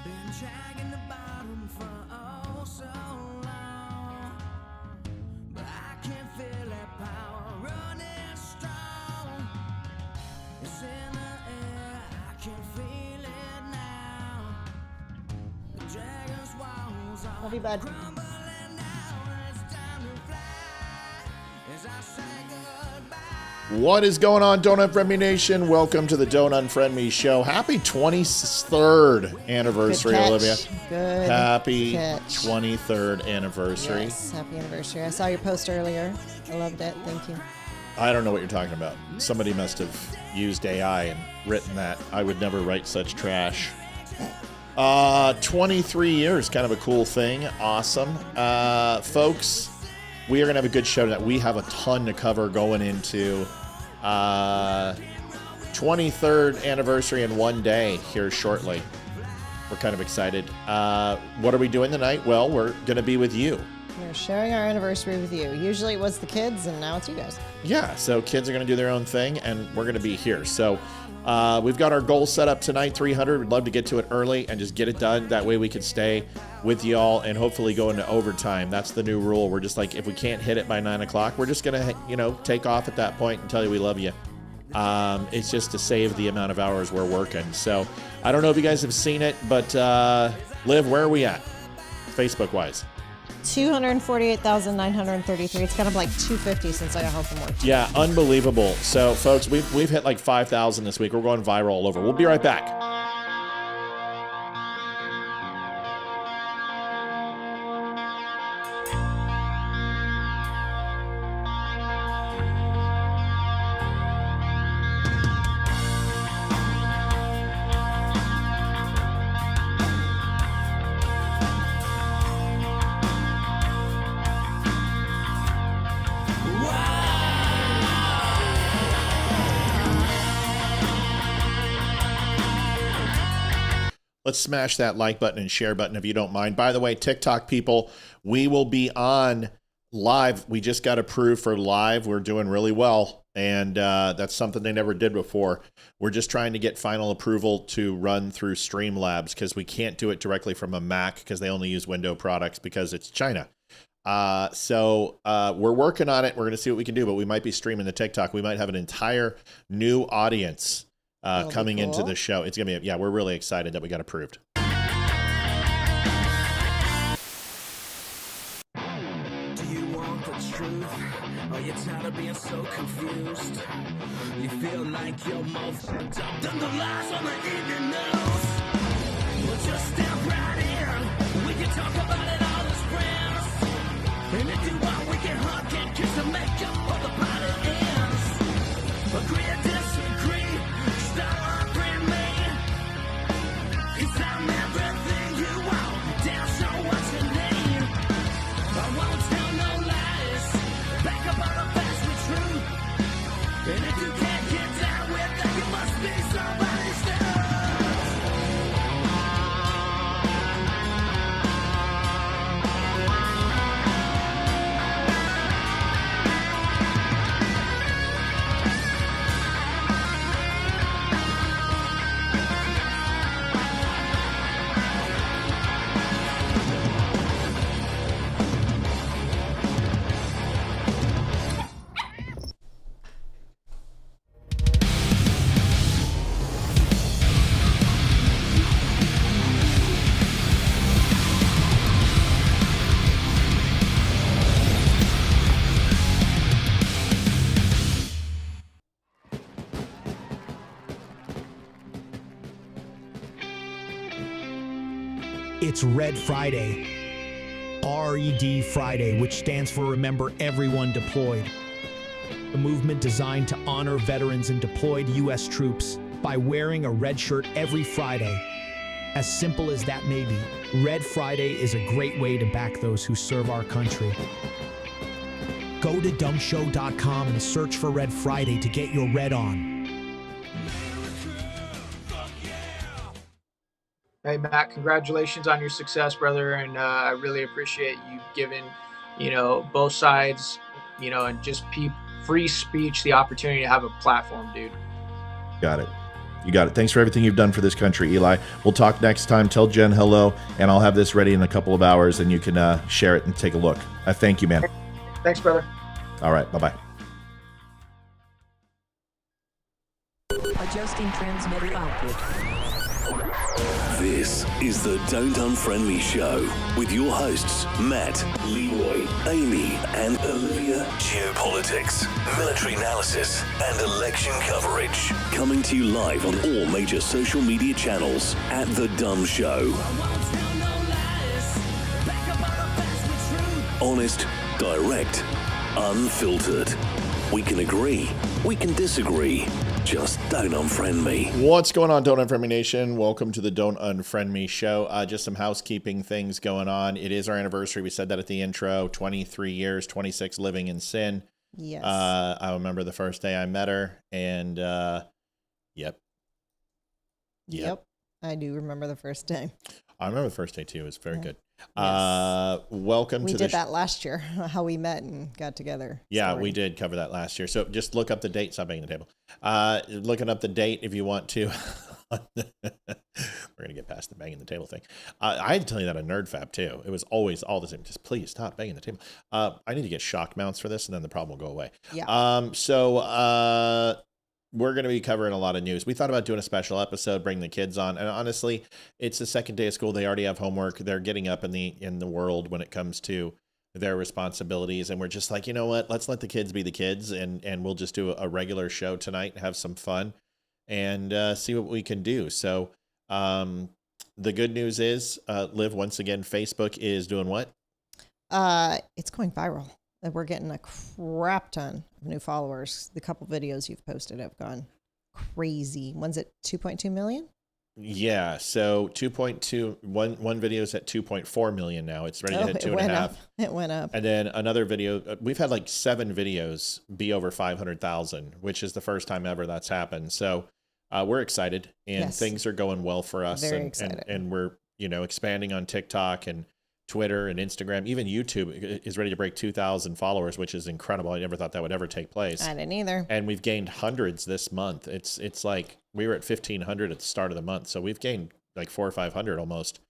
Been dragging the bottom for oh so long, but I can feel that power running strong. It's in the air, I can feel it now. The dragon's walls are Love you, bud. crumbling down. It's time to fly as I say goodbye. What is going on, Don't Unfriend Me Nation? Welcome to the Don't Unfriend Me show. Happy 23rd anniversary, Good catch. Olivia. Good Happy catch. 23rd anniversary. Yes, happy anniversary. I saw your post earlier. I loved it. Thank you. I don't know what you're talking about. Somebody must have used AI and written that. I would never write such trash. 23 years, kind of a cool thing. Awesome. Folks, we are going to have a good show tonight. We have a ton to cover going into 23rd anniversary in one day here shortly. We're kind of excited. What are we doing tonight? Well, we're going to be with you. We're sharing our anniversary with you. Usually it was the kids, and now it's you guys. Yeah, so kids are going to do their own thing, and we're going to be here. So we've got our goal set up tonight, 300. We'd love to get to it early and just get it done. That way we can stay with y'all and hopefully go into overtime. That's the new rule. We're just like, if we can't hit it by 9 o'clock, we're just going to, take off at that point and tell you we love you. It's just to save the amount of hours we're working. So I don't know if you guys have seen it, but Liv, where are we at, Facebook-wise? 248,933. It's kind of like 250 since I got home from work. Yeah, unbelievable. So, folks, we've hit like 5,000 this week. We're going viral all over. We'll be right back. Let's smash that like button and share button if you don't mind. By the way, TikTok people, we will be on live. We just got approved for live. We're doing really well, and that's something they never did before. We're just trying to get final approval to run through Streamlabs because we can't do it directly from a Mac because they only use Windows products because it's China. So we're working on it. We're going to see what we can do, but we might be streaming the TikTok. We might have an entire new audience coming into the show. It's going to be, we're really excited that we got approved. Do you want the truth? Are you tired of being so confused? You feel like you're more fucked up than the lies on the evening news. Well, just step right in. We can talk about it all as friends. And if you want, we can hug and kiss and make up for the party ends. Agree or disagree, stop offering me. 'Cause I'm everything you want, damn sure what you need. I won't tell no lies, back up all the facts with truth. And if you can't get down with that, you must be somebody's stuff. It's Red Friday, RED Friday, which stands for Remember Everyone Deployed. A movement designed to honor veterans and deployed U.S. troops by wearing a red shirt every Friday. As simple as that may be, Red Friday is a great way to back those who serve our country. Go to dumbshow.com and search for Red Friday to get your red on. Hey, Matt, congratulations on your success, brother. And I really appreciate you giving, both sides, and just free speech the opportunity to have a platform, dude. Got it. You got it. Thanks for everything you've done for this country, Eli. We'll talk next time. Tell Jen hello, and I'll have this ready in a couple of hours, and you can share it and take a look. Thank you, man. Thanks, brother. All right. Bye-bye. Adjusting transmitter output. This is the Don't Unfriend Me Show with your hosts, Matt, Leeroy, Amy, and Olivia. Geopolitics, military analysis, and election coverage. Coming to you live on all major social media channels at The Dumb Show. Honest, direct, unfiltered. We can agree, we can disagree. Just don't unfriend me. What's going on, Don't Unfriend Me Nation? Welcome to the Don't Unfriend Me Show. Just some housekeeping things going on. It is our anniversary. We said that at the intro. 23 years, 26 living in sin. Yes. I remember the first day I met her, and yep. I do remember the first day. I remember the first day too. It was very good. Yes. Welcome we to did that last year, how we met and got together. Yeah, Story. we did cover that last year. So just look up the date. Stop banging the table. Looking up the date if you want to. We're going to get past the banging the table thing. I had to tell you that on NerdFab too. It was always all the same. Just please stop banging the table. I need to get shock mounts for this, and then the problem will go away. Yeah. We're going to be covering a lot of news. We thought about doing a special episode, bring the kids on. And honestly, it's the second day of school. They already have homework. They're getting up in the world when it comes to their responsibilities. And we're just like, you know what? Let's let the kids be the kids. And we'll just do a regular show tonight, have some fun, and see what we can do. So the good news is, Liv, once again, Facebook is doing what? It's going viral. We're getting a crap ton of new followers. The couple videos you've posted have gone crazy. One's at 2.2 million. Yeah. So 2.2, one video is at 2.4 million now. It's ready to hit 2.5. It went up. And then another video, we've had like 7 videos be over 500,000, which is the first time ever that's happened. So we're excited, and Yes. things are going well for us. Very excited. And we're, expanding on TikTok and Twitter and Instagram. Even YouTube is ready to break 2,000 followers, which is incredible. I never thought that would ever take place. I didn't either. And we've gained hundreds this month. It's like we were at 1,500 at the start of the month, so we've gained like 400 or 500 almost.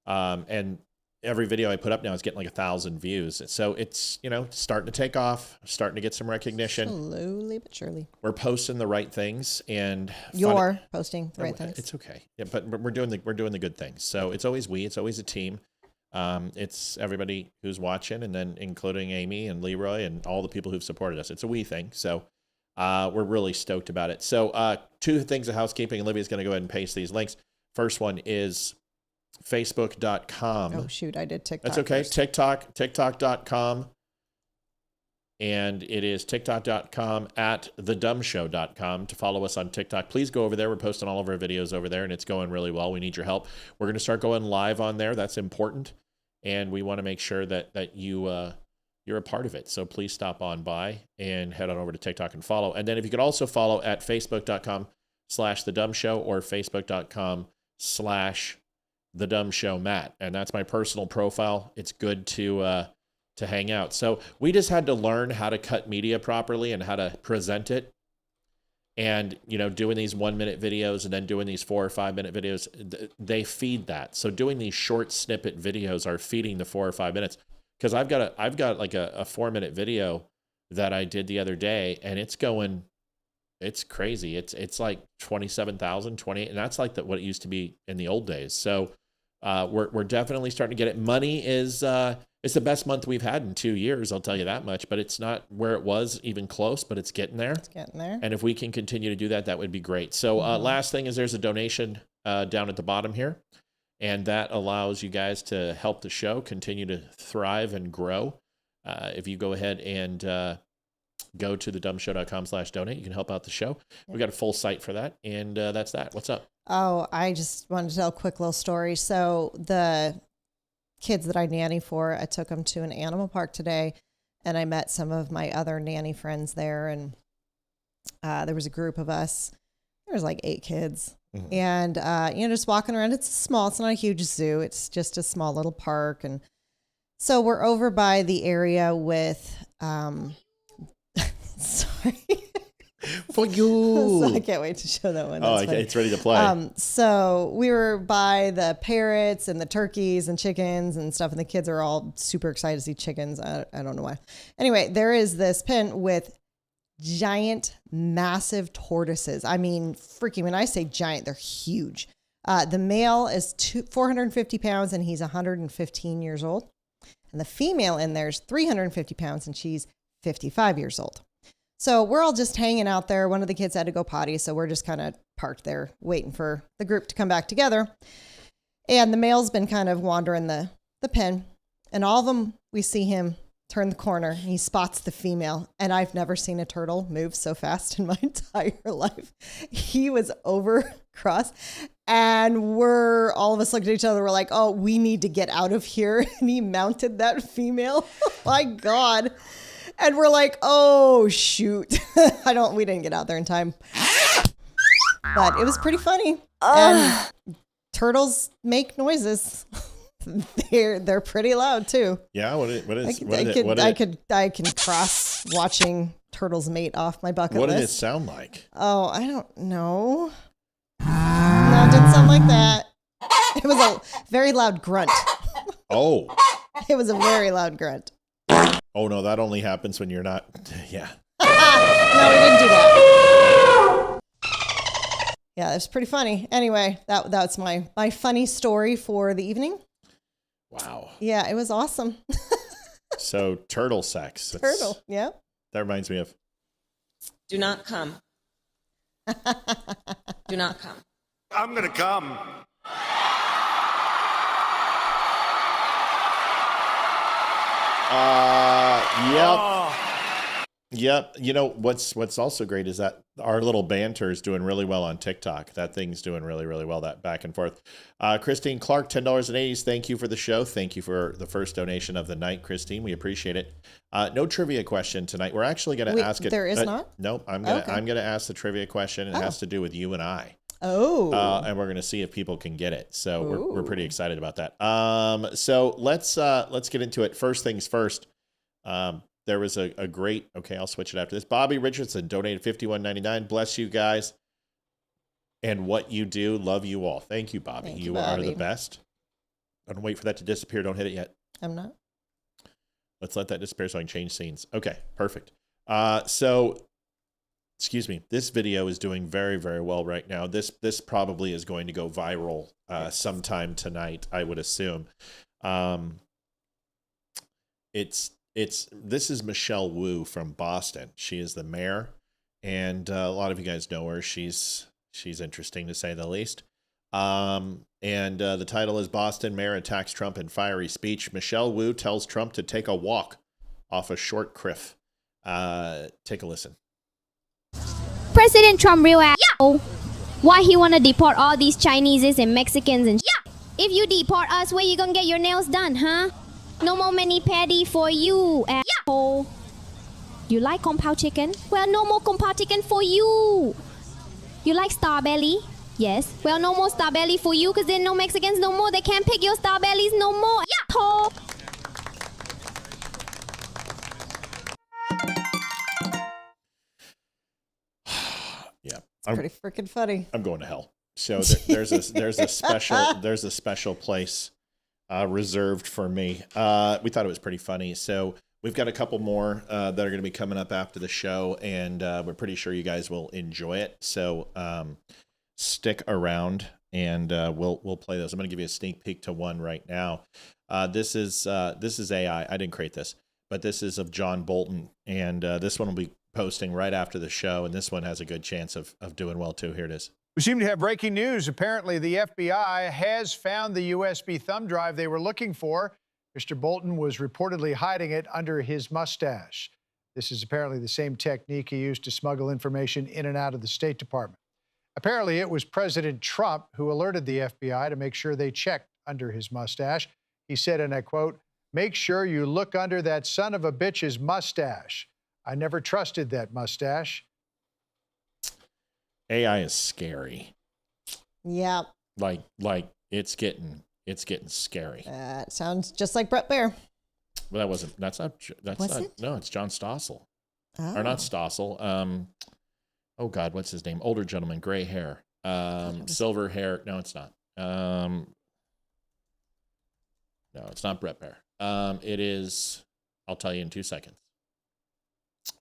And every video I put up now is getting like 1,000 views. So it's starting to take off, starting to get some recognition. Slowly but surely. We're posting the right things, and You're posting the right things. It's okay. Yeah, but we're doing the good things. So it's always always a team. It's everybody who's watching, and then including Amy and Leeroy and all the people who've supported us. It's a we thing. So we're really stoked about it. So 2 things of housekeeping. Olivia's going to go ahead and paste these links. First one is facebook.com. Oh, shoot. I did TikTok. That's okay. First. TikTok.com. And it is TikTok.com at thedumbshow.com to follow us on TikTok. Please go over there. We're posting all of our videos over there, and it's going really well. We need your help. We're going to start going live on there. That's important. And we want to make sure that you're a part of it. So please stop on by and head on over to TikTok and follow. And then if you could also follow at facebook.com/thedumbshow or facebook.com/thedumbshowmatt. And that's my personal profile. It's good to hang out. So we just had to learn how to cut media properly and how to present it. And, doing these 1-minute videos and then doing these 4 or 5 minute videos, they feed that. So doing these short snippet videos are feeding the 4 or 5 minutes. Because I've got like a 4-minute video that I did the other day, and it's crazy. It's like 27,000, 28, and that's like what it used to be in the old days. So we're definitely starting to get it. Money is it's the best month we've had in 2 years, I'll tell you that much, but it's not where it was even close, but it's getting there. It's getting there. And if we can continue to do that, that would be great. So last thing is there's a donation down at the bottom here, and that allows you guys to help the show continue to thrive and grow. If you go ahead and go to thedumbshow.com/donate, you can help out the show. We've got a full site for that, and that's that. What's up? Oh, I just wanted to tell a quick little story. So the kids that I nanny for, I took them to an animal park today, and I met some of my other nanny friends there, and there was a group of us. There was like 8 kids. Mm-hmm. And, just walking around. It's not a huge zoo. It's just a small little park. And so we're over by the area with, sorry. For you. So I can't wait to show that one. That's funny. It's ready to play. So we were by the parrots and the turkeys and chickens and stuff, and the kids are all super excited to see chickens. I don't know why. Anyway, there is this pen with giant, massive tortoises. I mean, freaking, when I say giant, they're huge. The male is 450 pounds, and he's 115 years old. And the female in there is 350 pounds, and she's 55 years old. So we're all just hanging out there. One of the kids had to go potty, so we're just kind of parked there waiting for the group to come back together. And the male's been kind of wandering the pen. And all of them, we see him turn the corner. And he spots the female. And I've never seen a turtle move so fast in my entire life. He was over across. And we're all of us looked at each other. We're like, oh, we need to get out of here. And he mounted that female. Oh, my God. And we're like, oh, shoot. We didn't get out there in time. But it was pretty funny. And turtles make noises. They're pretty loud too. Yeah, I can cross watching turtles mate off my bucket list. What did it sound like? Oh, I don't know. No, it didn't sound like that. It was a very loud grunt. Oh. It was a very loud grunt. Oh no, that only happens when you're not. Yeah. No, we didn't do that. Yeah, it was pretty funny. Anyway, that's my funny story for the evening. Wow. Yeah, it was awesome. So turtle sex. Turtle, yeah. That reminds me of. Do not come. Do not come. I'm gonna come. Yep. You know, what's also great is that our little banter is doing really well on TikTok. That thing's doing really, really well, that back and forth. Christine Clark, $10.80. Thank you for the show. Thank you for the first donation of the night, Christine. We appreciate it. No trivia question tonight. We're actually going to ask it. There is not? No, I'm going to ask the trivia question. It has to do with you and I. Oh. And we're going to see if people can get it. So we're pretty excited about that. So let's get into it. First things first. There was a great, okay, I'll switch it after this. Bobby Richardson donated $51.99. Bless you guys. And what you do, love you all. Thank you, Bobby. You are the best. Don't wait for that to disappear. Don't hit it yet. I'm not. Let's let that disappear so I can change scenes. Okay, perfect. So, excuse me. This video is doing very, very well right now. This probably is going to go viral sometime tonight, I would assume. This is Michelle Wu from Boston. She is the mayor, and a lot of you guys know her. She's interesting to say the least. And the title is Boston Mayor Attacks Trump in Fiery Speech. Michelle Wu tells Trump to take a walk off a short cliff. Take a listen. President Trump realized why he want to deport all these Chinese and Mexicans and if you deport us, where you gonna get your nails done, huh? No more mani-pedi for you, asshole. You like compound chicken? Well, no more compound chicken for you. You like star belly? Yes. Well, no more star belly for you, because then no Mexicans no more. They can't pick your star bellies no more, asshole. Yeah. It's pretty freaking funny. I'm going to hell. So there's a special place reserved for me. We thought it was pretty funny. So we've got a couple more that are going to be coming up after the show, and we're pretty sure you guys will enjoy it. So stick around, and we'll play those. I'm going to give you a sneak peek to one right now. This is AI. I didn't create this, but this is of John Bolton, and this one will be posting right after the show, and this one has a good chance of doing well too. Here it is. We seem to have breaking news. Apparently, the FBI has found the USB thumb drive they were looking for. Mr. Bolton was reportedly hiding it under his mustache. This is apparently the same technique he used to smuggle information in and out of the State Department. Apparently, it was President Trump who alerted the FBI to make sure they checked under his mustache. He said, and I quote, "Make sure you look under that son of a bitch's mustache. I never trusted that mustache." AI is scary. Yeah. Like it's getting scary. That sounds just like Brett Baer. Well, that's not, Was it? no, it's John Stossel. Oh. Or not Stossel. Oh God, what's his name? Older gentleman, gray hair, silver hair. No, it's not. No, it's not Brett Baer. It is. I'll tell you in 2 seconds.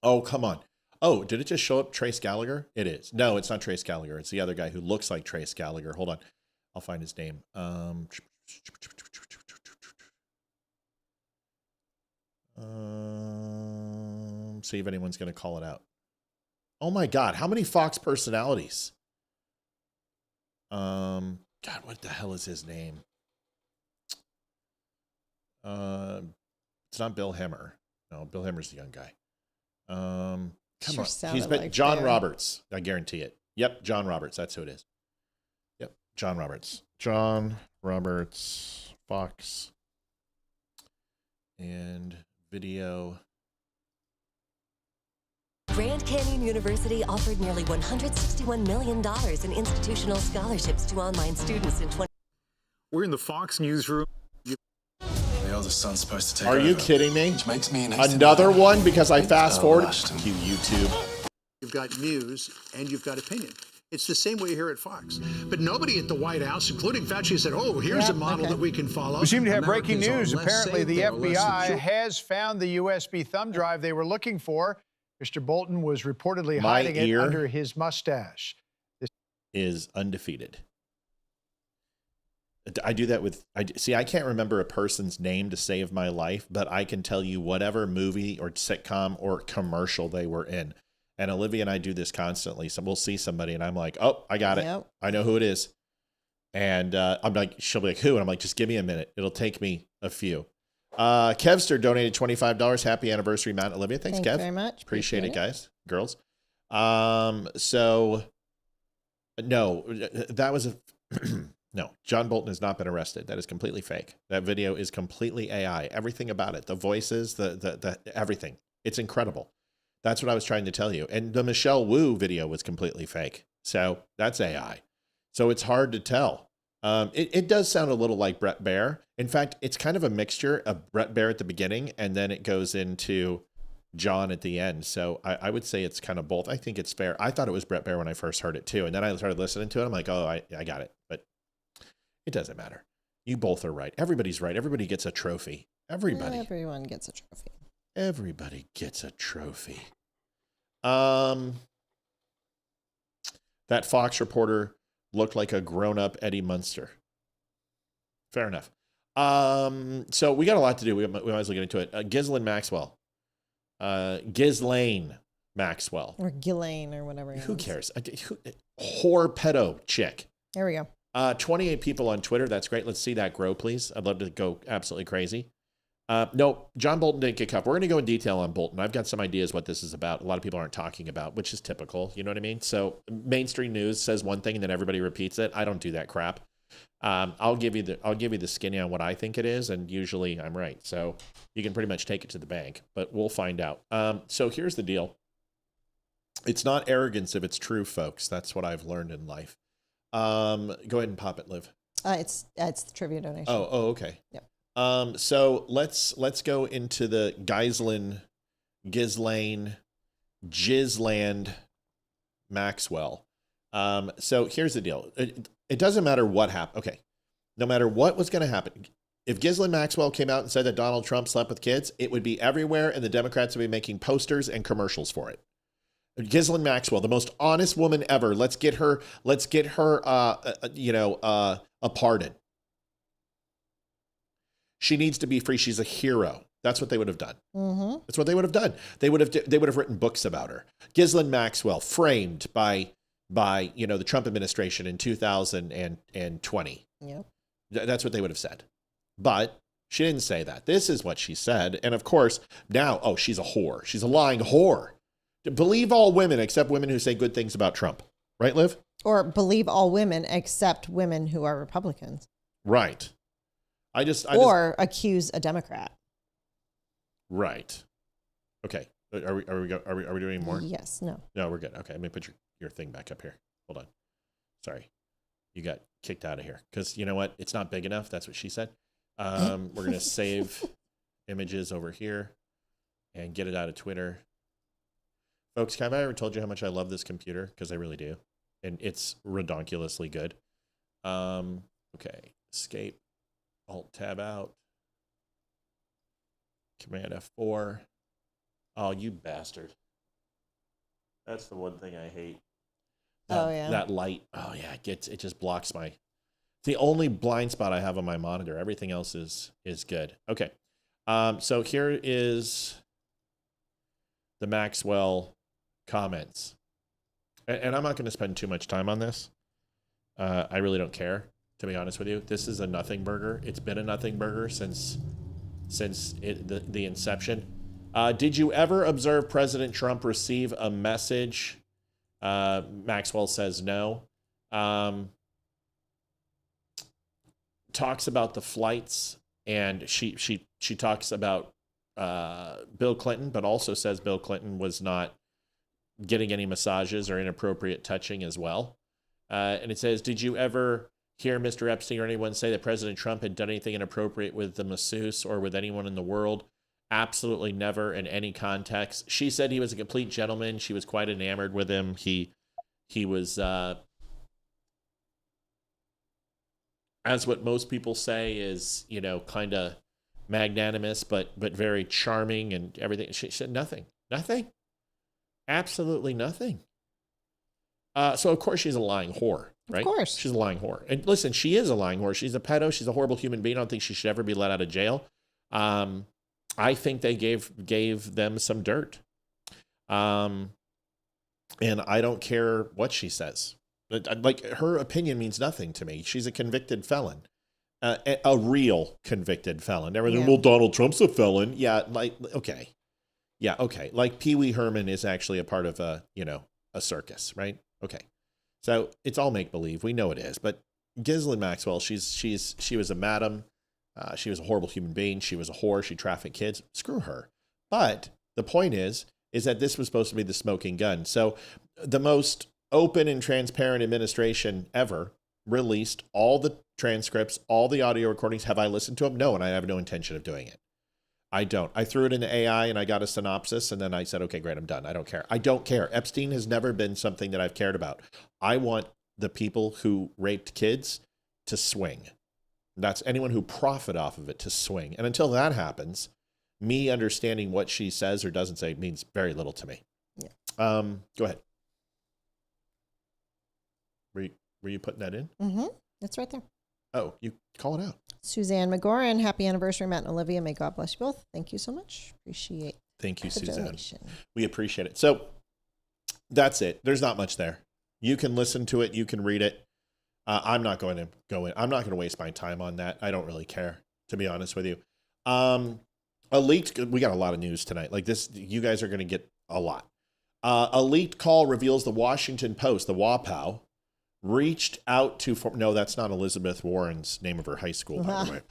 Oh, come on. Oh, did it just show up Trace Gallagher? It is. No, it's not Trace Gallagher. It's the other guy who looks like Trace Gallagher. Hold on. I'll find his name. See if anyone's going to call it out. Oh my God. How many Fox personalities? God, what the hell is his name? It's not Bill Hemmer. No, Bill Hemmer's the young guy. Come Sure on. He's been like John Bear. Roberts. I guarantee it. Yep. John Roberts. That's who it is. Yep. John Roberts. John Roberts, Fox, and video. Grand Canyon University offered nearly $161 million in institutional scholarships to online students in 20. We're in the Fox newsroom. The eldest son's supposed to take Are you over, kidding me? which makes me next in Another line. one because I fast forward. Rushton. Cue YouTube. You've got news and you've got opinion. It's the same way here at Fox. But nobody at the White House, including Fauci, said, oh, here's a model that we can follow. We seem to have breaking Americans news. are less Apparently, safe, the they are less FBI secure. has found the USB thumb drive they were looking for. Mr. Bolton was reportedly My hiding ear it under his mustache. Is undefeated. I do that with, I can't remember a person's name to save my life, but I can tell you whatever movie or sitcom or commercial they were in. And Olivia and I do this constantly. So we'll see somebody and I'm like, oh, I got it. Yep. I know who it is. And I'm like, she'll be like, who? And I'm like, just give me a minute. It'll take me a few. Kevster donated $25. Happy anniversary, Matt and Olivia. Thanks, Thank you Kev. very much. Appreciate it, guys, girls. So no, that was a no. John Bolton has not been arrested. That is completely fake. That video is completely AI. Everything about it, the voices, the everything. It's incredible. That's what I was trying to tell you. And the Michelle Wu video was completely fake. So that's AI. So it's hard to tell. It does sound a little like Brett Baer. In fact, it's kind of a mixture of Brett Baer at the beginning, and then it goes into John at the end. So I would say it's kind of both. I think it's fair. I thought it was Brett Baer when I first heard it too. And then I started listening to it. I'm like, oh, I got it. But it doesn't matter. You both are right. Everybody's right. Everybody gets a trophy. Everybody. Everyone gets a trophy. Everybody gets a trophy. That Fox reporter looked like a grown-up Eddie Munster. Fair enough. So we got a lot to do. We might as well get into it. Ghislaine Maxwell. Ghislaine Maxwell. Or Ghislaine or whatever. Who cares? Whore pedo chick. There we go. 28 people on Twitter. That's great. Let's see that grow, please. I'd love to go absolutely crazy. No, John Bolton didn't get cuffed. We're going to go in detail on Bolton. I've got some ideas what this is about. A lot of people aren't talking about, which is typical. You know what I mean? So mainstream news says one thing and then everybody repeats it. I don't do that crap. I'll give you the skinny on what I think it is, and usually I'm right. So you can pretty much take it to the bank, but we'll find out. So here's the deal. It's not arrogance if it's true, folks. That's what I've learned in life. Go ahead and pop it, Liv. It's the trivia donation. Oh, okay. Yep. So let's go into the Ghislaine Jizzland Maxwell. So here's the deal. It doesn't matter what happened. Okay. No matter what was going to happen. If Ghislaine Maxwell came out and said that Donald Trump slept with kids, it would be everywhere and the Democrats would be making posters and commercials for it. Ghislaine Maxwell, the most honest woman ever. Let's get her a pardon. She needs to be free. She's a hero. That's what they would have done. Mm-hmm. That's what they would have done. They would have written books about her. Ghislaine Maxwell, framed by the Trump administration in 2020. Yep. That's what they would have said. But she didn't say that. This is what she said. And of course, now, she's a whore. She's a lying whore. Believe all women except women who say good things about Trump. Right, Liv? Or believe all women except women who are Republicans. Right. Or accuse a Democrat. Right. Okay. Are we doing more? Yes. No, we're good. Okay. Let me put your thing back up here. Hold on. Sorry. You got kicked out of here. Because you know what? It's not big enough. That's what she said. We're going to save images over here and get it out of Twitter. Folks, have I ever told you how much I love this computer? Because I really do. And it's redonkulously good. Okay. Escape. Alt-tab out. Command F4. Oh, you bastard. That's the one thing I hate. That light. Oh, yeah. It just blocks my... It's the only blind spot I have on my monitor. Everything else is good. Okay. So here is the Maxwell comments. And I'm not going to spend too much time on this. I really don't care, to be honest with you. This is a nothing burger. It's been a nothing burger since the inception. Did you ever observe President Trump receive a message? Maxwell says no. Talks about the flights, and she talks about Bill Clinton, but also says Bill Clinton was not getting any massages or inappropriate touching as well. And it says, did you ever hear Mr. Epstein or anyone say that President Trump had done anything inappropriate with the masseuse or with anyone in the world? Absolutely never in any context. She said he was a complete gentleman. She was quite enamored with him. He was, as what most people say is, kind of magnanimous, but very charming and everything. She said nothing. Absolutely nothing. So of course she's a lying whore, right? Of course. She's a lying whore. And listen, she is a lying whore. She's a pedo. She's a horrible human being. I don't think she should ever be let out of jail. I think they gave them some dirt. And I don't care what she says. Like, her opinion means nothing to me. She's a convicted felon. A real convicted felon. Everything, well, Donald Trump's a felon. Yeah, okay. Yeah, okay. Like Pee Wee Herman is actually a part of a circus, right? Okay. So it's all make-believe. We know it is. But Ghislaine Maxwell, she was a madam. She was a horrible human being. She was a whore. She trafficked kids. Screw her. But the point is that this was supposed to be the smoking gun. So the most open and transparent administration ever released all the transcripts, all the audio recordings. Have I listened to them? No, and I have no intention of doing it. I don't. I threw it into AI and I got a synopsis, and then I said, okay, great, I'm done. I don't care. I don't care. Epstein has never been something that I've cared about. I want the people who raped kids to swing. That's anyone who profit off of it to swing. And until that happens, me understanding what she says or doesn't say means very little to me. Yeah. Go ahead. Were you putting that in? Mm-hmm. It's right there. Oh, you call it out. Suzanne McGoran, happy anniversary, Matt and Olivia. May God bless you both. Thank you so much. Appreciate Thank you, the Suzanne. donation. We appreciate it. So that's it. There's not much there. You can listen to it. You can read it. I'm not going to go in. I'm not going to waste my time on that. I don't really care, to be honest with you. A leaked, we got a lot of news tonight. Like this, you guys are going to get a lot. A leaked call reveals the Washington Post, the WAPO, reached out to, no, that's not Elizabeth Warren's name of her high school, by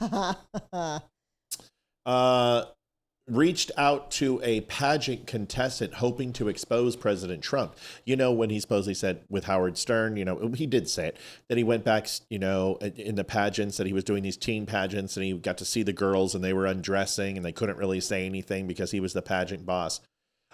the way. Reached out to a pageant contestant hoping to expose President Trump. When he supposedly said with Howard Stern, he did say it, that he went back, in the pageants, that he was doing these teen pageants and he got to see the girls and they were undressing and they couldn't really say anything because he was the pageant boss.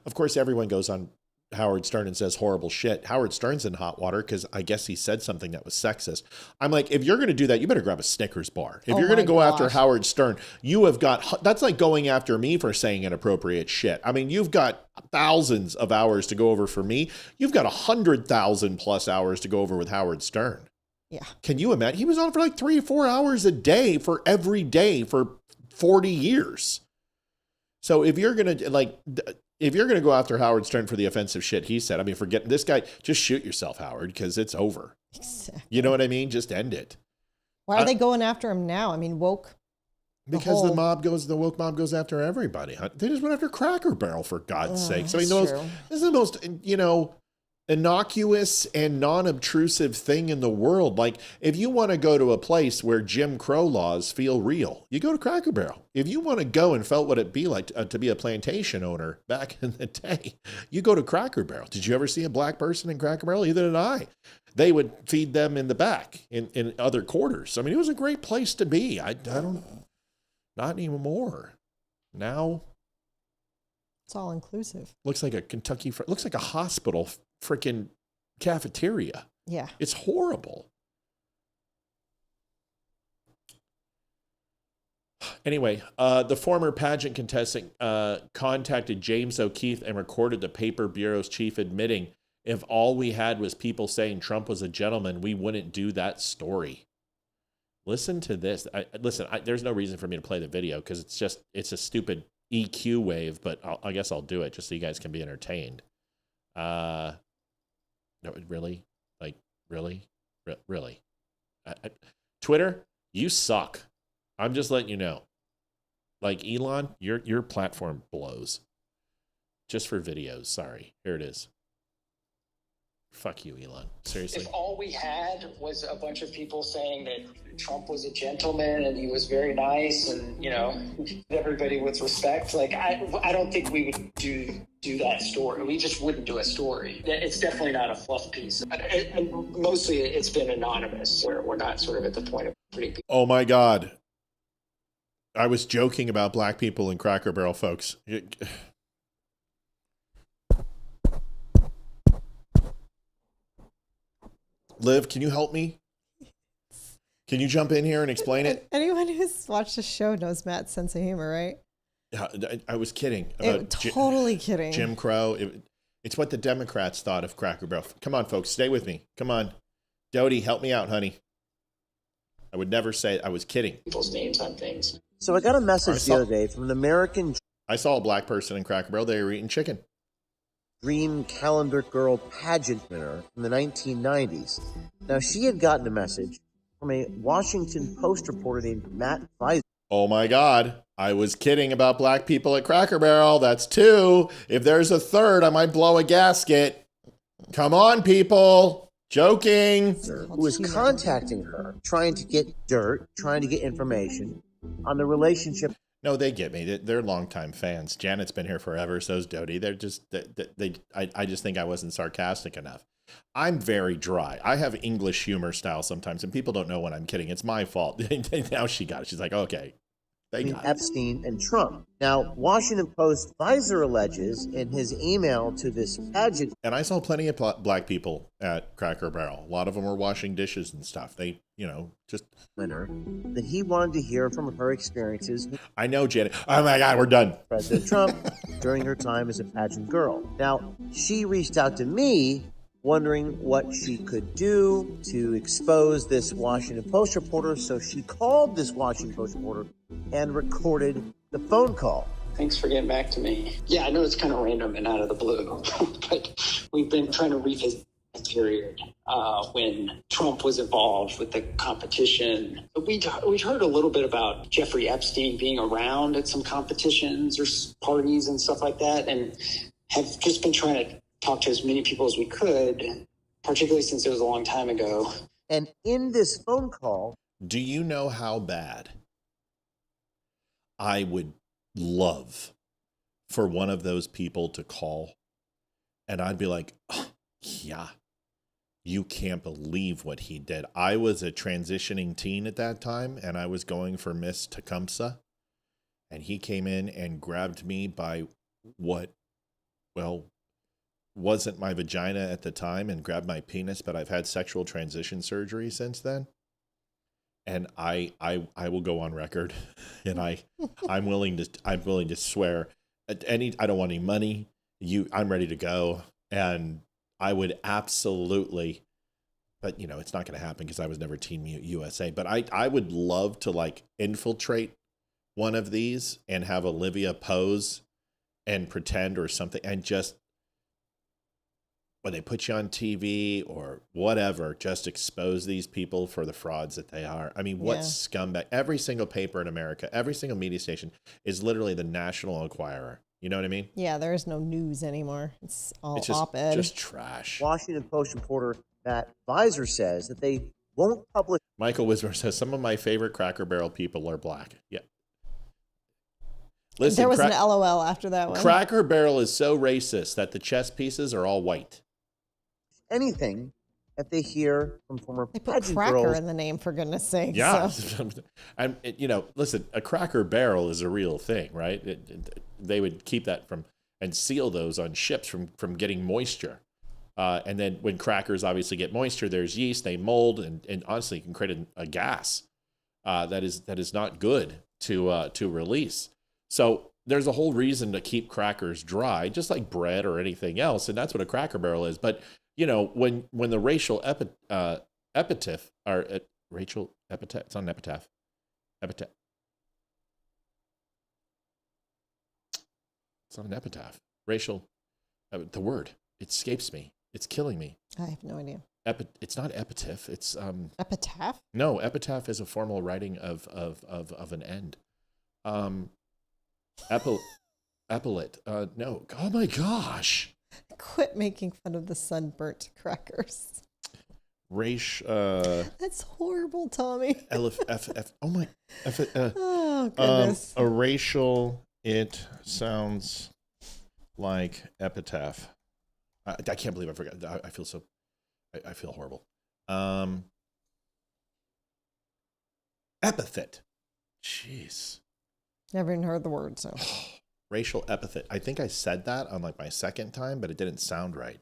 Of course, everyone goes on Howard Stern and says horrible shit. Howard Stern's in hot water because I guess he said something that was sexist. I'm like, if you're going to do that, you better grab a Snickers bar. If you're going to go after Howard Stern, you have got, that's like going after me for saying inappropriate shit. I mean, you've got thousands of hours to go over for me. You've got 100,000 plus hours to go over with Howard Stern. Yeah. Can you imagine? He was on for like 3 or 4 hours a day for every day for 40 years. So if you're going to go after Howard Stern for the offensive shit he said, I mean, forget this guy, just shoot yourself, Howard, because it's over. Exactly. You know what I mean? Just end it. Why are they going after him now? I mean, woke. Because the woke mob goes after everybody. They just went after Cracker Barrel, for God's sakes. I mean, this is the most, innocuous and non-obtrusive thing in the world. Like, if you want to go to a place where Jim Crow laws feel real, you go to Cracker Barrel. If you want to go and felt what it'd be like to be a plantation owner back in the day, you go to Cracker Barrel. Did you ever see a black person in Cracker Barrel? Either did I. They would feed them in the back in other quarters. I mean, it was a great place to be. I don't, not anymore. Now, It's all inclusive. Looks like a Kentucky, looks like a hospital freaking cafeteria. Yeah. It's horrible. Anyway, the former pageant contestant contacted James O'Keefe and recorded the paper bureau's chief admitting, if all we had was people saying Trump was a gentleman, we wouldn't do that story. Listen to this. There's no reason for me to play the video because it's a stupid EQ wave, but I guess I'll do it just so you guys can be entertained. No, really? Like, really? Really? Twitter, you suck. I'm just letting you know. Like, Elon, your platform blows. Just for videos. Sorry. Here it is. Fuck you, Elon. Seriously. If all we had was a bunch of people saying that Trump was a gentleman and he was very nice and, you know, everybody with respect, like, I don't think we would do that story. We just wouldn't do a story. It's definitely not a fluff piece. And mostly it's been anonymous, where we're not sort of at the point of putting people. Oh, my God. I was joking about black people in Cracker Barrel, folks. Liv, can you help me? Can you jump in here and explain it? Anyone who's watched the show knows Matt's sense of humor, right? Yeah, I was kidding. Totally kidding. Jim Crow. It's what the Democrats thought of Cracker Barrel. Come on, folks. Stay with me. Come on. Dodie, help me out, honey. I would never say I was kidding. People's names on things. So I got a message the other day from an American. I saw a black person in Cracker Barrel. They were eating chicken. Dream Calendar Girl pageant winner from the 1990s. Now, she had gotten a message from a Washington Post reporter named Matt Weiser. Oh, my God. I was kidding about black people at Cracker Barrel. That's two. If there's a third, I might blow a gasket. Come on, people. Joking. Who was contacting her, trying to get dirt, trying to get information on the relationship. No, they get me. They're longtime fans. Janet's been here forever. So's Dodie. They're just I just think I wasn't sarcastic enough. I'm very dry. I have English humor style sometimes, and people don't know when I'm kidding. It's my fault. Now she got it. She's like, okay. Epstein and Trump. Now, Washington Post Weiser alleges in his email to this pageant. And I saw plenty of black people at Cracker Barrel. A lot of them were washing dishes and stuff. They, just winner that he wanted to hear from her experiences. I know, Janet. Oh my God, we're done. President Trump during her time as a pageant girl. Now, she reached out to me wondering what she could do to expose this Washington Post reporter. So she called this Washington Post reporter and recorded the phone call. Thanks for getting back to me. Yeah, I know it's kind of random and out of the blue, but we've been trying to revisit the period when Trump was involved with the competition. We'd heard a little bit about Jeffrey Epstein being around at some competitions or parties and stuff like that, and have just been trying to talk to as many people as we could, particularly since it was a long time ago. And in this phone call... Do you know how bad I would love for one of those people to call? And I'd be like, oh, yeah, you can't believe what he did. I was a transitioning teen at that time, and I was going for Miss Tecumseh. And he came in and grabbed me by what, wasn't my vagina at the time, and grabbed my penis, but I've had sexual transition surgery since then. And I will go on record, and I'm willing to swear at I don't want any money. I'm ready to go, and I would absolutely, but it's not going to happen because I was never Team USA. But I would love to infiltrate one of these and have Olivia pose and pretend or something, and just when they put you on TV or whatever, just expose these people for the frauds that they are. I mean, what scumbag? Every single paper in America, every single media station is literally the National Enquirer. You know what I mean? Yeah, there is no news anymore. It's all op-ed. Just trash. Washington Post reporter Matt Weiser says that they won't publish. Michael Wismer says some of my favorite Cracker Barrel people are black. Yeah. Listen, there was an LOL after that one. Cracker Barrel is so racist that the chess pieces are all white. Anything that they hear from former pageant girls. They put cracker in the name, for goodness sake. Yeah. So. Listen, a Cracker Barrel is a real thing, right? They would keep that from, and seal those on ships from getting moisture. And then when crackers obviously get moisture, there's yeast, they mold, and honestly can create a gas that is not good to release. So there's a whole reason to keep crackers dry, just like bread or anything else, and that's what a Cracker Barrel is. But when the racial epitaph or racial epitaph, it's not an epitaph, epitaph. It's not an epitaph. Racial, the word, it escapes me. It's killing me. I have no idea. It's not epitaph. It's epitaph. No, epitaph is a formal writing of an end. Epilate. No. Oh my gosh. Quit making fun of the sunburnt crackers. That's horrible, Tommy. Oh my. Oh goodness. A racial. It sounds like epitaph. I can't believe I forgot. I feel so. I feel horrible. Epithet. Jeez. Never even heard the word. So. Racial epithet. I think I said that on like my second time, but it didn't sound right.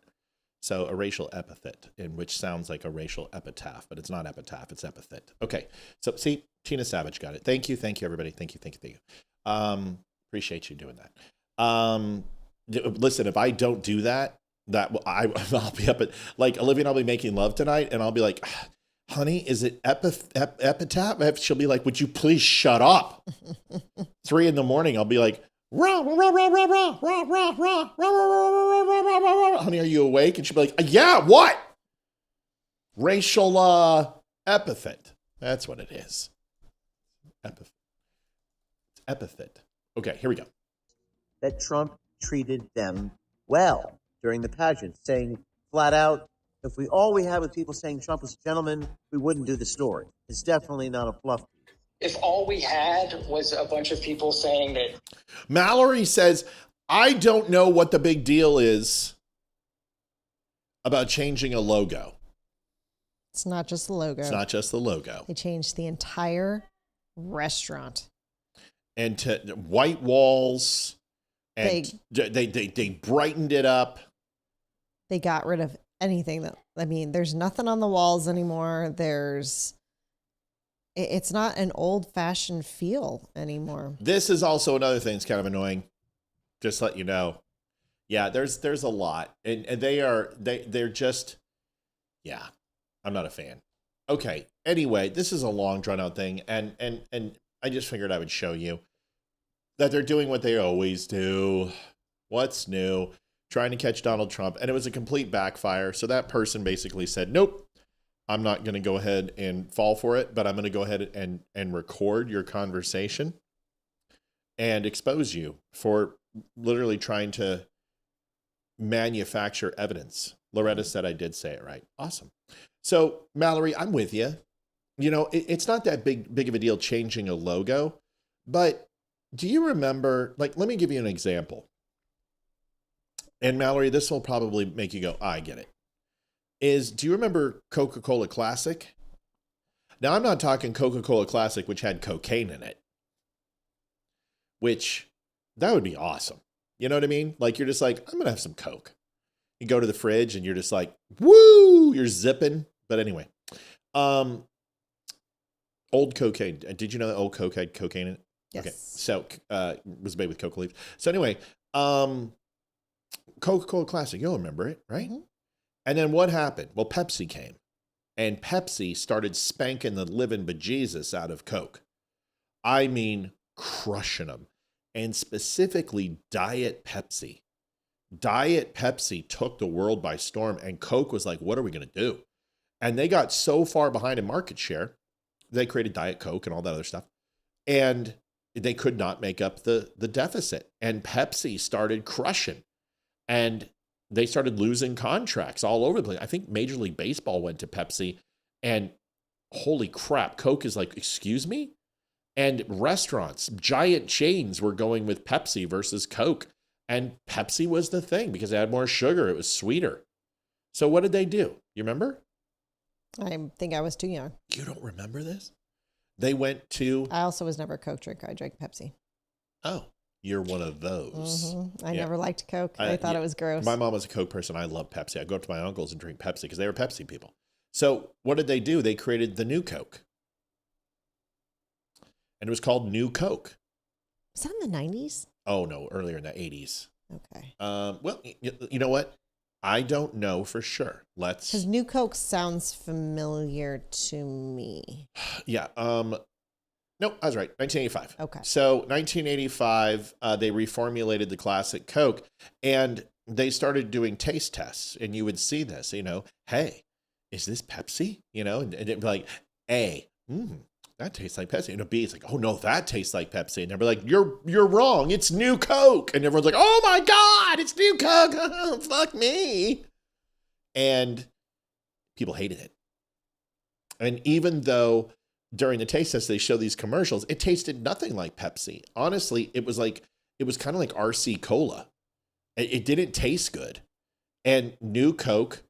So a racial epithet, in which sounds like a racial epitaph, but it's not epitaph, it's epithet. Okay. So see, Tina Savage got it. Thank you, everybody. Thank you. Appreciate you doing that. Listen, if I don't do that, I'll be up at, like, Olivia and I'll be making love tonight, and I'll be like, honey, is it epitaph? She'll be like, would you please shut up? 3 a.m, I'll be like, rah, rah, rah, rah, rah, rah, rah, rah, rah, rah, honey, are you awake? And she'll be like, yeah, what? Racial epithet. That's what it is. Epithet. Okay, here we go. That Trump treated them well during the pageant, saying flat out, if all we had was people saying Trump was a gentleman, we wouldn't do the story. It's definitely not a fluff. If all we had was a bunch of people saying that. Mallory says, I don't know what the big deal is about changing a logo. It's not just the logo. It's not just the logo. They changed the entire restaurant. And to white walls. And they brightened it up. They got rid of anything there's nothing on the walls anymore. It's not an old-fashioned feel anymore. This is also another thing that's kind of annoying. Just to let you know. Yeah, there's a lot. And they're just, yeah, I'm not a fan. Okay, anyway, this is a long drawn out thing. And I just figured I would show you that they're doing what they always do. What's new? Trying to catch Donald Trump. And it was a complete backfire. So that person basically said, nope, I'm not going to go ahead and fall for it, but I'm going to go ahead and record your conversation and expose you for literally trying to manufacture evidence. Loretta said I did say it right. Awesome. So Mallory, I'm with you. It's not that big of a deal changing a logo, but do you remember, like, let me give you an example. And Mallory, this will probably make you go, I get it. Do you remember Coca-Cola Classic? Now, I'm not talking Coca-Cola Classic, which had cocaine in it, which that would be awesome. You know what I mean? Like, you're just like, I'm going to have some Coke. You go to the fridge and you're just like, woo, you're zipping. But anyway, old cocaine. Did you know that old Coke had cocaine in it? Yes. Okay. So, it was made with coca leaves. So anyway, Coca-Cola Classic, you'll remember it, right? Mm-hmm. And then what happened? Well, Pepsi came, and Pepsi started spanking the living bejesus out of Coke. I mean, crushing them. And specifically Diet Pepsi. Diet Pepsi took the world by storm, and Coke was like, what are we going to do? And they got so far behind in market share, they created Diet Coke and all that other stuff. And they could not make up the deficit. And Pepsi started crushing. And they started losing contracts all over the place. I think Major League Baseball went to Pepsi, and holy crap, Coke is like, excuse me? And restaurants, giant chains were going with Pepsi versus Coke. And Pepsi was the thing because it had more sugar. It was sweeter. So what did they do? You remember? I think I was too young. You don't remember this? They went to... I also was never a Coke drinker. I drank Pepsi. Oh. You're one of those. I never liked Coke. I thought it was gross. My mom was a Coke person. I love Pepsi. I'd go up to my uncles and drink Pepsi because they were Pepsi people. So what did they do? They created the new Coke. And it was called New Coke. Was that in the 90s? Oh, no, earlier in the 80s. Okay. Well, you know what? I don't know for sure. Because New Coke sounds familiar to me. Yeah. No, I was right. 1985. Okay. So 1985, they reformulated the classic Coke, and they started doing taste tests. And you would see this, hey, is this Pepsi? And it'd be like, A, that tastes like Pepsi. And B, it's like, oh no, that tastes like Pepsi. And they'd be like, you're wrong. It's New Coke. And everyone's like, oh my God, it's New Coke. Fuck me. And people hated it. And even though during the taste test, they show these commercials, it tasted nothing like Pepsi. Honestly, it was kind of like RC Cola. It didn't taste good. And New Coke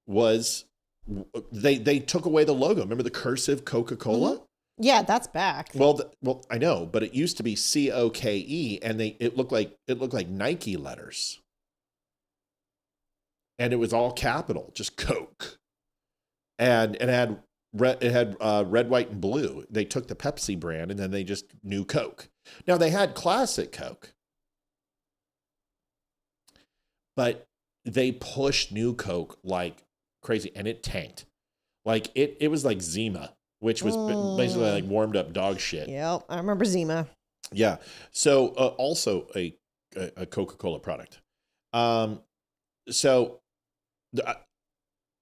was, they took away the logo. Remember the cursive Coca-Cola? Mm-hmm. Yeah, that's back. Well, I know, but it used to be COKE, and it looked like Nike letters, and it was all capital, just Coke, and it had red, white, and blue. They took the Pepsi brand, and then they just New Coke. Now they had classic Coke, but they pushed New Coke like crazy, and it tanked. Like it was like Zima, which was basically like warmed up dog shit. Yep, I remember Zima. Yeah. So also a Coca-Cola product. So I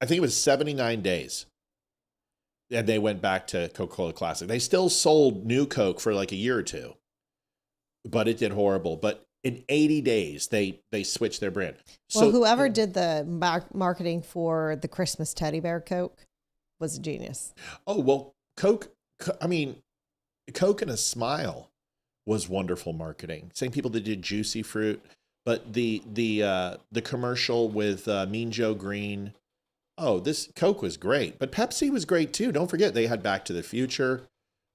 think it was 79 days. And they went back to Coca-Cola Classic. They still sold New Coke for like a year or two, but it did horrible. But in 80 days, they switched their brand. Well, whoever did the marketing for the Christmas teddy bear Coke was a genius. Oh, well, Coke and a Smile was wonderful marketing. Same people that did Juicy Fruit, but the commercial with Mean Joe Green. Oh, this Coke was great, but Pepsi was great too. Don't forget they had Back to the Future,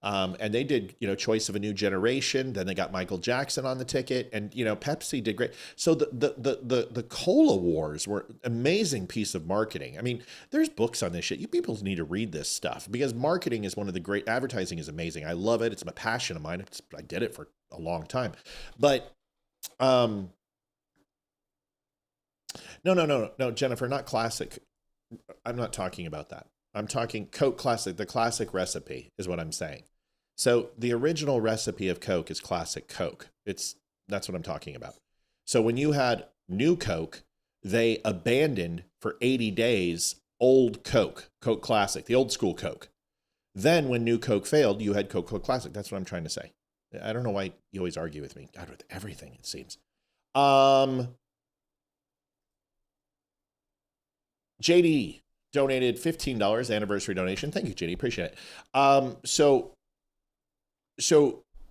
and they did Choice of a New Generation. Then they got Michael Jackson on the ticket, and Pepsi did great. So the cola wars were an amazing piece of marketing. I mean, there's books on this shit. You people need to read this stuff because marketing is one of the great. Advertising is amazing. I love it. It's a passion of mine. I did it for a long time, but no, Jennifer, not classic. I'm not talking about that. I'm talking Coke Classic. The classic recipe is what I'm saying. So the original recipe of Coke is classic Coke. That's what I'm talking about. So when you had New Coke, they abandoned for 80 days old Coke Classic, the old school Coke. Then when New Coke failed, you had Coke Classic. That's what I'm trying to say. I don't know why you always argue with me. God, with everything, it seems. JD donated $15, anniversary donation. Thank you, JD. Appreciate it. So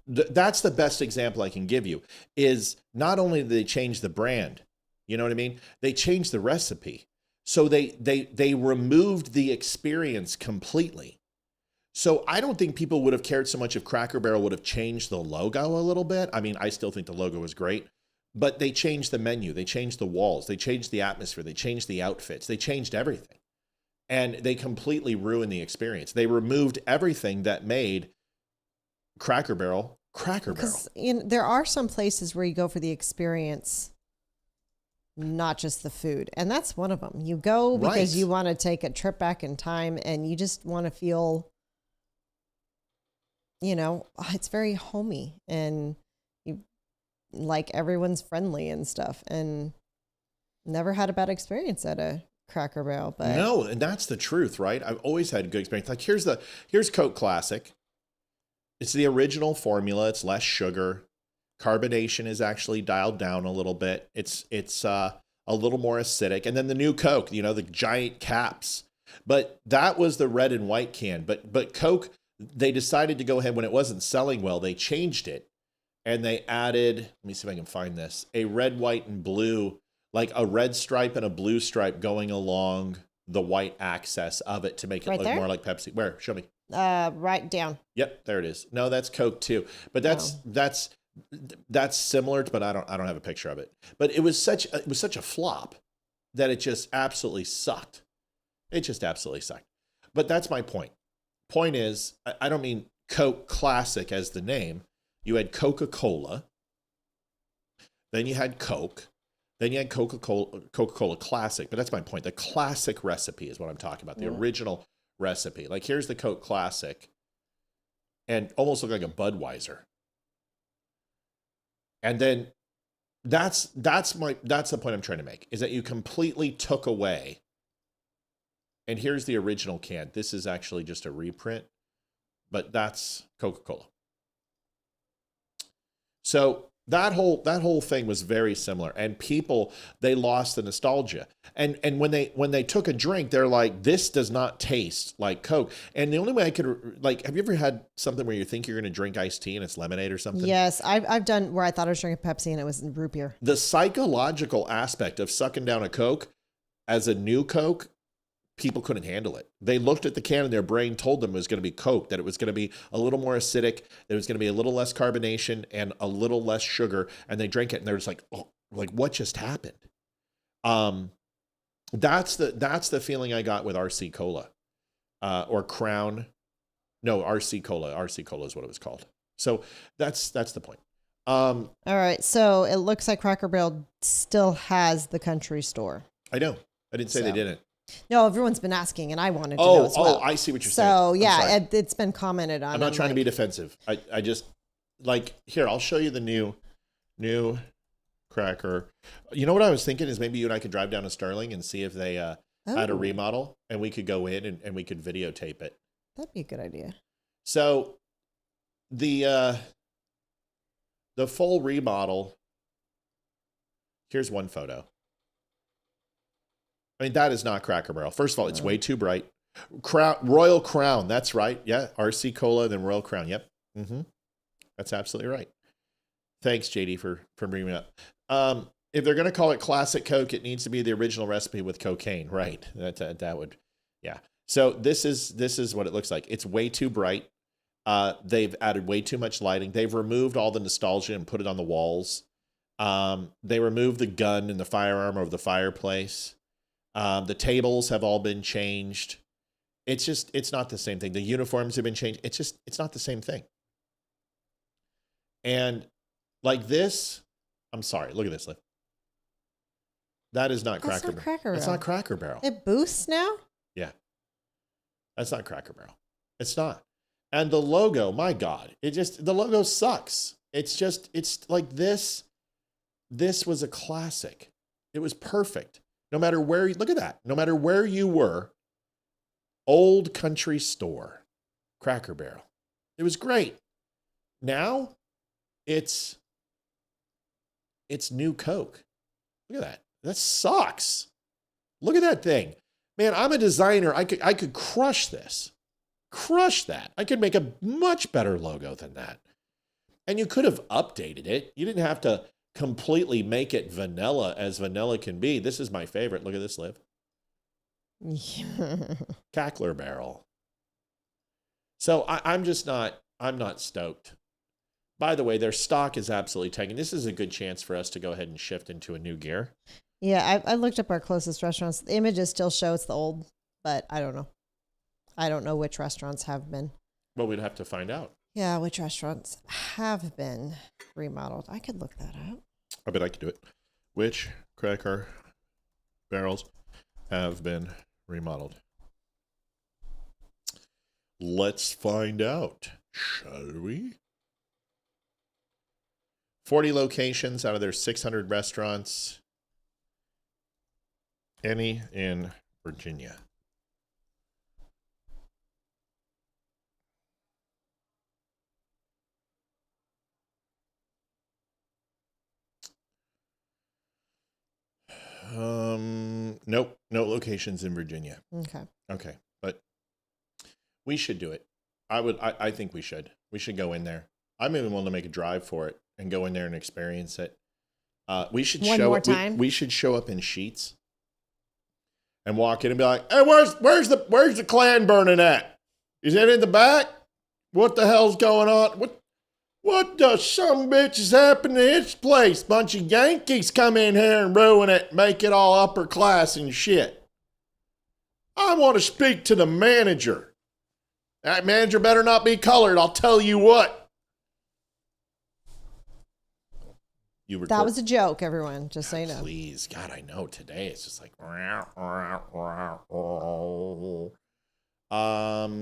that's the best example I can give you is not only did they change the brand, you know what I mean? They changed the recipe. So they removed the experience completely. So I don't think people would have cared so much if Cracker Barrel would have changed the logo a little bit. I mean, I still think the logo was great. But they changed the menu, they changed the walls, they changed the atmosphere, they changed the outfits, they changed everything. And they completely ruined the experience. They removed everything that made Cracker Barrel. Because there are some places where you go for the experience, not just the food. And that's one of them. You go because you want to take a trip back in time and you just want to feel, it's very homey and like everyone's friendly and stuff, and never had a bad experience at a Cracker Barrel. But no, and that's the truth, right? I've always had a good experience. Like here's Coke Classic. It's the original formula. It's less sugar. Carbonation is actually dialed down a little bit. It's a little more acidic. And then the New Coke, the giant caps. But that was the red and white can. But Coke, they decided to go ahead when it wasn't selling well. They changed it. And they added, let me see if I can find this, a red, white, and blue, like a red stripe and a blue stripe going along the white axis of it to make it look more like Pepsi. Where? Show me. Right down. Yep, there it is. No, that's Coke too. But that's That's similar, but I don't have a picture of it. But it was such a flop that it just absolutely sucked. It just absolutely sucked. But that's my point. Point is, I don't mean Coke Classic as the name. You had Coca-Cola, then you had Coke, then you had Coca-Cola Classic. But that's my point. The classic recipe is what I'm talking about. The original recipe. Like, here's the Coke Classic, and almost look like a Budweiser. And then that's the point I'm trying to make, is that you completely took away. And here's the original can. This is actually just a reprint, but that's Coca-Cola. So that whole thing was very similar, and people, they lost the nostalgia. And when they took a drink, they're like, this does not taste like Coke. And the only way I could, like, have you ever had something where you think you're going to drink iced tea and it's lemonade or something? Yes, I've done where I thought I was drinking Pepsi and it was root beer. The psychological aspect of sucking down a Coke as a new Coke, people couldn't handle it. They looked at the can and their brain told them it was going to be Coke, that it was going to be a little more acidic, that it was going to be a little less carbonation and a little less sugar. And they drank it and they're just like, oh, like, what just happened? That's the feeling I got with RC Cola, or Crown. No, RC Cola. RC Cola is what it was called. So that's the point. All right. So it looks like Cracker Barrel still has the country store. I know. I didn't say they didn't. No, everyone's been asking, and I wanted to know as well. I see what you're saying. So yeah, it's been commented on. I'm not trying to be defensive. I just, like, here, I'll show you the new Cracker. You know what I was thinking is maybe you and I could drive down to Sterling and see if they had a remodel, and we could go in and we could videotape it. That'd be a good idea. So the full remodel, here's one photo. I mean, that is not Cracker Barrel. First of all, it's way too bright. Royal Crown, that's right. Yeah, RC Cola, then Royal Crown. Yep. Mm-hmm. That's absolutely right. Thanks, JD, for bringing it up. If they're going to call it Classic Coke, it needs to be the original recipe with cocaine. Right. That would, yeah. So this is what it looks like. It's way too bright. They've added way too much lighting. They've removed all the nostalgia and put it on the walls. They removed the gun and the firearm over the fireplace. The tables have all been changed. It's not the same thing. The uniforms have been changed. It's not the same thing. And like this, I'm sorry, look at this. That is not Cracker Barrel. It's not Cracker Barrel. It boosts now? Yeah. That's not Cracker Barrel. It's not. And the logo, my God, the logo sucks. It's like this. This was a classic. It was perfect. No matter where, look at that. No matter where you were, old country store, Cracker Barrel. It was great. Now, it's new Coke. Look at that. That sucks. Look at that thing. Man, I'm a designer. I could crush this. Crush that. I could make a much better logo than that. And you could have updated it. You didn't have to completely make it vanilla as vanilla can be. This is my favorite. Look at this, Liv. Cackler Barrel. So I'm not stoked. By the way, their stock is absolutely tanking. This is a good chance for us to go ahead and shift into a new gear. Yeah, I looked up our closest restaurants. The images still show it's the old, but I don't know. I don't know which restaurants have been. Well, we'd have to find out. Yeah, which restaurants have been remodeled. I could look that up. I bet I could do it. Which Cracker Barrels have been remodeled? Let's find out, shall we? 40 locations out of their 600 restaurants. Any in Virginia? Nope. No locations in Virginia. Okay. But we should do it. I think we should. We should go in there. I'm even willing to make a drive for it and go in there and experience it. We should we should show up in sheets and walk in and be like, "Hey, where's the Klan burning at? Is it in the back? What the hell's going on? What the some bitch is happening to this place? Bunch of Yankees come in here and ruin it, make it all upper class and shit. I want to speak to the manager. That manager better not be colored, I'll tell you what. That was a joke, everyone, just so you know. Please, God, I know today it's just like.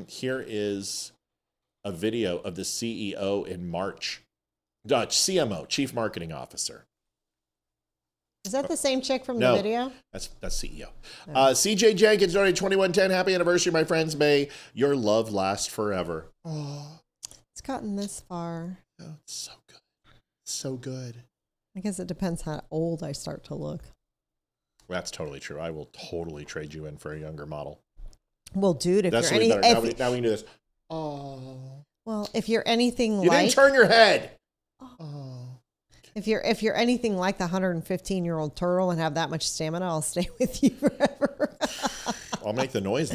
Here is a video of the CEO in March. CMO, Chief Marketing Officer. Is that the same chick from the video? That's CEO. CJ Jenkins, donate 2110. Happy anniversary, my friends. May your love last forever. Oh, it's gotten this far. Oh, it's so good. So good. I guess it depends how old I start to look. That's totally true. I will totally trade you in for a younger model. Well, dude, if that's you're any, now we can do this. Oh. Well, if you're anything you didn't turn your head. Oh. If you're anything like the 115-year-old turtle and have that much stamina, I'll stay with you forever. I'll make the noise.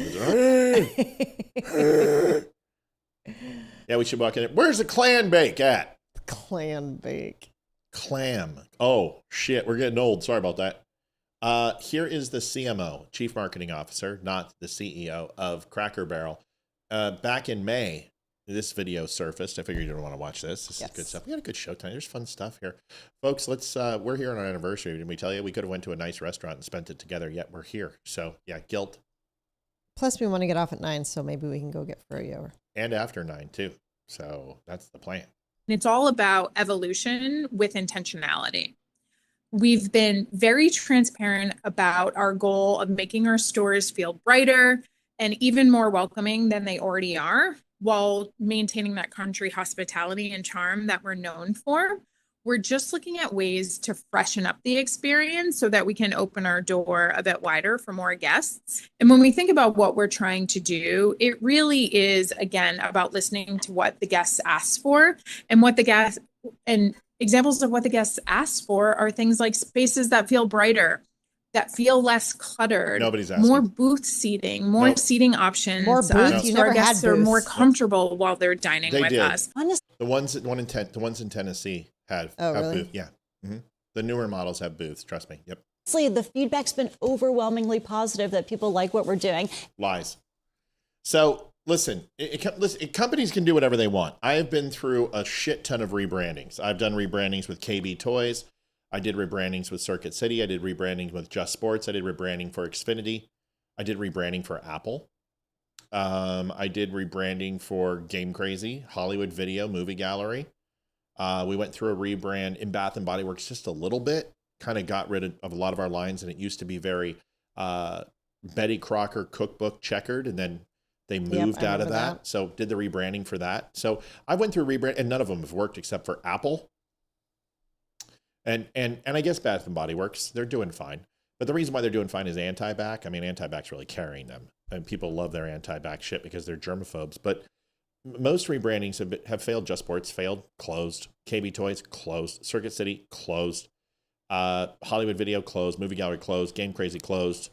Yeah, we should walk in. Where's the clam bake at? Clam bake. Clam. Oh, shit. We're getting old. Sorry about that. Here is the CMO, Chief Marketing Officer, not the CEO of Cracker Barrel. Back in May, this video surfaced. I figured you don't want to watch this. This is good stuff. We got a good show tonight. There's fun stuff here. Folks, we're here on our anniversary. Didn't we tell you? We could have went to a nice restaurant and spent it together, yet we're here. So, yeah, guilt. Plus, we want to get off at 9, so maybe we can go get froyo. And after 9, too. So, that's the plan. It's all about evolution with intentionality. We've been very transparent about our goal of making our stores feel brighter and even more welcoming than they already are, while maintaining that country hospitality and charm that we're known for. We're just looking at ways to freshen up the experience so that we can open our door a bit wider for more guests. And when we think about what we're trying to do, it really is, again, about listening to what the guests ask for, and what the guests, and examples of what the guests ask for are things like spaces that feel brighter, that feel less cluttered. Nobody's asking. More booth seating, more seating options. More booths. You so never our guests had are booths. more comfortable while they're dining with us. The ones in Tennessee have really? booths. Yeah. Mm-hmm. The newer models have booths. Trust me. Yep. The feedback's been overwhelmingly positive that people like what we're doing. Lies. So listen, companies can do whatever they want. I have been through a shit ton of rebrandings. I've done rebrandings with KB Toys. I did rebrandings with Circuit City. I did rebranding with Just Sports. I did rebranding for Xfinity. I did rebranding for Apple. I did rebranding for Game Crazy, Hollywood Video, Movie Gallery. We went through a rebrand in Bath and Body Works just a little bit, kind of got rid of a lot of our lines, and it used to be very Betty Crocker cookbook checkered, and then they moved out of that. So did the rebranding for that. So I went through rebrand, and none of them have worked except for Apple. And I guess Bath and Body Works, they're doing fine. But the reason why they're doing fine is anti-bac. I mean, anti-bac's really carrying them, and people love their anti-bac shit because they're germaphobes. But most rebrandings have failed. Just Sports failed, closed. KB Toys closed. Circuit City closed. Hollywood Video closed. Movie Gallery closed. Game Crazy closed.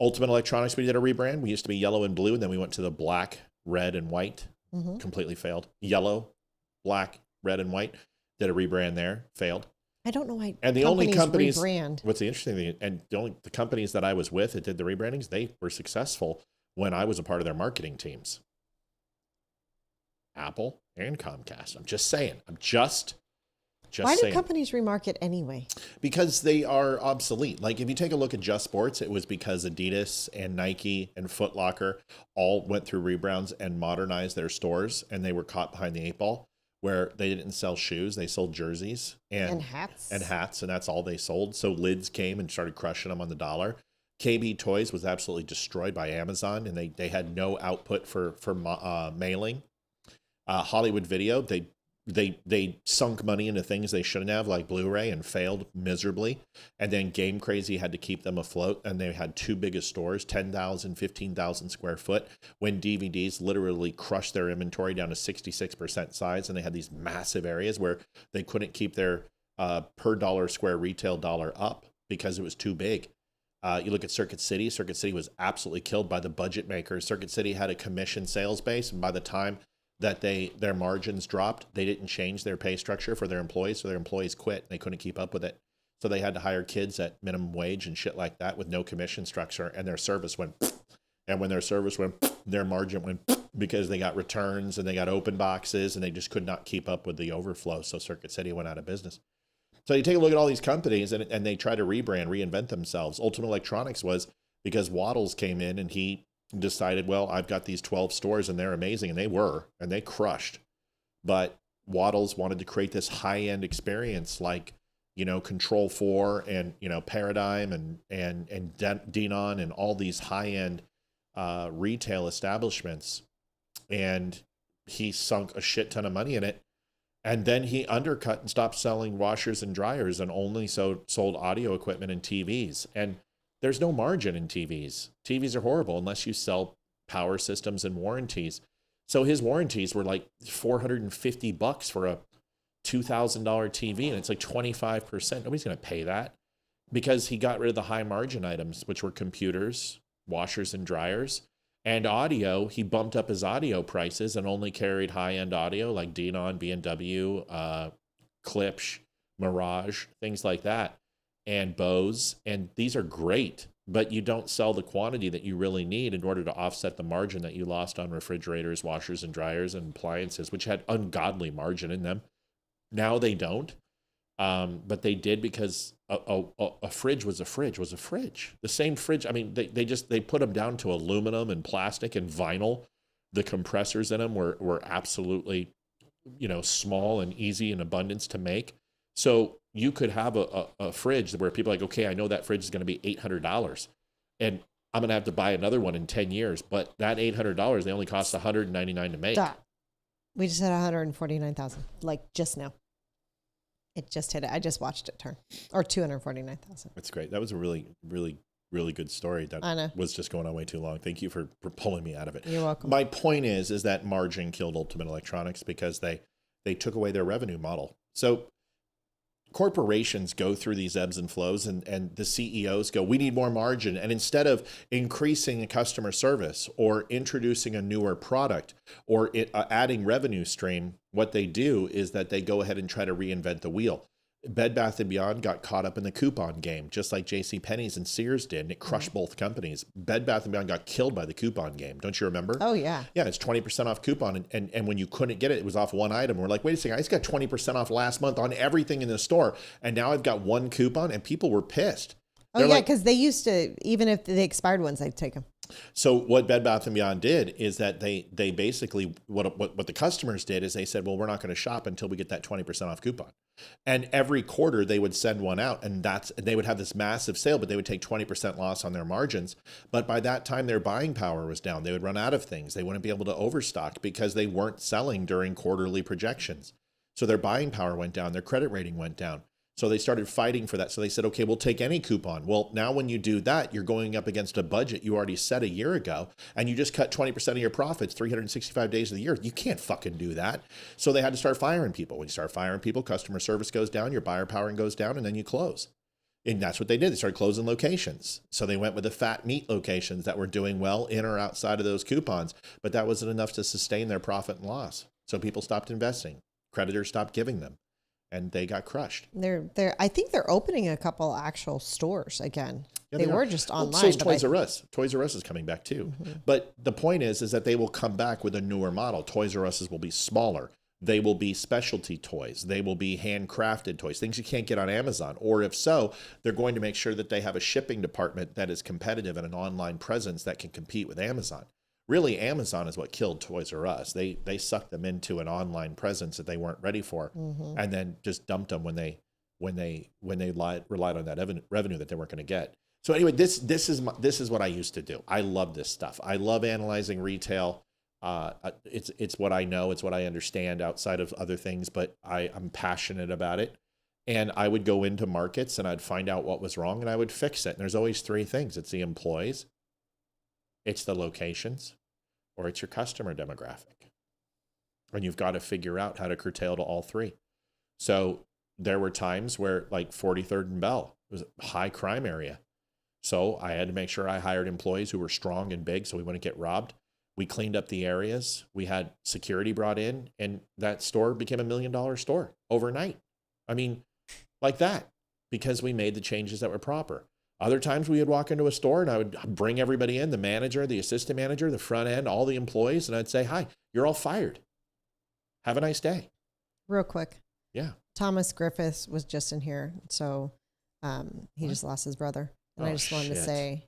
Ultimate Electronics, we did a rebrand. We used to be yellow and blue, and then we went to the black, red, and white. Mm-hmm. Completely failed. Yellow, black, red, and white. Did a rebrand there. Failed. I don't know why. And the only companies rebrand. What's the interesting thing, and the companies that I was with that did the rebrandings, they were successful when I was a part of their marketing teams. Apple and Comcast. I'm just saying. Why do companies remarket anyway? Because they are obsolete. Like if you take a look at Just Sports, it was because Adidas and Nike and Foot Locker all went through rebrands and modernized their stores, and they were caught behind the 8 ball where they didn't sell shoes. They sold jerseys and hats. And that's all they sold. So Lids came and started crushing them on the dollar. KB Toys was absolutely destroyed by Amazon, and they had no output for mailing. Hollywood Video, they sunk money into things they shouldn't have, like Blu-ray, and failed miserably. And then Game Crazy had to keep them afloat, and they had 2 biggest stores, 10,000, 15,000 square foot, when DVDs literally crushed their inventory down to 66% size, and they had these massive areas where they couldn't keep their per dollar square retail dollar up because it was too big. You look at Circuit City. Circuit City was absolutely killed by the budget makers. Circuit City had a commission sales base, and by the time that their margins dropped. They didn't change their pay structure for their employees, so their employees quit. And they couldn't keep up with it. So they had to hire kids at minimum wage and shit like that with no commission structure, and their service went. And when their service went, their margin went because they got returns and they got open boxes, and they just could not keep up with the overflow. So Circuit City went out of business. So you take a look at all these companies, and they try to rebrand, reinvent themselves. Ultimate Electronics was because Waddles came in and he decided, well, I've got these 12 stores and they're amazing, and they crushed. But Waddles wanted to create this high-end experience like, Control 4 and, Paradigm and Denon and all these high-end retail establishments. And he sunk a shit ton of money in it. And then he undercut and stopped selling washers and dryers and only sold audio equipment and TVs. And there's no margin in TVs. TVs are horrible unless you sell power systems and warranties. So his warranties were like $450 for a $2,000 TV, and it's like 25%. Nobody's going to pay that because he got rid of the high margin items, which were computers, washers and dryers, and audio. He bumped up his audio prices and only carried high-end audio like Denon, B&W, Klipsch, Mirage, things like that, and Bose. And these are great, but you don't sell the quantity that you really need in order to offset the margin that you lost on refrigerators, washers and dryers, and appliances, which had ungodly margin in them. Now they don't, but they did because a fridge was a fridge. The same fridge. I mean, they put them down to aluminum and plastic and vinyl. The compressors in them were absolutely, small and easy in abundance to make. So you could have a fridge where people are like, okay, I know that fridge is going to be $800, and I'm going to have to buy another one in 10 years. But that $800, they only cost $199 to make. Stop. We just had 149,000, like just now. It just hit it. I just watched it turn, or 249,000. That's great. That was a really, really, really good story. That was just going on way too long. Thank you for pulling me out of it. You're welcome. My point is that margin killed Ultimate Electronics because they took away their revenue model. So corporations go through these ebbs and flows, and the CEOs go, we need more margin. And instead of increasing customer service or introducing a newer product or adding revenue stream, what they do is that they go ahead and try to reinvent the wheel. Bed Bath & Beyond got caught up in the coupon game, just like JCPenney's and Sears did, and it crushed both companies. Bed Bath & Beyond got killed by the coupon game. Don't you remember? Oh, yeah. Yeah, it's 20% off coupon, and when you couldn't get it, it was off one item. We're like, wait a second, I just got 20% off last month on everything in the store, and now I've got one coupon, and people were pissed. Oh, yeah, because they used to, even if the expired ones, they'd take them. So what Bed Bath & Beyond did is that they basically, what the customers did is they said, well, we're not going to shop until we get that 20% off coupon. And every quarter they would send one out, and they would have this massive sale, but they would take 20% loss on their margins. But by that time, their buying power was down. They would run out of things. They wouldn't be able to overstock because they weren't selling during quarterly projections. So their buying power went down. Their credit rating went down. So they started fighting for that. So they said, okay, we'll take any coupon. Well, now when you do that, you're going up against a budget you already set a year ago, and you just cut 20% of your profits 365 days of the year. You can't fucking do that. So they had to start firing people. When you start firing people, customer service goes down, your buyer power goes down, and then you close. And that's what they did. They started closing locations. So they went with the fat meat locations that were doing well in or outside of those coupons, but that wasn't enough to sustain their profit and loss. So people stopped investing. Creditors stopped giving them. And they got crushed. I think they're opening a couple actual stores again. Yeah, they were just online. Well, so is Toys R Us. Toys R Us is coming back too. Mm-hmm. But the point is that they will come back with a newer model. Toys R Us will be smaller. They will be specialty toys. They will be handcrafted toys, things you can't get on Amazon. Or if so, they're going to make sure that they have a shipping department that is competitive and an online presence that can compete with Amazon. Really, Amazon is what killed Toys R Us. They sucked them into an online presence that they weren't ready for, and then just dumped them when they relied on that revenue that they weren't going to get. So anyway, this is what I used to do. I love this stuff. I love analyzing retail. It's what I know. It's what I understand outside of other things, but I'm passionate about it. And I would go into markets and I'd find out what was wrong and I would fix it. And there's always three things. It's the employees, it's the locations, or it's your customer demographic. And you've got to figure out how to curtail to all three. So there were times where like 43rd and Bell was a high crime area. So I had to make sure I hired employees who were strong and big so we wouldn't get robbed. We cleaned up the areas. We had security brought in, and that store became $1 million store overnight. I mean, like that, because we made the changes that were proper. Other times we would walk into a store and I would bring everybody in, the manager, the assistant manager, the front end, all the employees, and I'd say, hi, you're all fired. Have a nice day. Real quick. Yeah. Thomas Griffiths was just in here. So he just lost his brother. And I just wanted to say,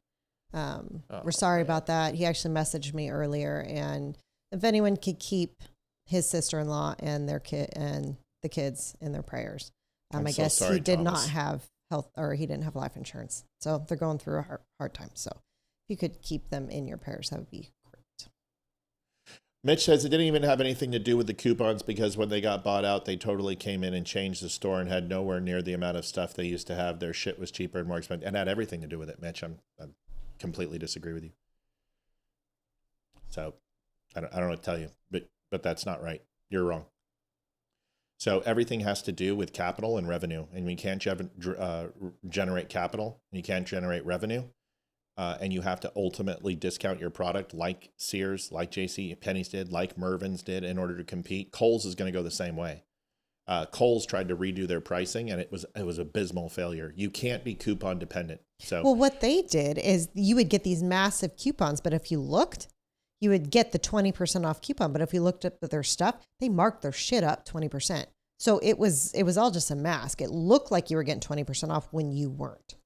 we're sorry about that. He actually messaged me earlier, and if anyone could keep his sister-in-law and their kid and the kids in their prayers. I guess sorry, he did Thomas. not have health, or he didn't have life insurance. So they're going through a hard time. So if you could keep them in your prayers, that would be great. Mitch says it didn't even have anything to do with the coupons, because when they got bought out, they totally came in and changed the store and had nowhere near the amount of stuff they used to have. Their shit was cheaper and more expensive, and had everything to do with it, Mitch. I'm completely disagree with you. So I don't know what to tell you, but that's not right. You're wrong. So everything has to do with capital and revenue, and you can't generate capital, and you can't generate revenue, and you have to ultimately discount your product like Sears, like J.C. Penney's did, like Mervyn's did, in order to compete. Kohl's is going to go the same way. Kohl's tried to redo their pricing, and it was abysmal failure. You can't be coupon dependent. So well, what they did is you would get these massive coupons, but if you looked, you would get the 20% off coupon. But if you looked at their stuff, they marked their shit up 20%. So it was all just a mask. It looked like you were getting 20% off when you weren't.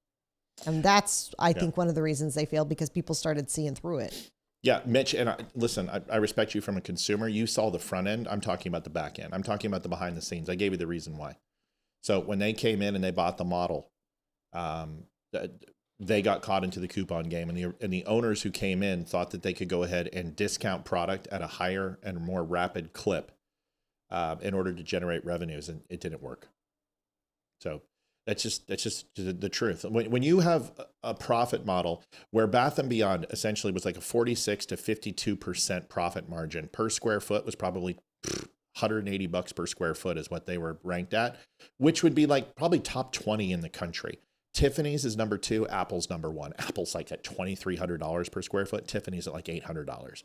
And that's, I think, one of the reasons they failed, because people started seeing through it. Yeah, Mitch, and listen, I respect you from a consumer. You saw the front end. I'm talking about the back end. I'm talking about the behind the scenes. I gave you the reason why. So when they came in and they bought the model, they got caught into the coupon game, and the owners who came in thought that they could go ahead and discount product at a higher and more rapid clip in order to generate revenues, and it didn't work. So that's just the truth. When you have a profit model where Bath & Beyond essentially was like a 46 to 52% profit margin per square foot, was probably $180 per square foot is what they were ranked at, which would be like probably top 20 in the country. Tiffany's is number 2, Apple's number 1. Apple's like at $2,300 per square foot. Tiffany's at like $800.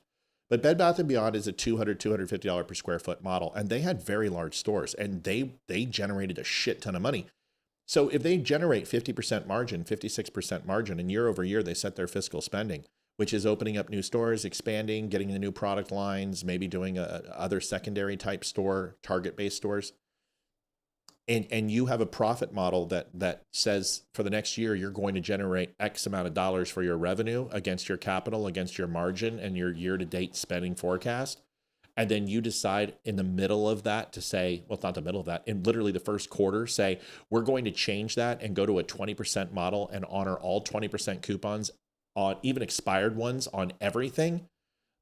But Bed Bath & Beyond is a $200, $250 per square foot model, and they had very large stores, and they generated a shit ton of money. So if they generate 50% margin, 56% margin, and year over year they set their fiscal spending, which is opening up new stores, expanding, getting the new product lines, maybe doing other secondary type store, target-based stores, and you have a profit model that says for the next year you're going to generate X amount of dollars for your revenue against your capital, against your margin, and your year-to-date spending forecast, and then you decide in the middle of that to say, well, it's not the middle of that, in literally the first quarter, say, we're going to change that and go to a 20% model and honor all 20% coupons on even expired ones on everything.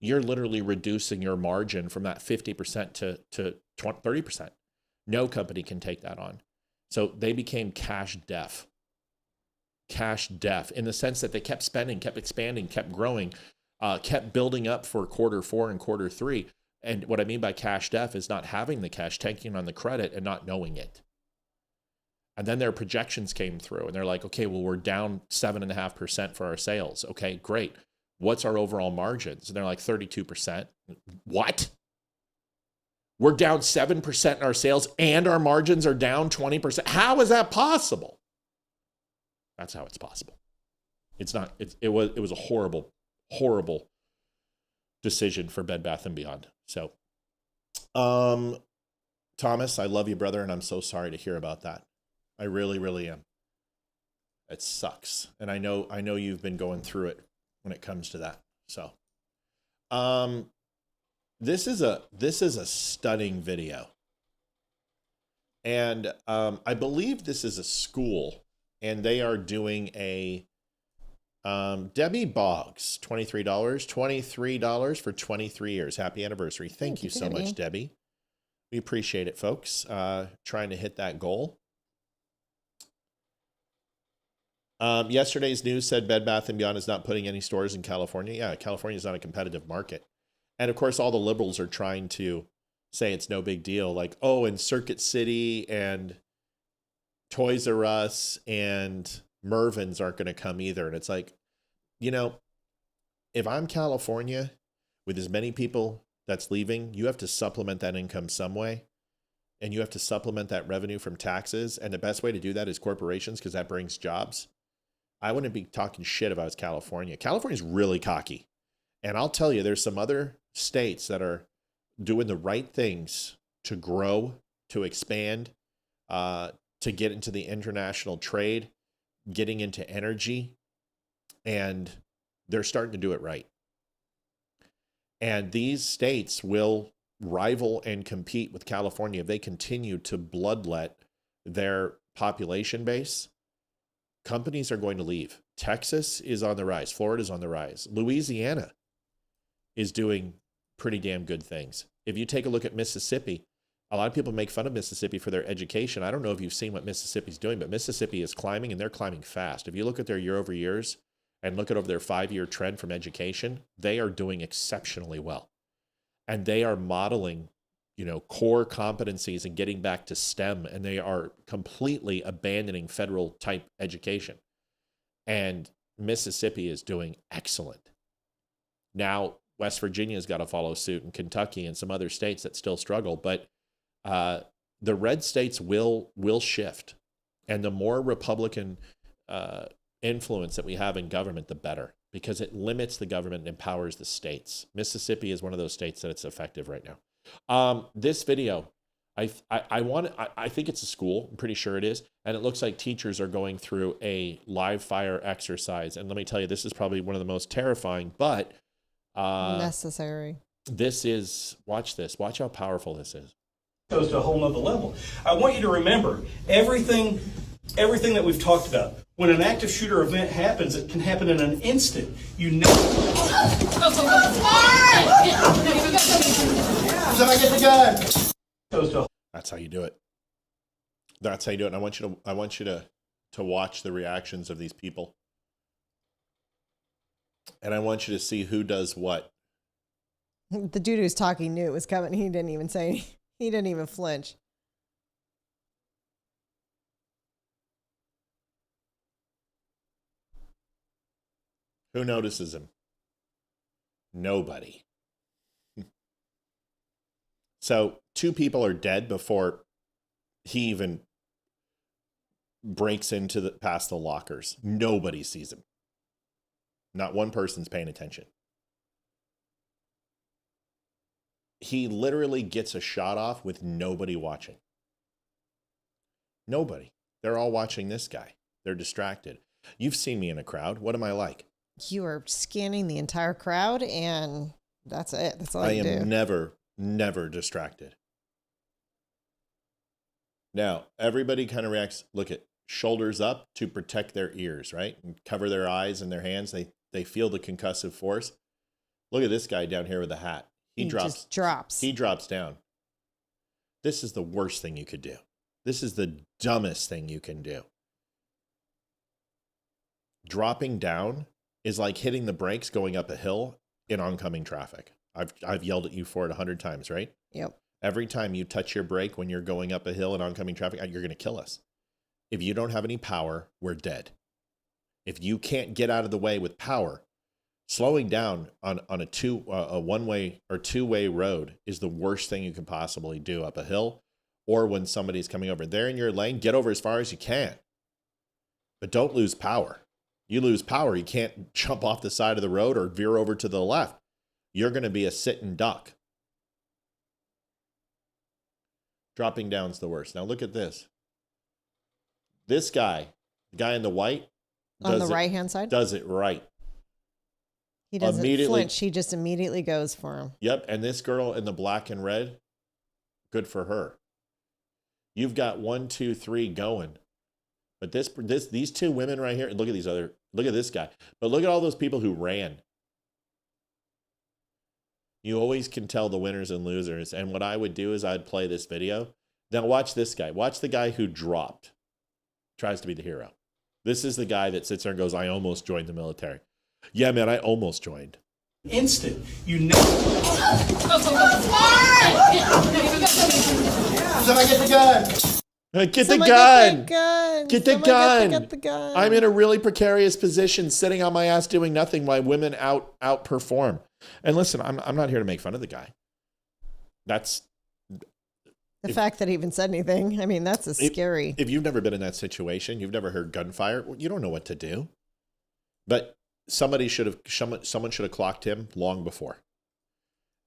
You're literally reducing your margin from that 50% to 30%. No company can take that on. So they became cash deaf in the sense that they kept spending, kept expanding, kept growing, kept building up for quarter 4 and quarter 3. And what I mean by cash deaf is not having the cash, taking on the credit and not knowing it. And then their projections came through and they're like, okay, well, we're down 7.5% for our sales. Okay, great. What's our overall margins? And they're like 32%. What? We're down 7% in our sales and our margins are down 20%. How is that possible? That's how it's possible. It's not, it was a horrible, horrible decision for Bed Bath & Beyond. So, Thomas, I love you, brother, and I'm so sorry to hear about that. I really, really am. It sucks. And I know you've been going through it when it comes to that. So, this is a stunning video. And I believe this is a school, and they are doing a Debbie Boggs, $23 for 23 years. Happy anniversary. Thank you so much, Debbie. We appreciate it, folks. Trying to hit that goal. Yesterday's news said Bed Bath & Beyond is not putting any stores in California. Yeah, California is not a competitive market. And of course, all the liberals are trying to say it's no big deal. Like, oh, and Circuit City and Toys R Us and Mervyn's aren't going to come either. And it's like, you know, if I'm California, with as many people that's leaving, you have to supplement that income some way. And you have to supplement that revenue from taxes. And the best way to do that is corporations, because that brings jobs. I wouldn't be talking shit if I was California. California's really cocky. And I'll tell you, there's some other states that are doing the right things to grow, to expand, to get into the international trade, getting into energy. And they're starting to do it right. And these states will rival and compete with California if they continue to bloodlet their population base. Companies are going to leave. Texas is on the rise. Florida is on the rise. Louisiana is doing pretty damn good things. If you take a look at Mississippi, a lot of people make fun of Mississippi for their education. I don't know if you've seen what Mississippi's doing, but Mississippi is climbing, and they're climbing fast. If you look at their year over years and look at over their 5-year trend from education, they are doing exceptionally well. And they are modeling, core competencies and getting back to STEM, and they are completely abandoning federal type education. And Mississippi is doing excellent. Now, West Virginia's got to follow suit, and Kentucky and some other states that still struggle, but the red states will shift. And the more Republican influence that we have in government, the better, because it limits the government and empowers the states. Mississippi is one of those states that it's effective right now. This video, I think it's a school. I'm pretty sure it is. And it looks like teachers are going through a live fire exercise. And let me tell you, this is probably one of the most terrifying, but necessary. This is, watch this. Watch how powerful this is. Goes to a whole nother level. I want you to remember everything that we've talked about. When an active shooter event happens, it can happen in an instant. Did I get the gun? That's how you do it. That's how you do it. And I want you to watch the reactions of these people. And I want you to see who does what. The dude who's talking knew it was coming. He didn't even say, he didn't even flinch. Who notices him? Nobody. So 2 people are dead before he even breaks into past the lockers. Nobody sees him. Not one person's paying attention. He literally gets a shot off with nobody watching. Nobody. They're all watching this guy. They're distracted. You've seen me in a crowd. What am I like? You are scanning the entire crowd, and that's it. That's all you do. I am never distracted. Now, everybody kind of reacts, look at shoulders up to protect their ears, right? And cover their eyes and their hands. They feel the concussive force. Look at this guy down here with the hat. He just drops. He drops down. This is the worst thing you could do. This is the dumbest thing you can do. Dropping down is like hitting the brakes going up a hill in oncoming traffic. I've yelled at you for it 100 times, right? Yep. Every time you touch your brake when you're going up a hill in oncoming traffic, you're going to kill us. If you don't have any power, we're dead. If you can't get out of the way with power, slowing down on a one-way or two-way road is the worst thing you can possibly do up a hill, or when somebody's coming over. They're in your lane, get over as far as you can. But don't lose power. You lose power, you can't jump off the side of the road or veer over to the left. You're going to be a sitting duck. Dropping down's the worst. Now look at this. This guy, the guy in the white, on the right-hand side, does it right. He doesn't flinch. He just immediately goes for him. Yep. And this girl in the black and red, good for her. You've got 1, 2, 3 going. But these 2 women right here, look at this guy. But look at all those people who ran. You always can tell the winners and losers. And what I would do is I'd play this video. Now watch this guy. Watch the guy who dropped. Tries to be the hero. This is the guy that sits there and goes, I almost joined the military. Yeah, man, I almost joined. Instant. You know. Somebody get the gun. Get the gun. Get the gun. I'm in a really precarious position sitting on my ass doing nothing while women outperform. And listen, I'm not here to make fun of the guy. That's the fact that he even said anything. I mean, that's scary. If you've never been in that situation, you've never heard gunfire, you don't know what to do. But someone should have clocked him long before.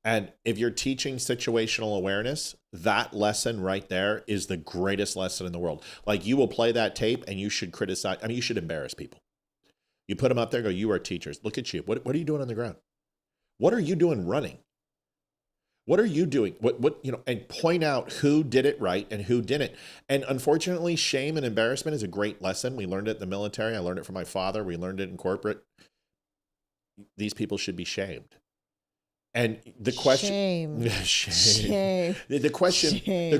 And if you're teaching situational awareness, that lesson right there is the greatest lesson in the world. Like, you will play that tape and you should criticize. I mean, you should embarrass people. You put them up there and go, you are teachers. Look at you. What are you doing on the ground? What are you doing running? What are you doing? And point out who did it right and who didn't. And unfortunately, shame and embarrassment is a great lesson. We learned it in the military. I learned it from my father. We learned it in corporate. These people should be shamed. And the question, shame. The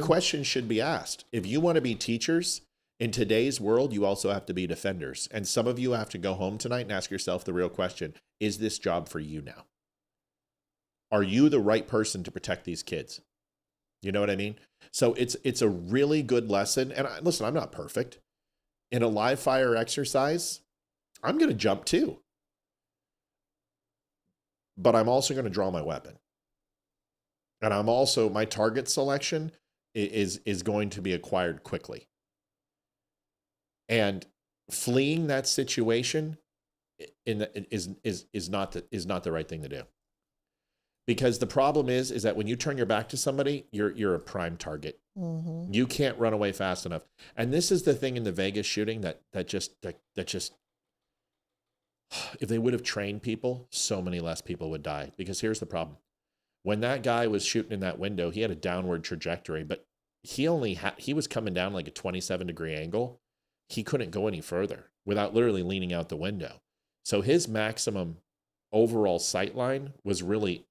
question should be asked. If you want to be teachers in today's world, you also have to be defenders. And some of you have to go home tonight and ask yourself the real question: is this job for you now? Are you the right person to protect these kids? You know what I mean? So it's a really good lesson. And listen, I'm not perfect. In a live fire exercise, I'm going to jump too. But I'm also going to draw my weapon. And my target selection is going to be acquired quickly. And fleeing that situation is not the right thing to do. Because the problem is that when you turn your back to somebody, you're a prime target. Mm-hmm. You can't run away fast enough. And this is the thing in the Vegas shooting that just if they would have trained people, so many less people would die. Because here's the problem. When that guy was shooting in that window, he had a downward trajectory, but he was coming down like a 27-degree angle. He couldn't go any further without literally leaning out the window. So his maximum overall sight line was really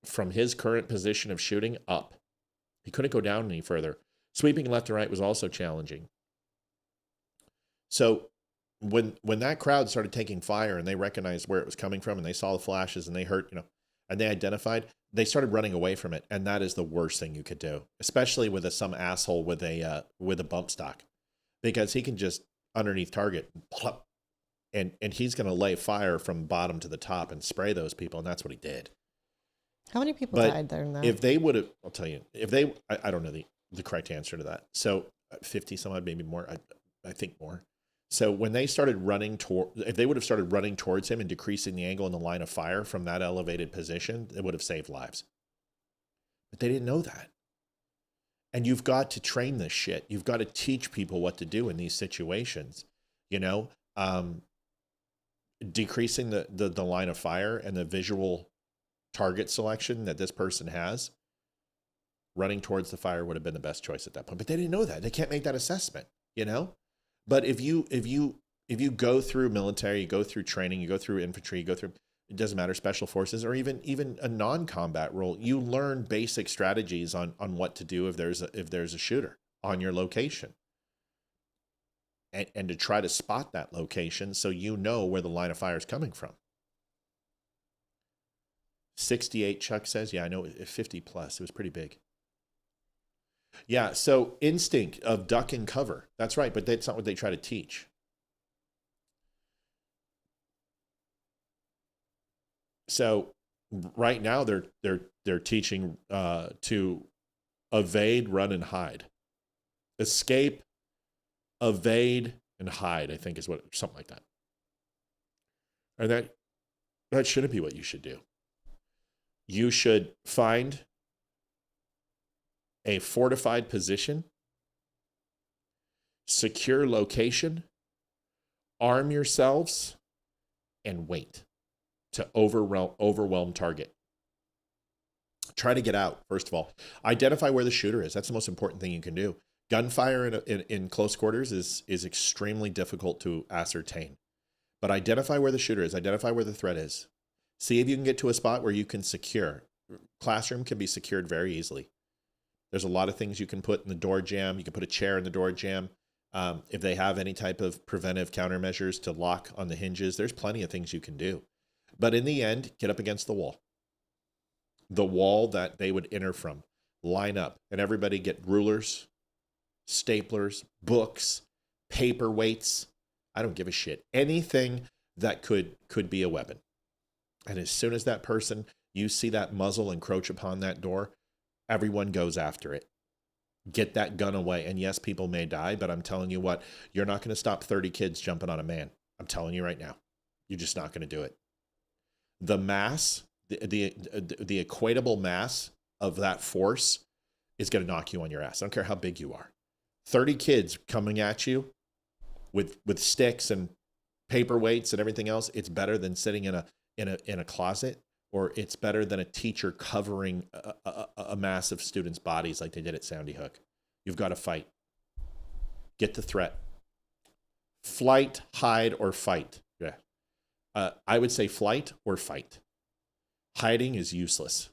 from his current position of shooting up. He couldn't go down any further. Sweeping left and right was also challenging. So when that crowd started taking fire and they recognized where it was coming from and they saw the flashes and they heard, and they identified, they started running away from it. And that is the worst thing you could do, especially with some asshole with a bump stock, because he can just underneath target and he's going to lay fire from bottom to the top and spray those people. And that's what he did. How many people died there in that? If they would have, I'll tell you, I don't know the correct answer to that. So 50 some odd, maybe more. I think more. So when they started if they would have started running towards him and decreasing the angle in the line of fire from that elevated position, it would have saved lives. But they didn't know that. And you've got to train this shit. You've got to teach people what to do in these situations. Decreasing the line of fire and the visual target selection that this person has, running towards the fire would have been the best choice at that point. But they didn't know that. They can't make that assessment, But if you go through military, you go through training, you go through infantry, it doesn't matter, special forces, or even a non-combat role, you learn basic strategies on what to do if there's a shooter on your location. And to try to spot that location so you know where the line of fire is coming from. 68, Chuck says. Yeah, I know, 50 plus. It was pretty big. Yeah, so instinct of duck and cover. That's right, but that's not what they try to teach. So right now they're teaching to evade, run, and hide. Escape, evade, and hide, I think is something like that. And that shouldn't be what you should do. You should find a fortified position, secure location, arm yourselves, and wait to overwhelm target. Try to get out, first of all. Identify where the shooter is. That's the most important thing you can do. Gunfire in close quarters is extremely difficult to ascertain. But identify where the shooter is. Identify where the threat is. See if you can get to a spot where you can secure. Classroom can be secured very easily. There's a lot of things you can put in the door jamb. You can put a chair in the door jamb. If they have any type of preventive countermeasures to lock on the hinges, there's plenty of things you can do. But in the end, get up against the wall. The wall that they would enter from. Line up. And everybody get rulers, staplers, books, paperweights. I don't give a shit. Anything that could be a weapon. And as soon as that person, you see that muzzle encroach upon that door, everyone goes after it. Get that gun away. And yes, people may die, but I'm telling you what, you're not going to stop 30 kids jumping on a man. I'm telling you right now, you're just not going to do it. The mass, the equatable mass of that force is going to knock you on your ass. I don't care how big you are. 30 kids coming at you with sticks and paperweights and everything else. It's better than sitting in a closet, or it's better than a teacher covering a mass of students' bodies like they did at Sandy Hook. You've got to fight. Get the threat. Flight, hide, or fight. Yeah. I would say flight or fight. Hiding is useless.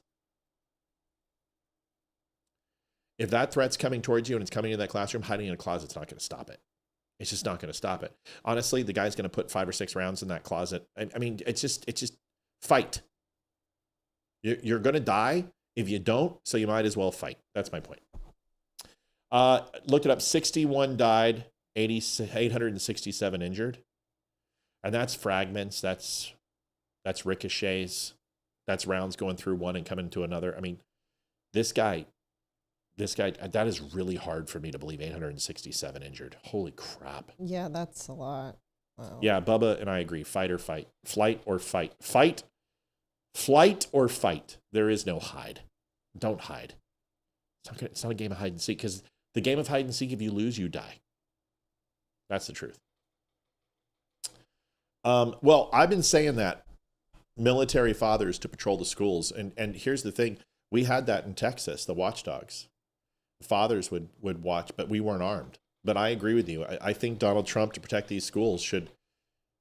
If that threat's coming towards you and it's coming in that classroom, hiding in a closet's not going to stop it. It's just not going to stop it. Honestly, the guy's going to put 5 or 6 rounds in that closet. I mean, it's just fight. You're going to die if you don't, so you might as well fight. That's my point. Looked it up. 61 died, 867 injured. And that's fragments. That's ricochets. That's rounds going through one and coming to another. I mean, this guy, that is really hard for me to believe. 867 injured. Holy crap. Yeah, that's a lot. Wow. Yeah, Bubba and I agree. Fight or fight. Flight or fight. Fight. Flight or fight. There is no hide. Don't hide. It's not a game of hide and seek, because the game of hide and seek, if you lose, you die. That's the truth. Well, I've been saying that military fathers to patrol the schools. And here's the thing. We had that in Texas, the watchdogs. Fathers would watch, but we weren't armed. But I agree with you. I think Donald Trump, to protect these schools, should.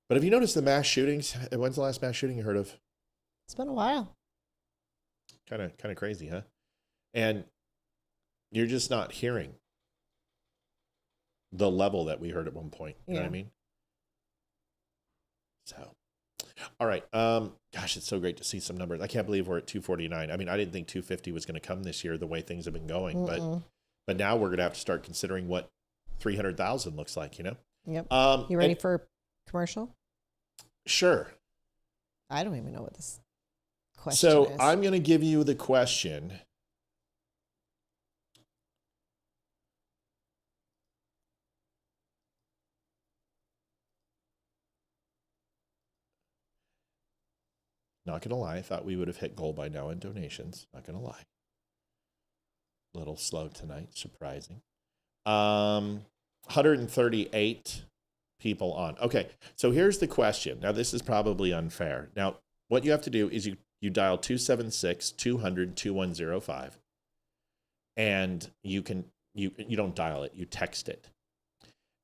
But have you noticed the mass shootings? When's the last mass shooting you heard of? It's been a while. Kind of crazy, huh? And you're just not hearing the level that we heard at one point. You know what I mean? So, all right. Gosh, it's so great to see some numbers. I can't believe we're at 249. I mean, I didn't think 250 was going to come this year the way things have been going, but now we're going to have to start considering what 300,000 looks like, you know? Yep. You ready for a commercial? Sure. I don't even know what this question is. So I'm going to give you the question. Not going to lie, I thought we would have hit goal by now in donations. Not going to lie. A little slow tonight, surprising. 138 people on. Okay, so here's the question. Now, this is probably unfair. Now, what you have to do is you dial 276-200-2105, and you don't dial it, you text it.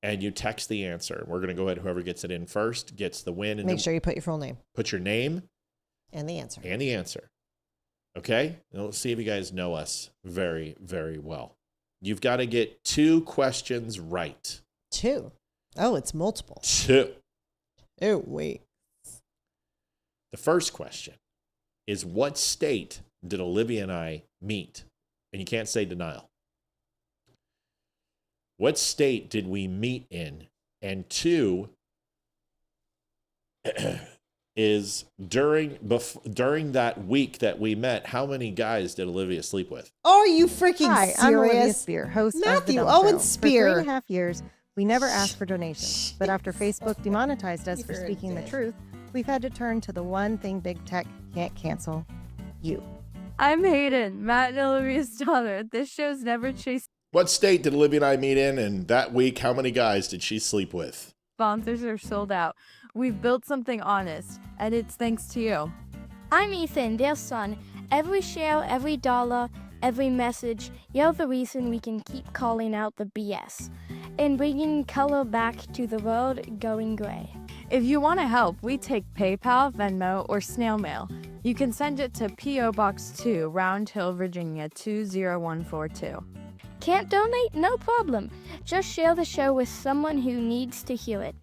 And you text the answer. We're going to go ahead, whoever gets it in first gets the win. And make sure you put your full name. Put your name. And the answer. Okay? And let's see if you guys know us very, very well. You've got to get 2 questions right. 2? Oh, it's multiple. 2. Oh, wait. The first question is, what state did Olivia and I meet? And you can't say denial. What state did we meet in? And 2 is during that week that we met, how many guys did Olivia sleep with? Are you freaking serious? I'm Olivia Spear, host of Matthew The Dumb Owen Show. Spear. For 3.5 years, we never asked for donations. But after Facebook demonetized us for speaking the truth, we've had to turn to the one thing big tech can't cancel: you. I'm Hayden, Matt and Olivia's daughter. This show's never chased. What state did Olivia and I meet in? And that week, how many guys did she sleep with? Sponsors are sold out. We've built something honest, and it's thanks to you. I'm Ethan, their son. Every share, every dollar, every message, you're the reason we can keep calling out the BS and bringing color back to the world going gray. If you want to help, we take PayPal, Venmo, or snail mail. You can send it to P.O. Box 2, Round Hill, Virginia 20142. Can't donate? No problem. Just share the show with someone who needs to hear it.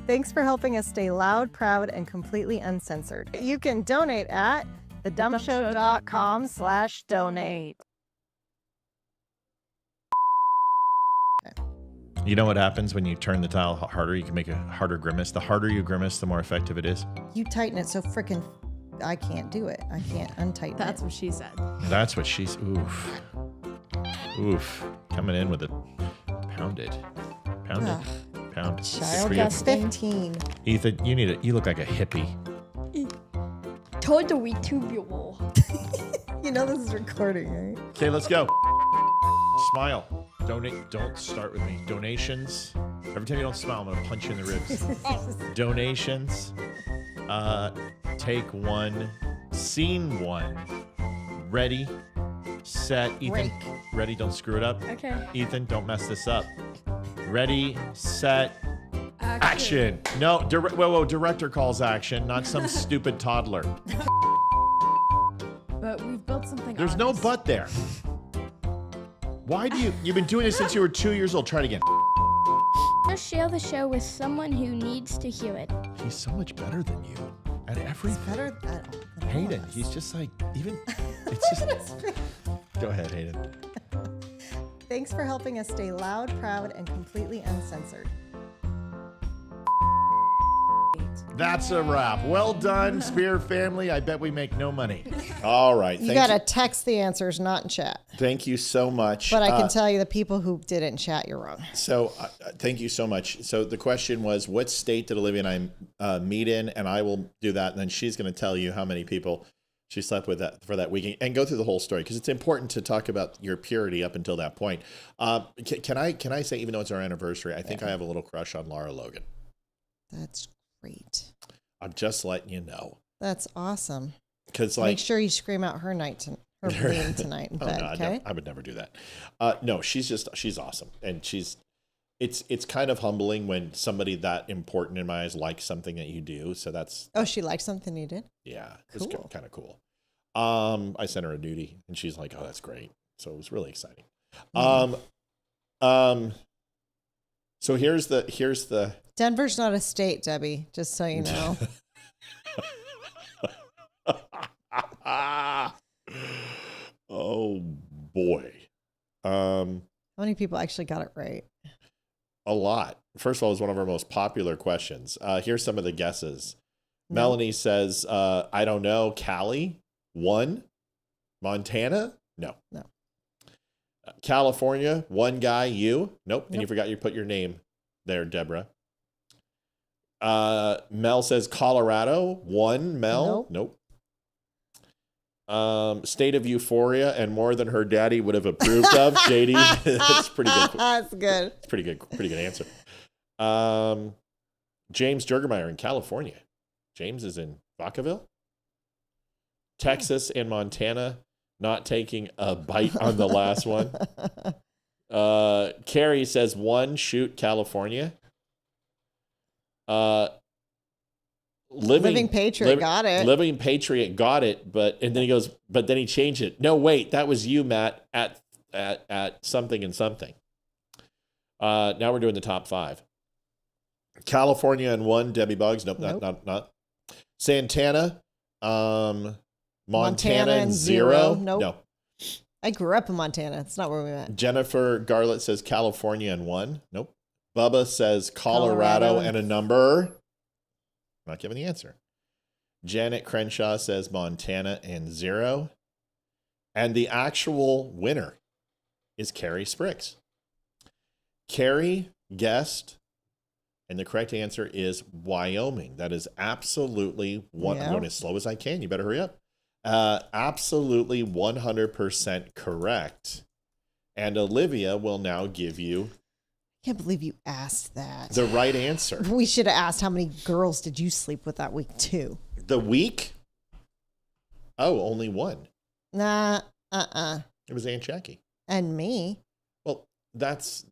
Thanks for helping us stay loud, proud, and completely uncensored. You can donate at thedumbshow.com/donate. You know what happens when you turn the dial harder? You can make a harder grimace. The harder you grimace, the more effective it is. You tighten it so freaking I can't do it. I can't untighten That's it. what she said. That's what she's. Oof. Coming in with it. Pounded. Ugh. Pound. Child For you. gets 15. Ethan, you look like a hippie. Totally tubular. You know this is recording, right? Okay, let's go. Smile. Donate. Don't start with me. Donations. Every time you don't smile, I'm going to punch you in the ribs. Donations. Take one. Scene one. Ready. Set. Ethan. Ready. Don't screw it up. Okay. Ethan, don't mess this up. Ready. Set. Action. No. Whoa. Director calls action, not some stupid toddler. But we've built something. There's no but there. Why do you've been doing this since you were 2 years old? Try it again. Just share the show with someone who needs to hear it. He's so much better than you at everything. Better at Hayden, he's just like, even, it's just, go ahead, Hayden. Thanks for helping us stay loud, proud, and completely uncensored. That's a wrap. Well done, Spear family. I bet we make no money. All right. You got to text the answers, not in chat. Thank you so much. But I can tell you the people who didn't chat, you're wrong. So thank you so much. So the question was, what state did Olivia and I meet in? And I will do that. And then she's going to tell you how many people she slept with for that weekend and go through the whole story, because it's important to talk about your purity up until that point. Can I say, even though it's our anniversary, I think I have a little crush on Laura Logan. That's great. I'm just letting you know. That's awesome. Because make sure you scream out her name tonight in bed. No, okay. I would never do that. No, she's awesome, and it's kind of humbling when somebody that important in my eyes likes something that you do. So that's she liked something you did. Yeah, cool. It's kind of cool. I sent her a nudie, and she's like, "Oh, that's great." So it was really exciting. So here's the. Denver's not a state, Debbie, just so you know. Oh boy. How many people actually got it right? A lot. First of all, it was one of our most popular questions. Here's some of the guesses. No. Melanie says, I don't know. Cali, 1. Montana? No. California, 1 guy, you? Nope. And you forgot you put your name there, Deborah. Mel says Colorado, 1. Mel? Nope. State of Euphoria and more than her daddy would have approved of. JD, that's pretty good. That's good. It's pretty good answer. James Jurgemeyer in California. James is in Vacaville. Texas and Montana, not taking a bite on the last one. Carrie says 1, shoot, California. Living Patriot got it. Living Patriot got it, but then he changed it. No, wait, that was you, Matt, at something and something. Now we're doing the top 5. California and 1, Debbie Buggs. Nope. Not. Santana, Montana and 0. Nope. No. I grew up in Montana. It's not where we met. Jennifer Garlett says California and 1. Nope. Bubba says Colorado and a number. Not giving the answer. Janet Crenshaw says Montana and 0. And the actual winner is Carrie Spriggs. Carrie guessed, and the correct answer is Wyoming. That is absolutely one. I'm going as slow as I can. You better hurry up. Absolutely 100% correct. And Olivia will now give you. I can't believe you asked that. The right answer. We should have asked how many girls did you sleep with that week too? The week? Oh, only 1. Nah, It was Aunt Jackie. And me. Well, that's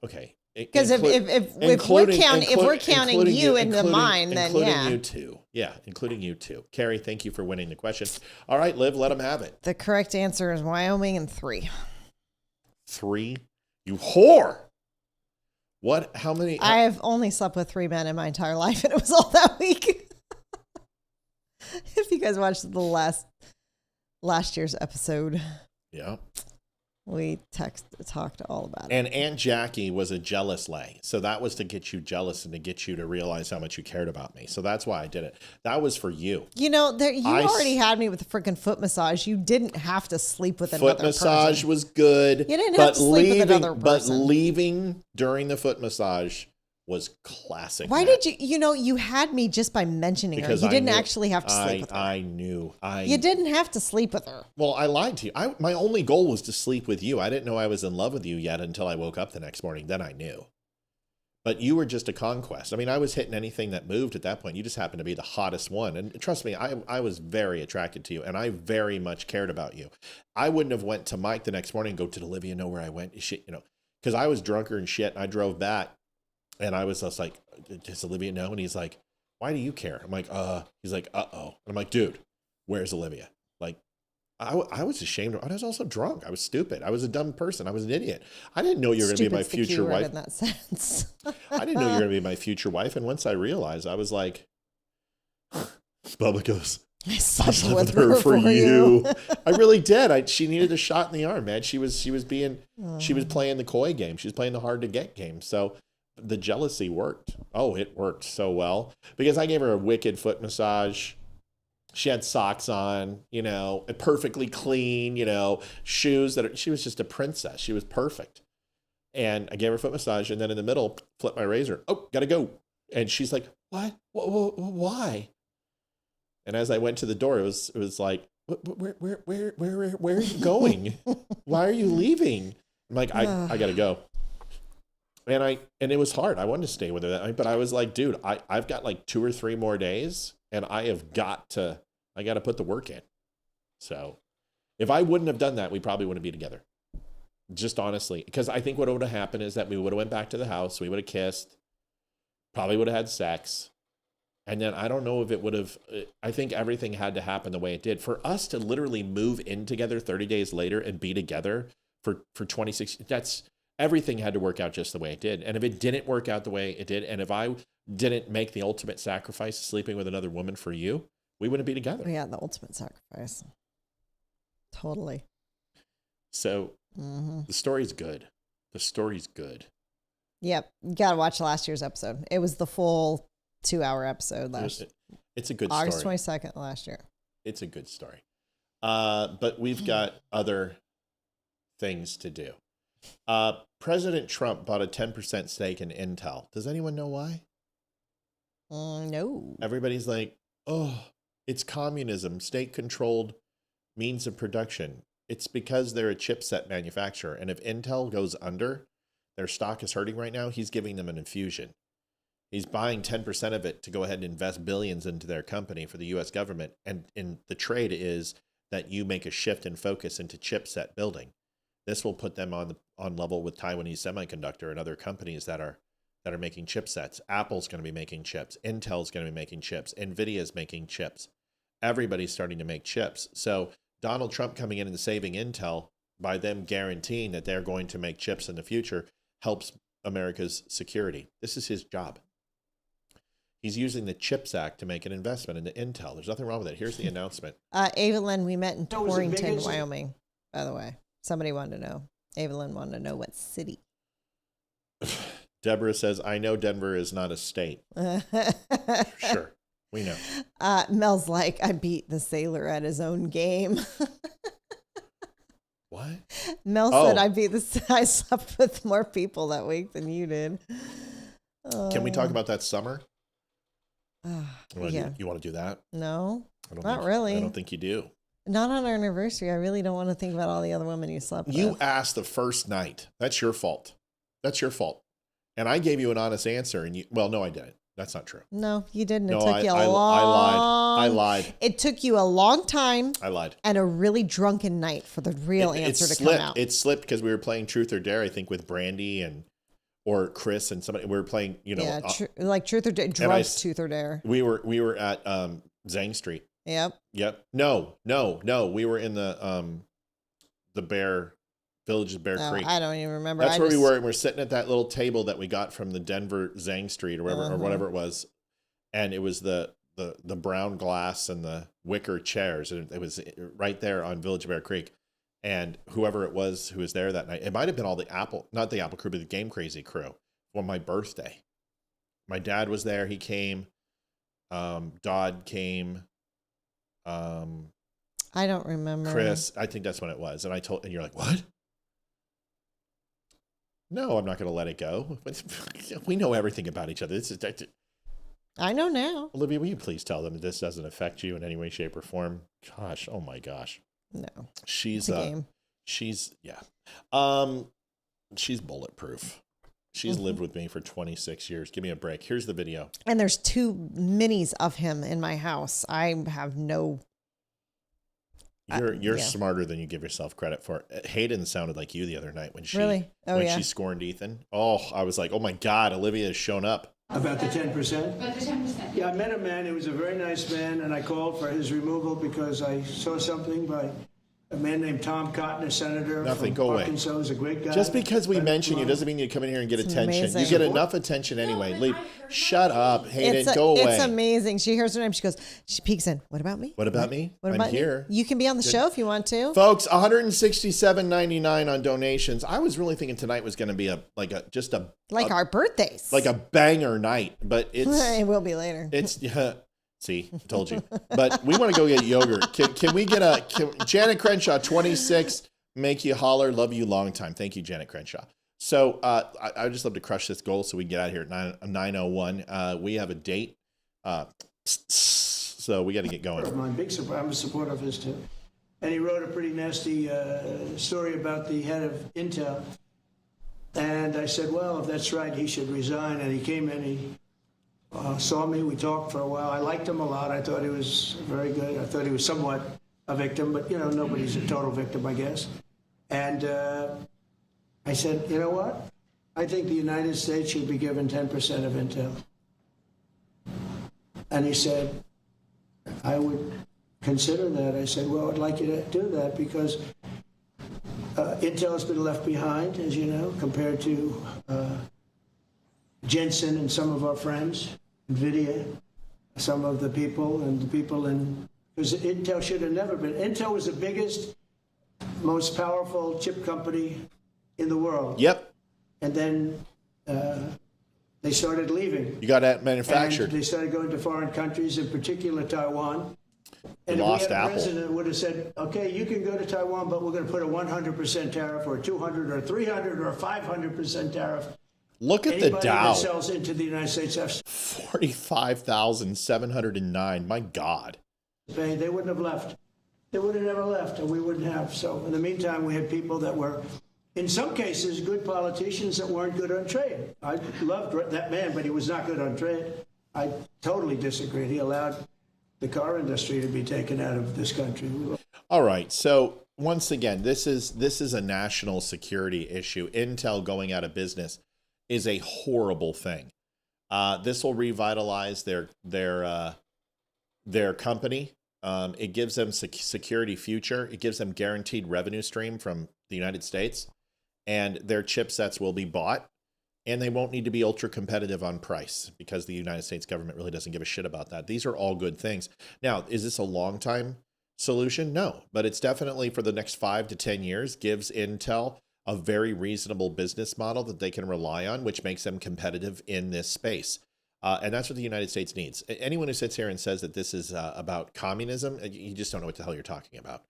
okay. Because if we're counting you into mine, then including you too. Yeah, including you too. Carrie, thank you for winning the question. All right, Liv, let them have it. The correct answer is Wyoming and 3. 3? You whore! What? How many? I have only slept with 3 men in my entire life, and it was all that week. If you guys watched the last year's episode. Yeah. We talked all about it. And Aunt Jackie was a jealous lay. So that was to get you jealous and to get you to realize how much you cared about me. So that's why I did it. That was for you. You know, you already had me with a freaking foot massage. You didn't have to sleep with another person. Foot massage was good. You didn't have to sleep with another person. But leaving during the foot massage was classic. Why did you had me just by mentioning her. You didn't actually have to sleep with her. I knew. You didn't have to sleep with her. Well, I lied to you. My only goal was to sleep with you. I didn't know I was in love with you yet until I woke up the next morning. Then I knew. But you were just a conquest. I mean, I was hitting anything that moved at that point. You just happened to be the hottest one. And trust me, I was very attracted to you, and I very much cared about you. I wouldn't have went to Mike the next morning and go, did Olivia know where I went? Shit, because I was drunker and shit, and I drove back. And I was just like, does Olivia know? And he's like, why do you care? I'm like, he's like, uh-oh. And I'm like, dude, where's Olivia? Like, I was ashamed. I was also drunk. I was stupid. I was a dumb person. I was an idiot. I didn't know you were going to be my future wife. In that sense. I didn't know you were going to be my future wife. And once I realized, I was like, Bubba goes, I slept with her for you. I really did. She needed a shot in the arm, man. She was playing the coy game. She was playing the hard to get game. So the jealousy worked. Oh, it worked so well because I gave her a wicked foot massage. She had socks on, perfectly clean, shoes she was just a princess. She was perfect. And I gave her a foot massage, and then in the middle, flipped my razor. Oh, gotta go. And she's like, what? Why? And as I went to the door, it was like, where are you going? Why are you leaving? I'm like, I gotta go. And it was hard. I wanted to stay with her that night, but I was like, dude, I've got like 2 or 3 more days, and I got to put the work in. So if I wouldn't have done that, we probably wouldn't be together. Just honestly, because I think what would have happened is that we would have went back to the house, we would have kissed, probably would have had sex. And then I don't know if it would have, I think everything had to happen the way it did. For us to literally move in together 30 days later and be together for 26, everything had to work out just the way it did. And if it didn't work out the way it did, and if I didn't make the ultimate sacrifice of sleeping with another woman for you, we wouldn't be together. Yeah, the ultimate sacrifice. Totally. So the story's good. The story's good. Yep. You got to watch last year's episode. It was the full 2-hour episode It's a good August story. August 22nd last year. It's a good story. But we've got other things to do. President Trump bought a 10% stake in Intel. Does anyone know why? No. Everybody's like, oh, it's communism, state-controlled means of production. It's because they're a chipset manufacturer. And if Intel goes under, their stock is hurting right now. He's giving them an infusion. He's buying 10% of it to go ahead and invest billions into their company for the U.S. government. And in the trade is that you make a shift in focus into chipset building. This will put them on level with Taiwanese Semiconductor and other companies that are making chipsets. Apple's going to be making chips. Intel's going to be making chips. Nvidia's making chips. Everybody's starting to make chips. So Donald Trump coming in and saving Intel by them guaranteeing that they're going to make chips in the future helps America's security. This is his job. He's using the CHIPS Act to make an investment into Intel. There's nothing wrong with it. Here's the announcement. Evelyn, we met in Torrington, Wyoming, by the way. Somebody wanted to know. Evelyn wanted to know what city. Deborah says, I know Denver is not a state. Sure. We know. Mel's like, I beat the sailor at his own game. What? Mel said, I slept with more people that week than you did. Can we talk about that summer? Yeah. You want to do that? No, not really. I don't think you do. Not on our anniversary. I really don't want to think about all the other women you slept with. You asked the first night. That's your fault. That's your fault. And I gave you an honest answer. And no, I didn't. That's not true. No, you didn't. It No, took you a I long. I lied. It took you a long time. I lied. And a really drunken night for the real answer to come out. It slipped because we were playing Truth or Dare, I think, with Brandy or Chris and somebody. We were playing, like Truth or Dare, drugs, Truth or Dare. We were at Zhang Street. Yep. No. We were in the Village of Bear Creek. I don't even remember. That's where we were. And we're sitting at that little table that we got from the Denver Zhang Street or whatever it was. And it was the brown glass and the wicker chairs. And it was right there on Village of Bear Creek. And whoever it was who was there that night, it might have been all the not the Apple crew, but the Game Crazy crew for my birthday. My dad was there. He came. Dodd came. I don't remember. Chris, I think that's when it was. And you're like, what? No, I'm not going to let it go. We know everything about each other. I know now. Olivia, will you please tell them that this doesn't affect you in any way, shape, or form? Gosh, oh my gosh. No. She's she's bulletproof. She's lived with me for 26 years. Give me a break. Here's the video. And there's 2 minis of him in my house. I have no. You're smarter than you give yourself credit for. Hayden sounded like you the other night when she she scorned Ethan. Oh, I was like, oh my God, Olivia has shown up. About the 10%? About the 10%. Yeah, I met a man. He was a very nice man, and I called for his removal because I saw something by a man named Tom Cotton, a senator. Nothing, from go Arkansas, away. Who's a great guy. Just because we mention you doesn't mean you come in here and get attention. Amazing. You get enough attention anyway. Leave. Shut up, Hayden. Go away. It's amazing. She hears her name. She goes, she peeks in. What about me? What about me? What about I'm here. You can be on the show if you want to. Folks, $167.99 on donations. I was really thinking tonight was going to be our birthdays. Like a banger night, but it will be later. It's see, I told you. But we want to go get yogurt. Can we get Janet Crenshaw, 26, make you holler, love you long time. Thank you, Janet Crenshaw. So I just love to crush this goal so we can get out of here at 9:01. We have a date. So we got to get going. I'm a supporter of his too. And he wrote a pretty nasty story about the head of Intel. And I said, well, if that's right, he should resign. And he came in, he saw me, we talked for a while. I liked him a lot. I thought he was very good. I thought he was somewhat a victim, but nobody's a total victim, I guess. And I said, you know what? I think the United States should be given 10% of Intel. And he said, I would consider that. I said, well, I'd like you to do that because Intel has been left behind, as you know, compared to Jensen and some of our friends, NVIDIA, some of the people and the people because Intel should have never been. Intel was the biggest, most powerful chip company in the world. Yep. And then they started leaving. You got that manufactured. And they started going to foreign countries, in particular Taiwan. And lost if we had Apple. a president would have said, okay, you can go to Taiwan, but we're going to put a 100% tariff or a 200 or 300 or a 500% tariff. Look at Anybody the Dow. that sells into the United States has 45,709. My God. They wouldn't have left. They would have never left, and we wouldn't have. So in the meantime, we had people that were, in some cases, good politicians that weren't good on trade. I loved that man, but he was not good on trade. I totally disagreed. He allowed the car industry to be taken out of this country. All right. So once again, this is a national security issue. Intel going out of business is a horrible thing. This will revitalize their company. It gives them security future. It gives them guaranteed revenue stream from the United States, and their chipsets will be bought, and they won't need to be ultra competitive on price because the United States government really doesn't give a shit about that. These are all good things. Now, is this a long time solution? No, but it's definitely for the next 5 to 10 years gives Intel a very reasonable business model that they can rely on, which makes them competitive in this space. And that's what the United States needs. Anyone who sits here and says that this is about communism, you just don't know what the hell you're talking about.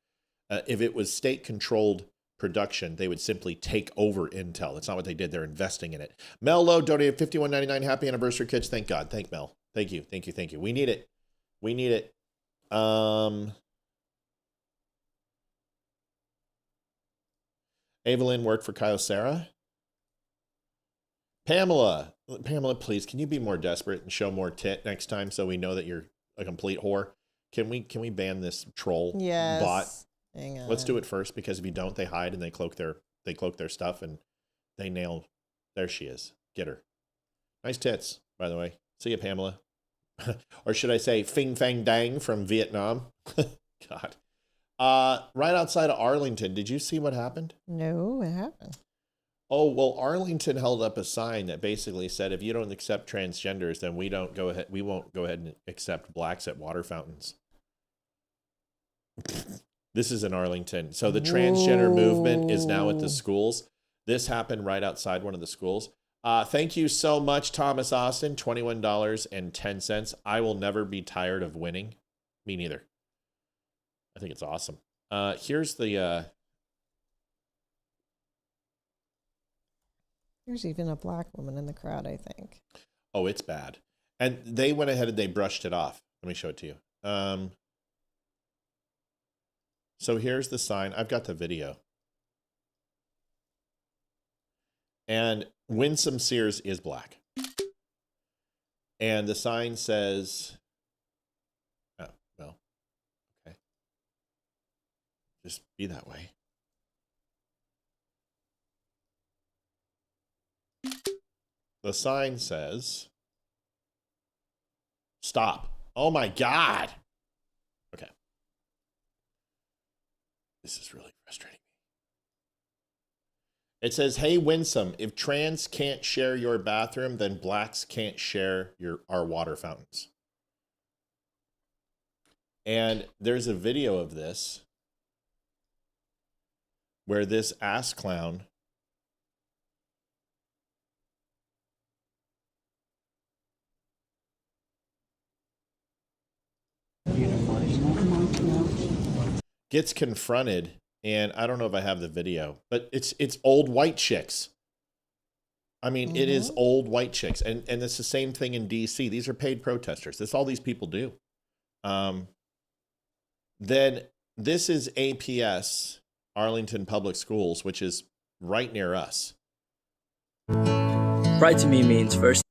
If it was state-controlled production, they would simply take over Intel. That's not what they did. They're investing in it. Mel Lowe donated $51.99. Happy anniversary, kids. Thank God. Thank Mel. Thank you. Thank you. Thank you. We need it. We need it. Evelyn worked for Kyocera. Pamela, please, can you be more desperate and show more tit next time so we know that you're a complete whore? Can we ban this troll bot? Hang on. Let's do it first, because if you don't, they hide and they cloak their stuff and they nail. There she is. Get her. Nice tits, by the way. See you, Pamela. Or should I say Fing Fang Dang from Vietnam? God. Right outside of Arlington, did you see what happened? No, what happened? Oh, well, Arlington held up a sign that basically said, if you don't accept transgenders, then we won't go ahead and accept blacks at water fountains. This is in Arlington. So the transgender movement is now at the schools. This happened right outside one of the schools. Thank you so much, Thomas Austin, $21.10. I will never be tired of winning. Me neither. I think it's awesome. Here's the... There's even a black woman in the crowd, I think. Oh, it's bad. And they went ahead and they brushed it off. Let me show it to you. So here's the sign. I've got the video. And Winsome Sears is black. And the sign says, oh, well, okay. Just be that way. The sign says, stop. Oh my God. Okay. This is really frustrating. It says, hey, Winsome, if trans can't share your bathroom, then blacks can't share our water fountains. And there's a video of this where this ass clown gets confronted, and I don't know if I have the video, but it's old white chicks. I mean, it is old white chicks, and it's the same thing in DC. These are paid protesters. That's all these people do. Then this is APS, Arlington Public Schools, which is right near us. Pride to me means first.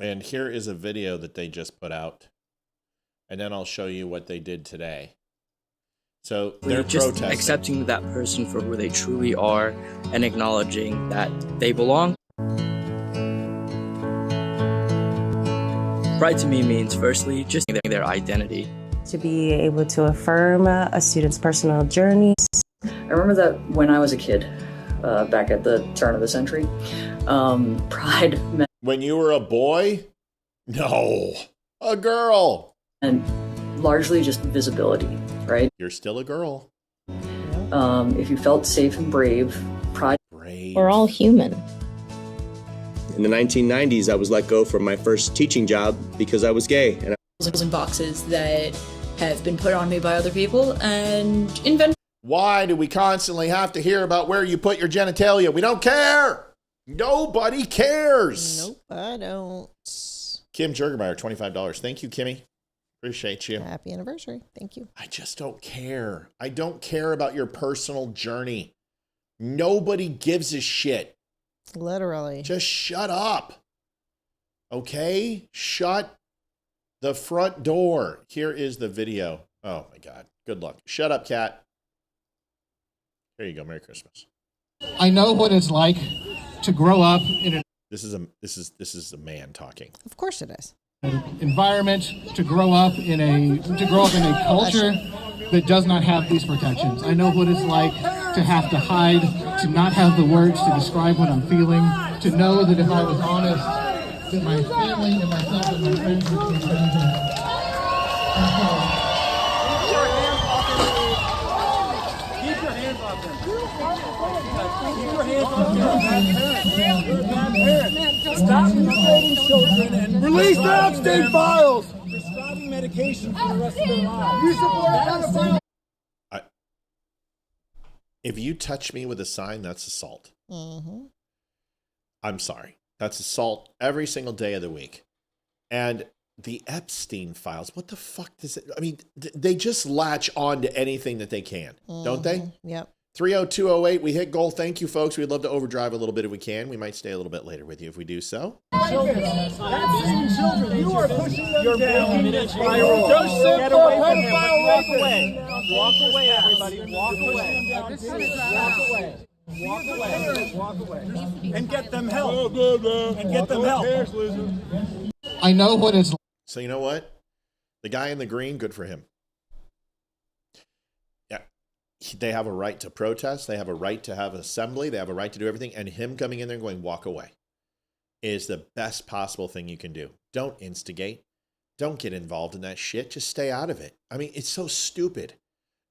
And here is a video that they just put out. And then I'll show you what they did today. So they're just protesting. Accepting that person for who they truly are and acknowledging that they belong. Pride to me means firstly just their identity. To be able to affirm a student's personal journey. I remember that when I was a kid, back at the turn of the century, pride meant... When you were a boy? No, a girl. And largely just visibility, right? You're still a girl. If you felt safe and brave, pride... We're all human. In the 1990s, I was let go from my first teaching job because I was gay. And in boxes that have been put on me by other people and invented. Why do we constantly have to hear about where you put your genitalia? We don't care. Nobody cares. Nope, I don't. Kim Jurgemeyer, $25. Thank you, Kimmy. Appreciate you. Happy anniversary. Thank you. I just don't care. I don't care about your personal journey. Nobody gives a shit. Literally. Just shut up. Okay? Shut the front door. Here is the video. Oh my God. Good luck. Shut up, cat. Here you go. Merry Christmas. I know what it's like to grow up in an This is a man talking. Of course it is. environment, to grow up in a culture that does not have these protections. I know what it's like to have to hide, to not have the words to describe what I'm feeling, to know that if I was honest, that my family and myself and my friends would be crazy. Keep your hands off them. Keep your hands off them. You're a bad parent. Stop mutilating children and release the Epstein files. Prescribing medication for the rest of their lives. You support pedophiles. If you touch me with a sign, that's assault. Mm-hmm. I'm sorry. That's assault every single day of the week. And the Epstein files, what the fuck does it... I mean, they just latch on to anything that they can, don't they? Yep. 30208, we hit goal. Thank you, folks. We'd love to overdrive a little bit if we can. We might stay a little bit later with you if we do so. Children, you are pushing them down. Just get away from him. Walk away. Walk away, everybody. Walk away. Walk away. Walk away. Walk away. And get them help. And get them help. I know what it's like. So you know what? The guy in the green, good for him. Yeah. They have a right to protest. They have a right to have an assembly. They have a right to do everything. And him coming in there and going, walk away, is the best possible thing you can do. Don't instigate. Don't get involved in that shit. Just stay out of it. I mean, it's so stupid.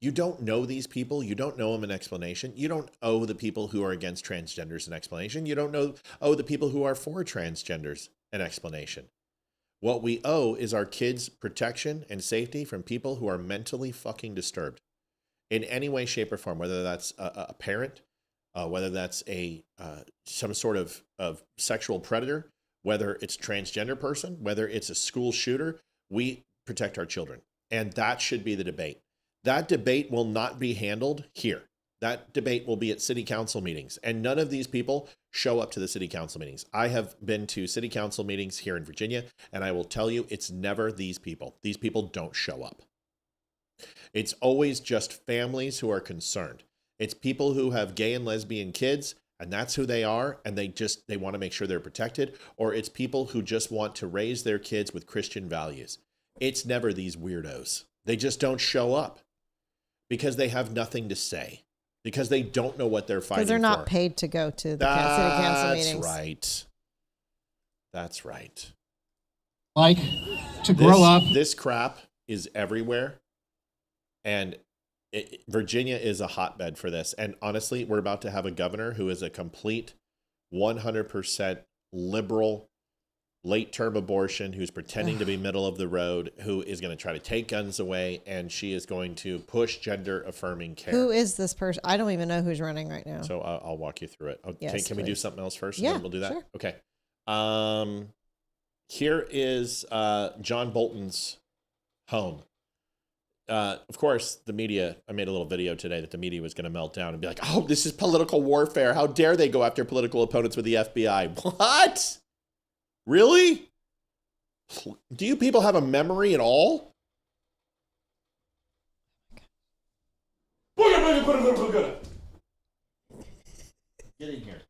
You don't know these people. You don't know them an explanation. You don't owe the people who are against transgenders an explanation. You don't owe the people who are for transgenders an explanation. What we owe is our kids' protection and safety from people who are mentally fucking disturbed in any way, shape, or form, whether that's a parent, whether that's some sort of sexual predator, whether it's a transgender person, whether it's a school shooter. We protect our children. And that should be the debate. That debate will not be handled here. That debate will be at city council meetings. And none of these people show up to the city council meetings. I have been to city council meetings here in Virginia, and I will tell you, it's never these people. These people don't show up. It's always just families who are concerned. It's people who have gay and lesbian kids, and that's who they are, and they want to make sure they're protected. Or it's people who just want to raise their kids with Christian values. It's never these weirdos. They just don't show up because they have nothing to say, because they don't know what they're fighting for. Because they're not paid to go to the city council meetings. That's right. That's right. Like to grow up. This crap is everywhere. And Virginia is a hotbed for this. And honestly, we're about to have a governor who is a complete 100% liberal, late-term abortion, who's pretending to be middle of the road, who is going to try to take guns away, and she is going to push gender-affirming care. Who is this person? I don't even know who's running right now. So I'll walk you through it. Yes, can we do something else first? Yeah, And then we'll do that? sure. Okay. Here is John Bolton's home. Of course, the media, I made a little video today that the media was going to melt down and be like, oh, this is political warfare. How dare they go after political opponents with the FBI? What? Really? Do you people have a memory at all? Get in here.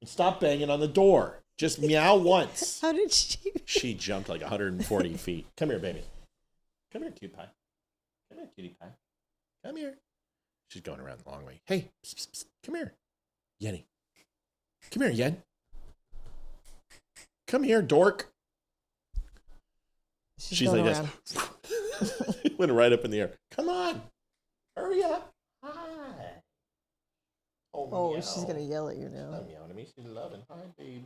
And stop banging on the door. Just meow once. How did she? She jumped like 140 feet. Come here, baby. Come here, cute pie. Come here, cutie pie. Come here. She's going around the long way. Hey, psst, psst, psst. Come here. Yenny. Come here, Yen. Come here, dork. She's like this. Went right up in the air. Come on. Hurry up. Hi. Oh, she's going to yell at you now. Not yelling at me. She's loving. Hi, baby.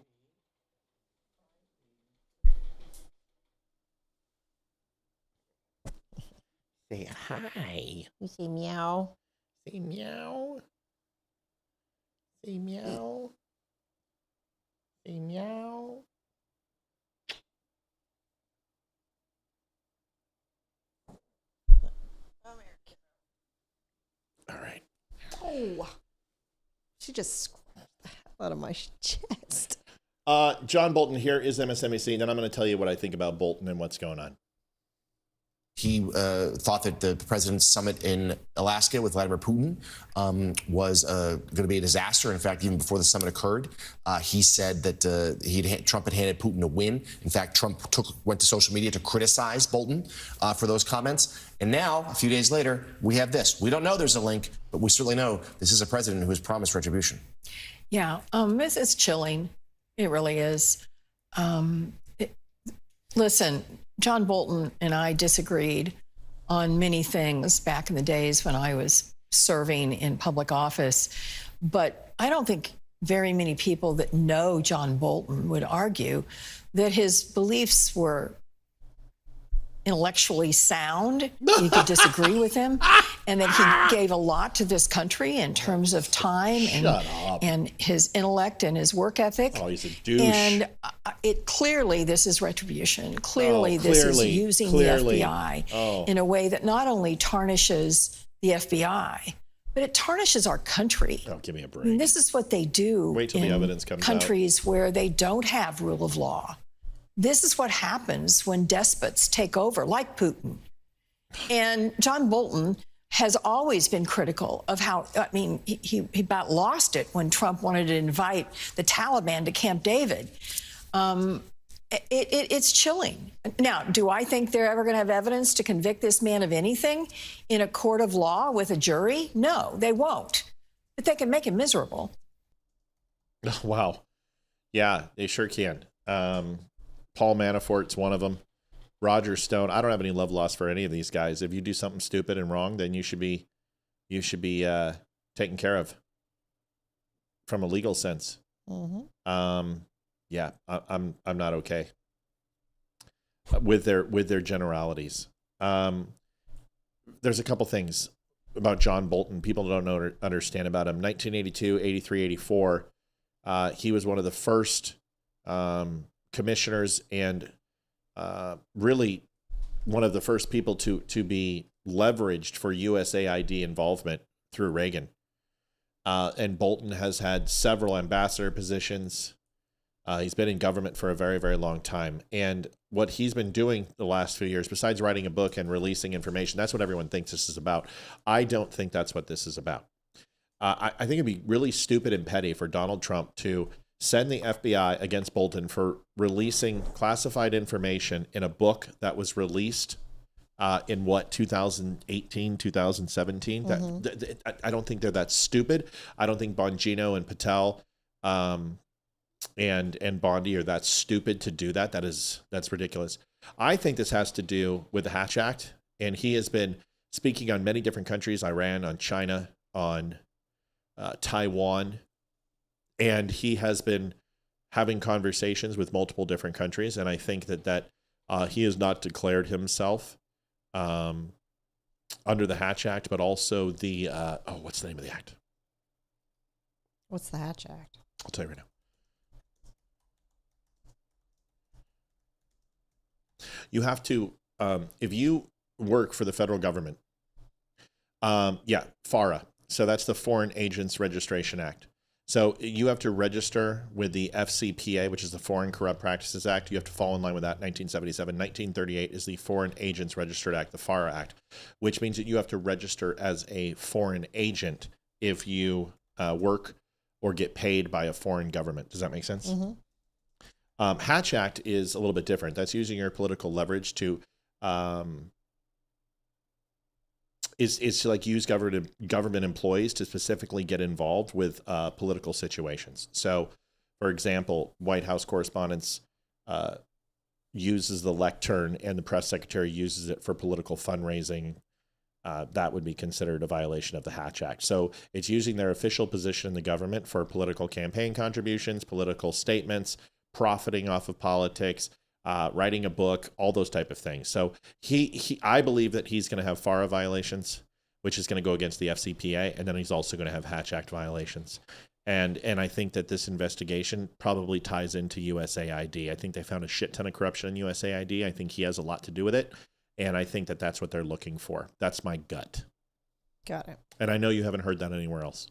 Say hi. You say meow. Say meow. Say meow. Say meow. All right. Oh, she just scratched the hell out of my chest. John Bolton, here is MSNBC, and then I'm going to tell you what I think about Bolton and what's going on. He thought that the president's summit in Alaska with Vladimir Putin was going to be a disaster. In fact, even before the summit occurred, he said that Trump had handed Putin a win. In fact, Trump went to social media to criticize Bolton for those comments. And now, a few days later, we have this. We don't know there's a link, but we certainly know this is a president who has promised retribution. Yeah, this is chilling. It really is. Listen, John Bolton and I disagreed on many things back in the days when I was serving in public office, but I don't think very many people that know John Bolton would argue that his beliefs were intellectually sound. You could disagree with him, and that he gave a lot to this country in terms of time and his intellect and his work ethic. Oh, he's a douche. And this is retribution. Clearly, this is using the FBI in a way that not only tarnishes the FBI, but it tarnishes our country. Oh, give me a break. I mean, this is what they do. Wait till the evidence comes out. Countries where they don't have rule of law. This is what happens when despots take over, like Putin. And John Bolton has always been critical of how, I mean, he about lost it when Trump wanted to invite the Taliban to Camp David. It's chilling. Now, do I think they're ever going to have evidence to convict this man of anything in a court of law with a jury? No, they won't. But they can make him miserable. Wow. Yeah, they sure can. Paul Manafort's one of them. Roger Stone. I don't have any love lost for any of these guys. If you do something stupid and wrong, then you should be you should be taken care of from a legal sense. Yeah, I'm not okay with their generalities. There's a couple things about John Bolton people don't understand about him. 1982, 83, 84, he was one of the first commissioners and really one of the first people to be leveraged for USAID involvement through Reagan. And Bolton has had several ambassador positions. He's been in government for a very, very long time. And what he's been doing the last few years, besides writing a book and releasing information, that's what everyone thinks this is about. I don't think that's what this is about. I think it'd be really stupid and petty for Donald Trump to send the FBI against Bolton for releasing classified information in a book that was released in 2018, 2017. I don't think they're that stupid. I don't think Bongino and Patel and Bondi are that stupid to do that. That's ridiculous. I think this has to do with the Hatch Act, and he has been speaking on many different countries, Iran, on China, on Taiwan, and he has been having conversations with multiple different countries, and I think that he has not declared himself under the Hatch Act, but also the what's the name of the act? What's the Hatch Act? I'll tell you right now. You have to, if you work for the federal government, FARA. So that's the Foreign Agents Registration Act. So you have to register with the FCPA, which is the Foreign Corrupt Practices Act. You have to fall in line with that. 1977. 1938 is the Foreign Agents Registered Act, the FARA Act, which means that you have to register as a foreign agent if you work or get paid by a foreign government. Does that make sense? Hatch Act is a little bit different. That's using your political leverage to is to like use government employees to specifically get involved with political situations. So, for example, White House correspondents uses the lectern, and the press secretary uses it for political fundraising. That would be considered a violation of the Hatch Act. So it's using their official position in the government for political campaign contributions, political statements, profiting off of politics, writing a book, all those type of things. So I believe that he's going to have FARA violations, which is going to go against the FCPA, and then he's also going to have Hatch Act violations. And I think that this investigation probably ties into USAID. I think they found a shit ton of corruption in USAID. I think he has a lot to do with it, and I think that that's what they're looking for. That's my gut. Got it. And I know you haven't heard that anywhere else.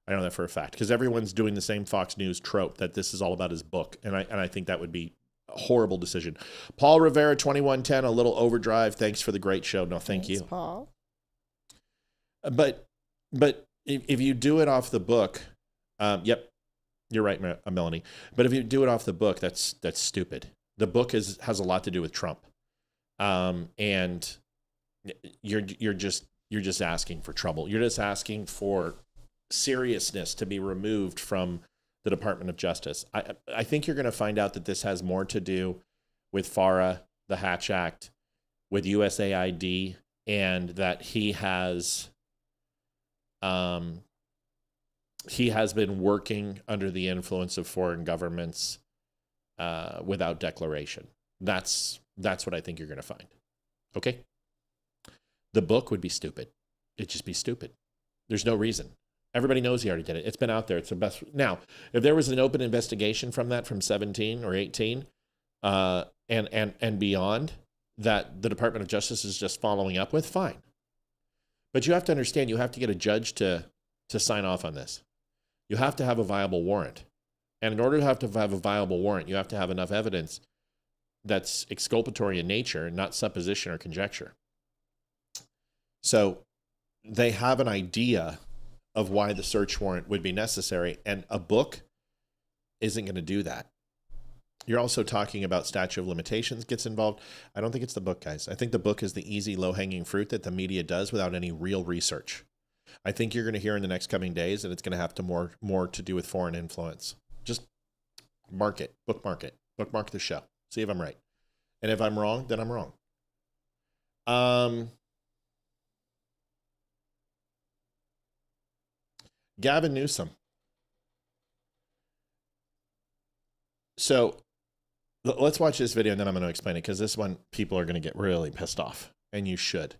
I know that for a fact, because everyone's doing the same Fox News trope that this is all about his book, and I think that would be a horrible decision. Paul Rivera, 2110, a little overdrive. Thanks for the great show. No, thanks, you, Paul. But if you do it off the book, yep, you're right, Melanie. But if you do it off the book, that's stupid. The book has a lot to do with Trump, and you're just asking for trouble. You're just asking for seriousness to be removed from the Department of Justice. I think you're going to find out that this has more to do with FARA, the Hatch Act, with USAID, and that he has been working under the influence of foreign governments without declaration. That's what I think you're going to find. Okay? The book would be stupid. It'd just be stupid. There's no reason. Everybody knows he already did it. It's been out there. It's the best. Now, if there was an open investigation from 17 or 18 and beyond that the Department of Justice is just following up with, fine. But you have to understand, you have to get a judge to sign off on this. You have to have a viable warrant. And in order to have a viable warrant, you have to have enough evidence that's exculpatory in nature, not supposition or conjecture. So they have an idea of why the search warrant would be necessary, and a book isn't going to do that. You're also talking about statute of limitations gets involved. I don't think it's the book, guys. I think the book is the easy, low-hanging fruit that the media does without any real research. I think you're going to hear in the next coming days that it's going to have to more to do with foreign influence. Just mark it, bookmark the show. See if I'm right. And if I'm wrong, then I'm wrong. Gavin Newsom. So let's watch this video and then I'm going to explain it because this one people are going to get really pissed off, and you should.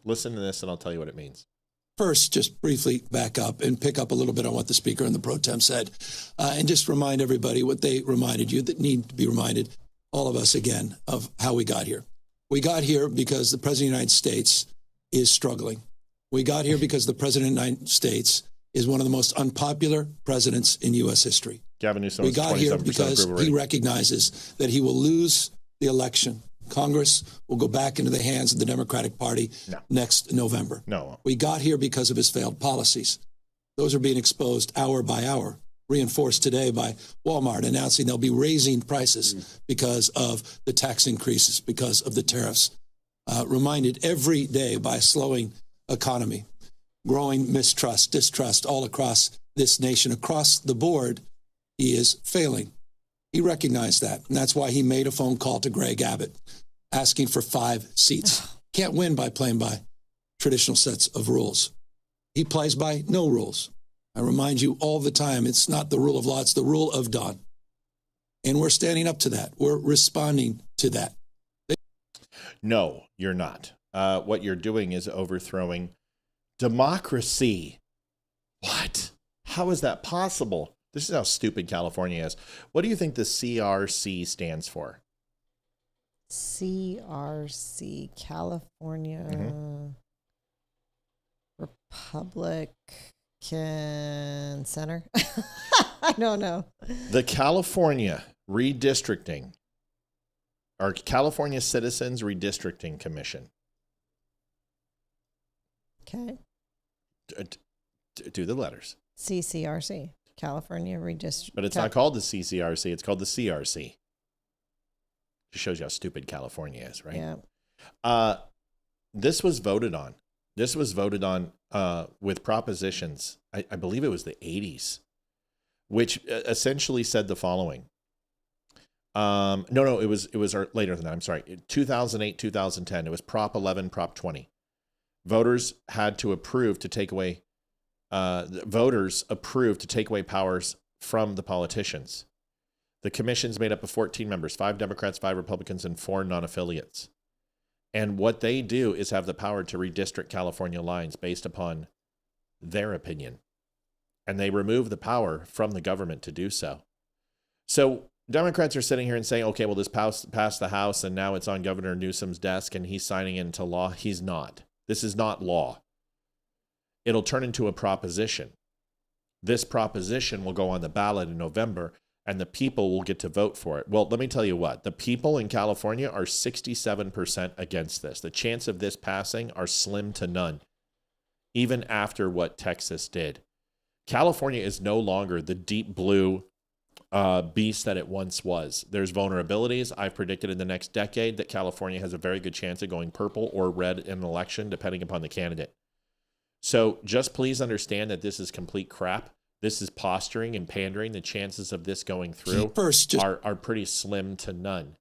Listen to this and I'll tell you what it means. First, just briefly back up and pick up a little bit on what the speaker and the pro tem said, and just remind everybody what they reminded you that need to be reminded, all of us again, of how we got here. We got here because the President of the United States is struggling. We got here because the President of the United States is one of the most unpopular presidents in U.S. history. Gavin Newsom. We got here because he recognizes that he will lose the election. Congress will go back into the hands of the Democratic Party next November. No. We got here because of his failed policies. Those are being exposed hour by hour, reinforced today by Walmart announcing they'll be raising prices because of the tax increases, because of the tariffs. Reminded every day by a slowing economy, growing mistrust, distrust all across this nation, across the board. He is failing. He recognized that, and that's why he made a phone call to Greg Abbott, asking for 5 seats. Can't win by playing by traditional sets of rules. He plays by no rules. I remind you all the time, it's not the rule of law, it's the rule of dawn. And we're standing up to that. We're responding to that. No, you're not. What you're doing is overthrowing democracy. What? How is that possible? This is how stupid California is. What do you think the CRC stands for? CRC, California Republican Center. I don't know. The California Redistricting, or California Citizens Redistricting Commission. Okay. Do the letters. CCRC. California Redistricting. But it's not called the CCRC. It's called the CRC. Just shows you how stupid California is, right? Yeah. This was voted on. This was voted on with propositions. I believe it was the 80s, which essentially said the following. No, it was later than that. I'm sorry. 2008, 2010. It was Prop 11, Prop 20. Voters had to approve to take away. Voters approved to take away powers from the politicians. The commission's made up of 14 members, 5 Democrats, 5 Republicans, and 4 non-affiliates. And what they do is have the power to redistrict California lines based upon their opinion. And they remove the power from the government to do so. So Democrats are sitting here and saying, okay, well, this passed the House and now it's on Governor Newsom's desk and he's signing it into law. He's not. This is not law. It'll turn into a proposition. This proposition will go on the ballot in November, and the people will get to vote for it. Well, let me tell you what. The people in California are 67% against this. The chance of this passing are slim to none, even after what Texas did. California is no longer the deep blue beast that it once was. There's vulnerabilities. I've predicted in the next decade that California has a very good chance of going purple or red in an election, depending upon the candidate. So just please understand that this is complete crap. This is posturing and pandering. The chances of this going through are pretty slim to none.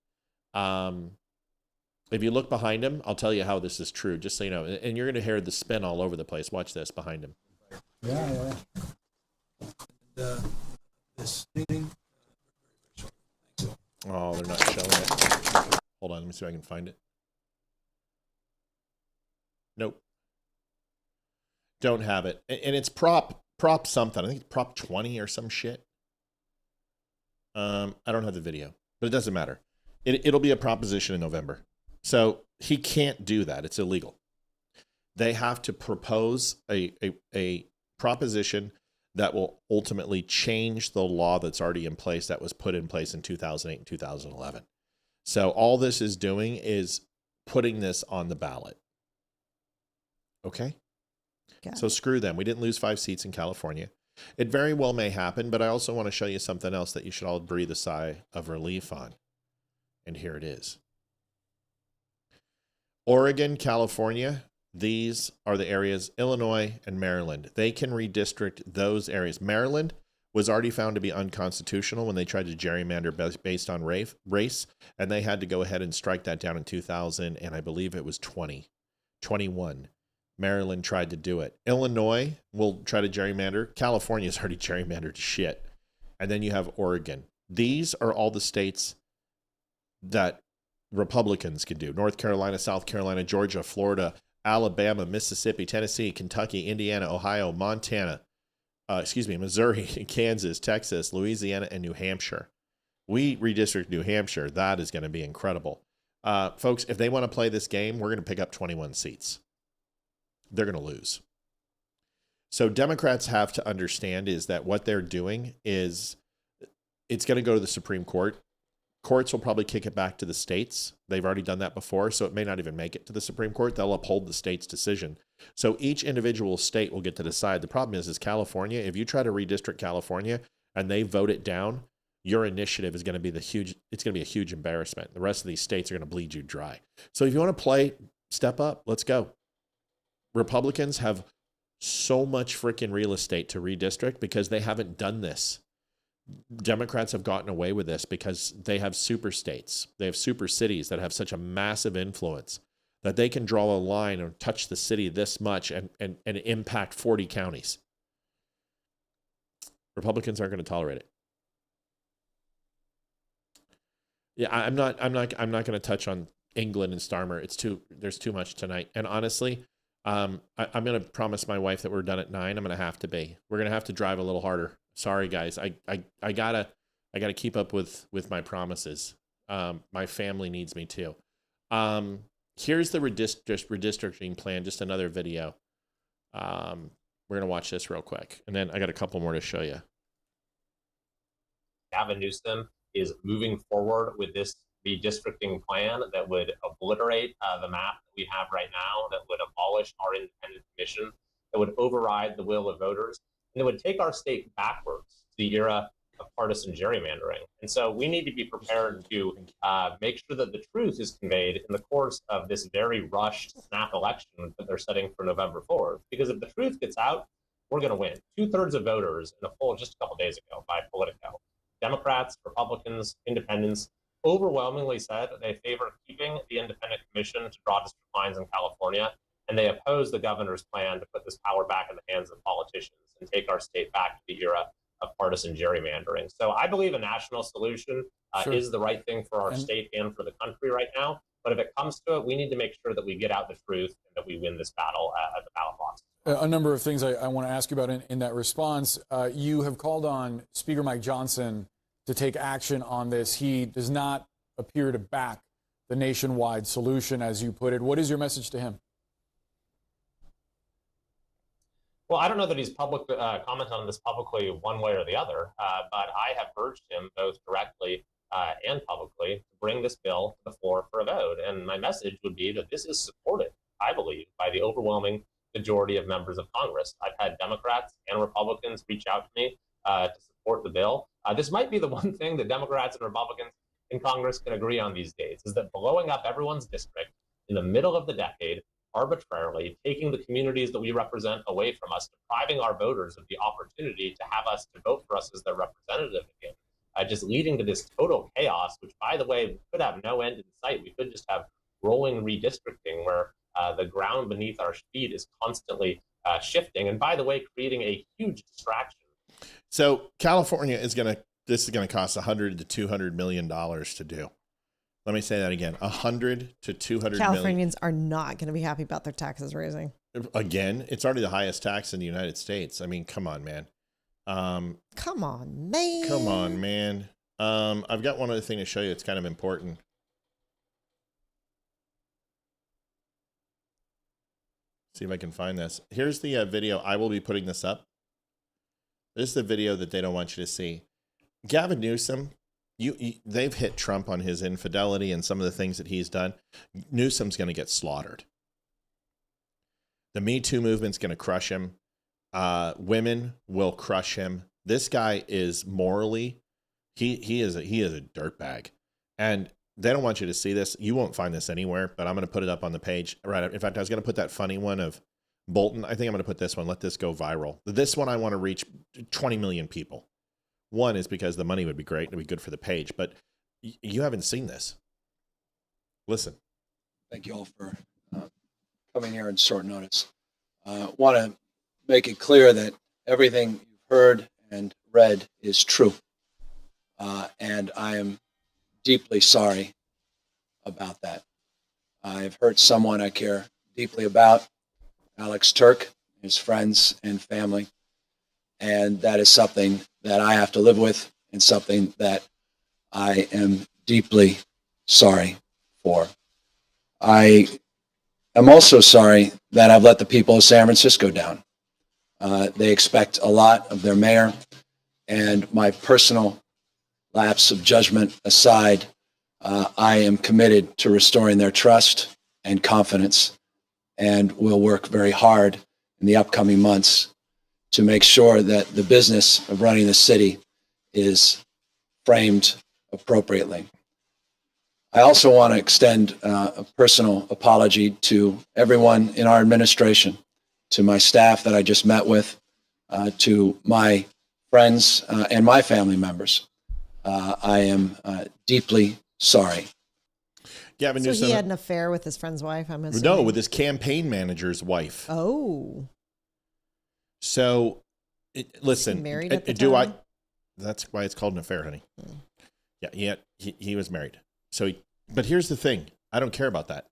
If you look behind him, I'll tell you how this is true, just so you know. And you're going to hear the spin all over the place. Watch this behind him. Yeah. This meeting. Oh, they're not showing it. Hold on, let me see if I can find it. Nope. Don't have it. And it's prop something. I think it's Prop 20 or some shit. I don't have the video, but it doesn't matter. It'll be a proposition in November. So he can't do that. It's illegal. They have to propose a proposition that will ultimately change the law that's already in place that was put in place in 2008 and 2011. So all this is doing is putting this on the ballot. Okay? So screw them. We didn't lose 5 seats in California. It very well may happen, but I also want to show you something else that you should all breathe a sigh of relief on. And here it is. Oregon, California, these are the areas, Illinois and Maryland. They can redistrict those areas. Maryland was already found to be unconstitutional when they tried to gerrymander based on race, and they had to go ahead and strike that down in 2000, and I believe it was 21. Maryland tried to do it. Illinois will try to gerrymander. California's already gerrymandered to shit. And then you have Oregon. These are all the states that Republicans can do. North Carolina, South Carolina, Georgia, Florida, Alabama, Mississippi, Tennessee, Kentucky, Indiana, Ohio, Montana, Missouri, Kansas, Texas, Louisiana, and New Hampshire. We redistrict New Hampshire. That is going to be incredible. Folks, if they want to play this game, we're going to pick up 21 seats. They're going to lose. So Democrats have to understand is that what they're doing is it's going to go to the Supreme Court. Courts will probably kick it back to the states. They've already done that before, so it may not even make it to the Supreme Court. They'll uphold the state's decision. So each individual state will get to decide. The problem is California, if you try to redistrict California and they vote it down, your initiative is going to be it's going to be a huge embarrassment. The rest of these states are going to bleed you dry. So if you want to play, step up. Let's go. Republicans have so much freaking real estate to redistrict because they haven't done this. Democrats have gotten away with this because they have super states. They have super cities that have such a massive influence that they can draw a line and touch the city this much and impact 40 counties. Republicans aren't going to tolerate it. Yeah, I'm not going to touch on England and Starmer. There's too much tonight. And honestly, I'm going to promise my wife that we're done at 9. I'm going to have to be. We're going to have to drive a little harder. Sorry, guys. I gotta keep up with my promises. My family needs me too. Here's the redistricting plan. Just another video. We're gonna watch this real quick, and then I got a couple more to show you. Gavin Newsom is moving forward with this redistricting plan that would obliterate the map that we have right now, that would abolish our independent commission, that would override the will of voters, and it would take our state backwards to the era of partisan gerrymandering. And so we need to be prepared to make sure that the truth is conveyed in the course of this very rushed snap election that they're setting for November 4th. Because if the truth gets out, we're going to win. 2/3 of voters in a poll just a couple days ago by Politico, Democrats, Republicans, Independents, overwhelmingly said they favor keeping the independent commission to draw district lines in California, and they oppose the governor's plan to put this power back in the hands of politicians and take our state back to the era of partisan gerrymandering. So I believe a national solution is the right thing for our state and for the country right now. But if it comes to it, we need to make sure that we get out the truth and that we win this battle at the ballot box. A number of things I want to ask you about in that response. You have called on Speaker Mike Johnson to take action on this. He does not appear to back the nationwide solution, as you put it. What is your message to him? Well, I don't know that he's commented on this publicly one way or the other, but I have urged him both directly and publicly to bring this bill to the floor for a vote. And my message would be that this is supported, I believe, by the overwhelming majority of members of Congress. I've had Democrats and Republicans reach out to me to support the bill. This might be the one thing that Democrats and Republicans in Congress can agree on these days, is that blowing up everyone's district in the middle of the decade, arbitrarily taking the communities that we represent away from us, depriving our voters of the opportunity to have us to vote for us as their representative again, just leading to this total chaos, which, by the way, could have no end in sight. We could just have rolling redistricting where the ground beneath our feet is constantly shifting, and by the way, creating a huge distraction. So California this is going to cost $100 to $200 million to do. Let me say that again. $100 to $200 million. Californians are not going to be happy about their taxes raising. Again, it's already the highest tax in the United States. I mean, come on, man. Come on, man. Come on, man. I've got one other thing to show you. It's kind of important. See if I can find this. Here's the video. I will be putting this up. This is the video that they don't want you to see. Gavin Newsom, they've hit Trump on his infidelity and some of the things that he's done. Newsom's going to get slaughtered. The Me Too movement's going to crush him. Women will crush him. This guy is morally, he is a dirtbag, and they don't want you to see this. You won't find this anywhere, but I'm going to put it up on the page. Right. In fact, I was going to put that funny one of Bolton. I think I'm going to put this one. Let this go viral. This one I want to reach 20 million people. One is because the money would be great. It'd be good for the page, but you haven't seen this. Listen. Thank you all for coming here on short notice. want to make it clear that everything you've heard and read is true. And I am deeply sorry about that. I've hurt someone I care deeply about, Alex Turk, his friends and family. And that is something that I have to live with and something that I am deeply sorry for. I am also sorry that I've let the people of San Francisco down. They expect a lot of their mayor, and my personal lapse of judgment aside, I am committed to restoring their trust and confidence, and will work very hard in the upcoming months to make sure that the business of running the city is framed appropriately. I also want to extend a personal apology to everyone in our administration, to my staff that I just met with, to my friends and my family members. I am deeply sorry. Gavin So Newsom, he had an affair with his friend's wife, I'm assuming? no, with his campaign manager's wife. Oh. So, listen, married at the do time? that's why it's called an affair, honey. Yeah, he was married. So, but here's the thing. I don't care about that.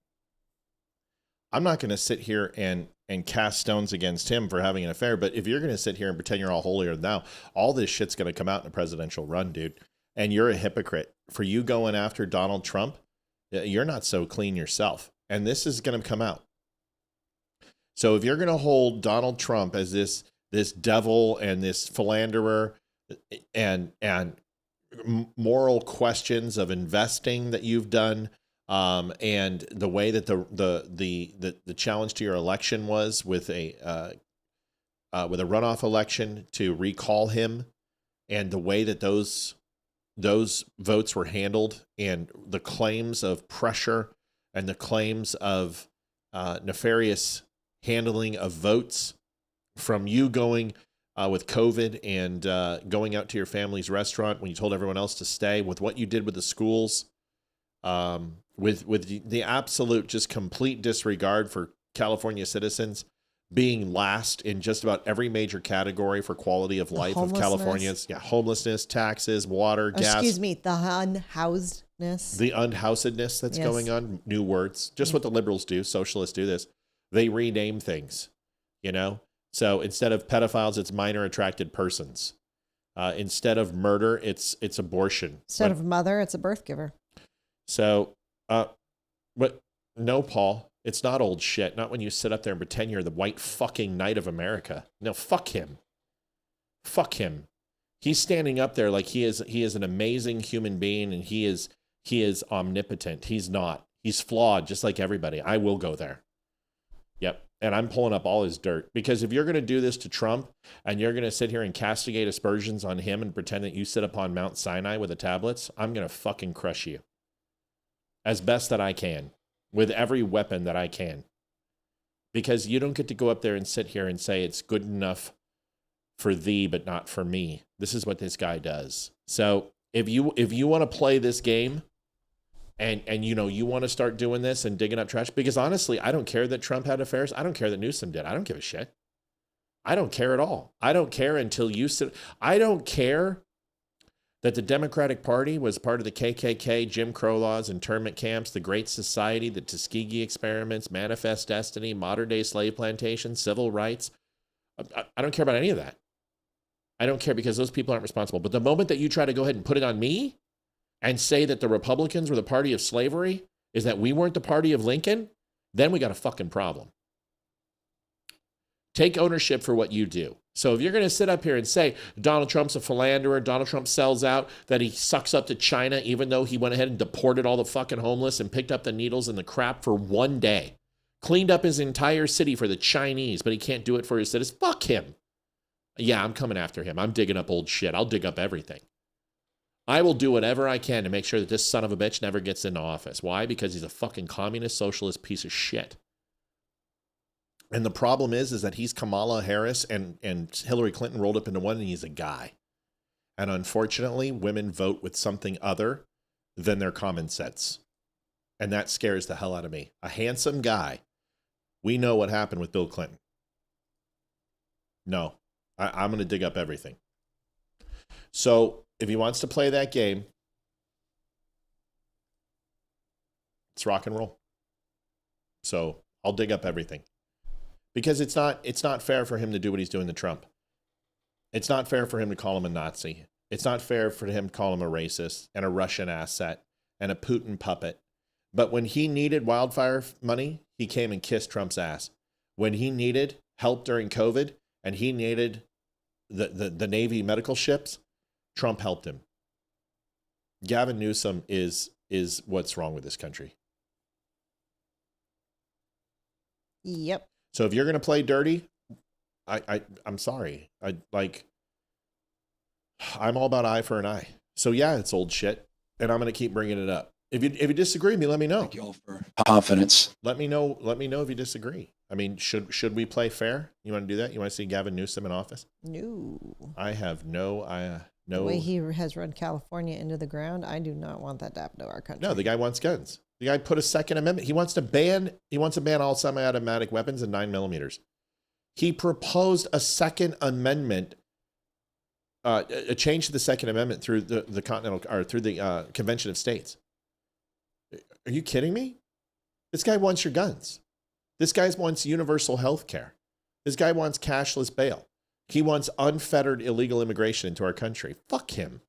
I'm not going to sit here and cast stones against him for having an affair. But if you're going to sit here and pretend you're all holier than thou, all this shit's going to come out in a presidential run, dude. And you're a hypocrite. For you going after Donald Trump, you're not so clean yourself. And this is going to come out. So if you're going to hold Donald Trump as this devil and this philanderer and moral questions of investing that you've done, and the way that the challenge to your election was with a runoff election to recall him, and the way that those votes were handled, and the claims of pressure and the claims of nefarious handling of votes from you going with COVID and going out to your family's restaurant when you told everyone else to stay, with what you did with the schools, with the absolute just complete disregard for California citizens, being last in just about every major category for quality of life of Californians. Yeah, homelessness, taxes, water, gas. Excuse me, the unhousedness. The unhousedness that's going on. New words. Just what the liberals do. Socialists do this. They rename things, you know? So instead of pedophiles, it's minor attracted persons. Instead of murder, it's abortion. Instead of mother, it's a birth giver. So, but no, Paul. It's not old shit. Not when you sit up there and pretend you're the white fucking knight of America. No, fuck him. Fuck him. He's standing up there like he is an amazing human being, and he is omnipotent. He's not. He's flawed just like everybody. I will go there. Yep. And I'm pulling up all his dirt, because if you're going to do this to Trump and you're going to sit here and castigate aspersions on him and pretend that you sit upon Mount Sinai with the tablets, I'm going to fucking crush you as best that I can, with every weapon that I can, because you don't get to go up there and sit here and say it's good enough for thee, but not for me. This is what this guy does. So if you want to play this game and you want to start doing this and digging up trash, because honestly, I don't care that Trump had affairs. I don't care that Newsom did. I don't give a shit. I don't care at all. I don't care until you sit. I don't care that the Democratic Party was part of the KKK, Jim Crow laws, internment camps, the Great Society, the Tuskegee experiments, Manifest Destiny, modern-day slave plantations, civil rights. I don't care about any of that. I don't care, because those people aren't responsible. But the moment that you try to go ahead and put it on me and say that the Republicans were the party of slavery, is that we weren't the party of Lincoln, then we got a fucking problem. Take ownership for what you do. So if you're going to sit up here and say Donald Trump's a philanderer, Donald Trump sells out, that he sucks up to China, even though he went ahead and deported all the fucking homeless and picked up the needles and the crap for one day, cleaned up his entire city for the Chinese, but he can't do it for his citizens, fuck him. Yeah, I'm coming after him. I'm digging up old shit. I'll dig up everything. I will do whatever I can to make sure that this son of a bitch never gets into office. Why? Because he's a fucking communist, socialist piece of shit. And the problem is that he's Kamala Harris and Hillary Clinton rolled up into one, and he's a guy. And unfortunately, women vote with something other than their common sense. And that scares the hell out of me. A handsome guy. We know what happened with Bill Clinton. No, I'm going to dig up everything. So if he wants to play that game, it's rock and roll. So I'll dig up everything, because it's not fair for him to do what he's doing to Trump. It's not fair for him to call him a Nazi. It's not fair for him to call him a racist and a Russian asset and a Putin puppet. But when he needed wildfire money, he came and kissed Trump's ass. When he needed help during COVID and he needed the Navy medical ships, Trump helped him. Gavin Newsom is what's wrong with this country. Yep. So if you're going to play dirty, I'm sorry. I'm all about eye for an eye. So yeah, it's old shit, and I'm going to keep bringing it up. If you disagree with me, let me know. Thank you all for confidence. Let me know if you disagree. I mean, should we play fair? You want to do that? You want to see Gavin Newsom in office? No. I have no. The way he has run California into the ground, I do not want that to happen to our country. No, the guy wants guns. The guy put a Second Amendment. He wants to ban all semi-automatic weapons and 9mm. He proposed a Second Amendment, a change to the Second Amendment through the Continental or through the Convention of States. Are you kidding me? This guy wants your guns. This guy wants universal health care. This guy wants cashless bail. He wants unfettered illegal immigration into our country. Fuck him.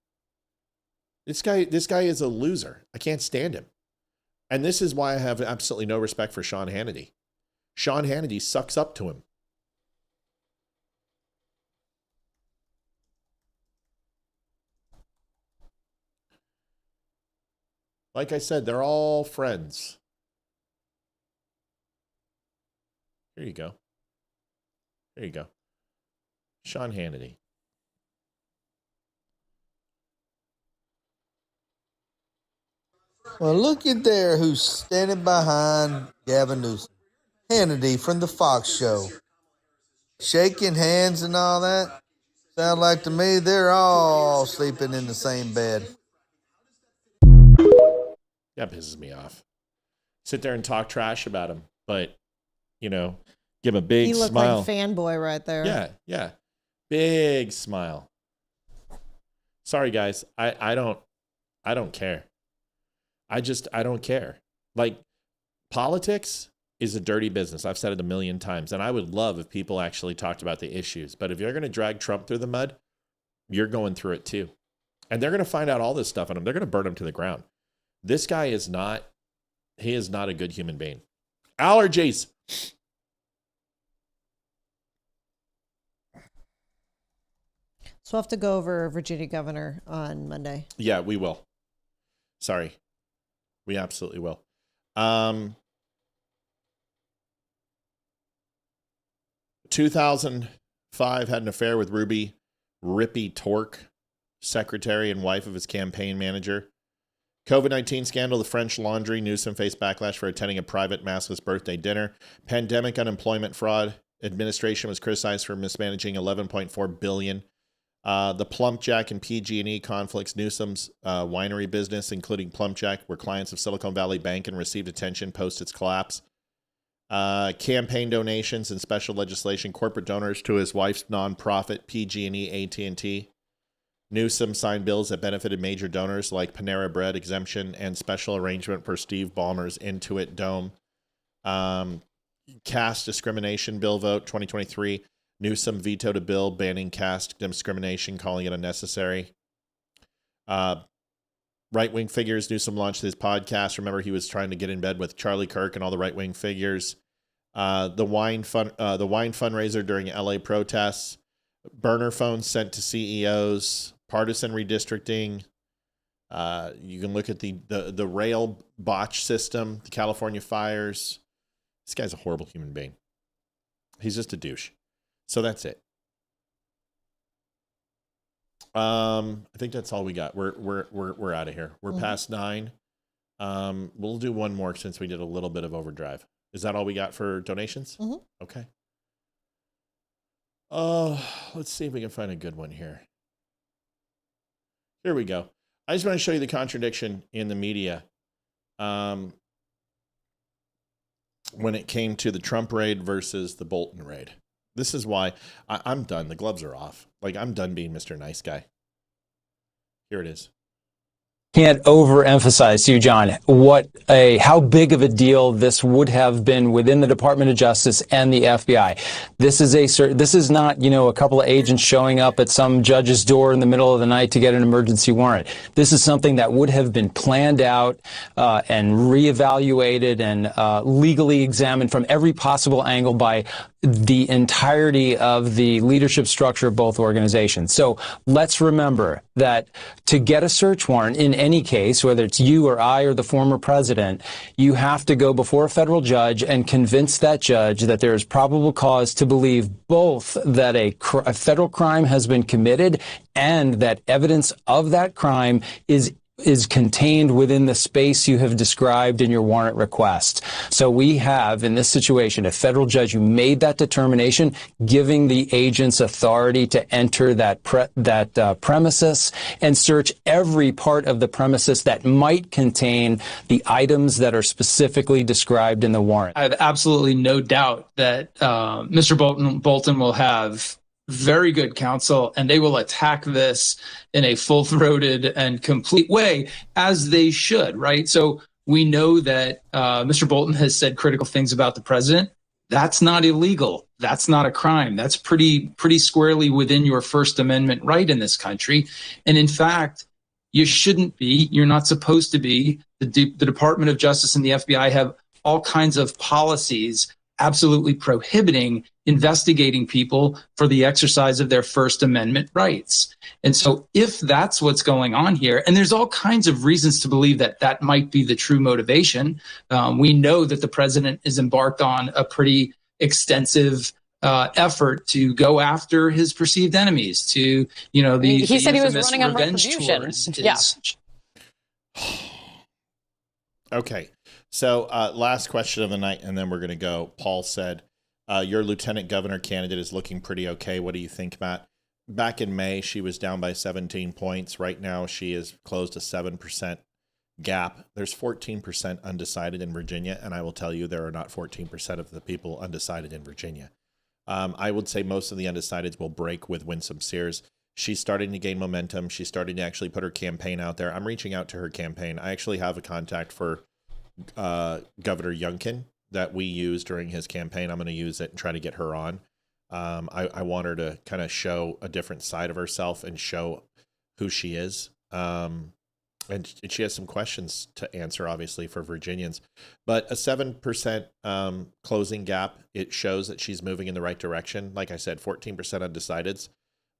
This guy is a loser. I can't stand him. And this is why I have absolutely no respect for Sean Hannity. Sean Hannity sucks up to him. Like I said, they're all friends. Here you go. There you go. Sean Hannity. Well, look at there who's standing behind Gavin Newsom. Hannity from the Fox show. Shaking hands and all that. Sound like to me they're all sleeping in the same bed. That pisses me off. Sit there and talk trash about him, but, give him a big smile. He looked like fanboy right there. Yeah. Big smile. Sorry, guys. I don't care. I don't care. Like, politics is a dirty business. I've said it a million times, and I would love if people actually talked about the issues. But if you're going to drag Trump through the mud, you're going through it too. And they're going to find out all this stuff on him. They're going to burn him to the ground. This guy is not a good human being. Allergies. So we'll have to go over Virginia governor on Monday. Yeah, we will. Sorry. We absolutely will. 2005 had an affair with Ruby Rippy Torque, secretary and wife of his campaign manager. COVID-19 scandal, the French Laundry. Newsom faced backlash for attending a private maskless birthday dinner. Pandemic unemployment fraud. Administration was criticized for mismanaging $11.4 billion. The Plumpjack and PG&E conflicts. Newsom's winery business, including Plumpjack, were clients of Silicon Valley Bank and received attention post its collapse. Campaign donations and special legislation. Corporate donors to his wife's nonprofit, PG&E AT&T. Newsom signed bills that benefited major donors like Panera Bread exemption and special arrangement for Steve Ballmer's Intuit Dome. Caste discrimination bill vote 2023. Newsom vetoed a bill banning caste discrimination, calling it unnecessary. Right-wing figures. Newsom launched his podcast. Remember, he was trying to get in bed with Charlie Kirk and all the right-wing figures. The wine fundraiser during LA protests. Burner phones sent to CEOs. Partisan redistricting. You can look at the rail botch system. The California fires. This guy's a horrible human being. He's just a douche. So that's it. I think that's all we got. We're out of here. We're past 9. We'll do one more since we did a little bit of overdrive. Is that all we got for donations? Mm-hmm. Okay. Let's see if we can find a good one here. Here we go. I just want to show you the contradiction in the media when it came to the Trump raid versus the Bolton raid. This is why I'm done. The gloves are off. Like, I'm done being Mr. Nice Guy. Here it is. Can't overemphasize to you, John, how big of a deal this would have been within the Department of Justice and the FBI. This is not, a couple of agents showing up at some judge's door in the middle of the night to get an emergency warrant. This is something that would have been planned out and reevaluated and legally examined from every possible angle by the entirety of the leadership structure of both organizations. So let's remember that to get a search warrant in any case, whether it's you or I or the former president, you have to go before a federal judge and convince that judge that there is probable cause to believe both that a federal crime has been committed and that evidence of that crime is contained within the space you have described in your warrant request. So we have, in this situation, a federal judge who made that determination, giving the agents authority to enter that premises and search every part of the premises that might contain the items that are specifically described in the warrant. I have absolutely no doubt that Mr. Bolton will have very good counsel, and they will attack this in a full-throated and complete way, as they should, right? So we know that Mr. Bolton has said critical things about the president. That's not illegal. That's not a crime. That's pretty squarely within your First Amendment right in this country. And in fact, you shouldn't be. You're not supposed to be. The Department of Justice and the FBI have all kinds of policies absolutely prohibiting investigating people for the exercise of their First Amendment rights. And so if that's what's going on here, and there's all kinds of reasons to believe that that might be the true motivation. We know that the president is embarked on a pretty extensive effort to go after his perceived enemies, to, he said he was running on retribution. Yeah. Okay. So last question of the night, and then we're going to go. Paul said, your lieutenant governor candidate is looking pretty okay. What do you think, Matt? Back in May, she was down by 17 points. Right now, she is closed a 7% gap. There's 14% undecided in Virginia, and I will tell you there are not 14% of the people undecided in Virginia. I would say most of the undecideds will break with Winsome Sears. She's starting to gain momentum. She's starting to actually put her campaign out there. I'm reaching out to her campaign. I actually have a contact for Governor Youngkin that we used during his campaign. I'm going to use it and try to get her on. I want her to kind of show a different side of herself and show who she is. And she has some questions to answer, obviously, for Virginians. But a 7% closing gap, it shows that she's moving in the right direction. Like I said, 14% undecideds.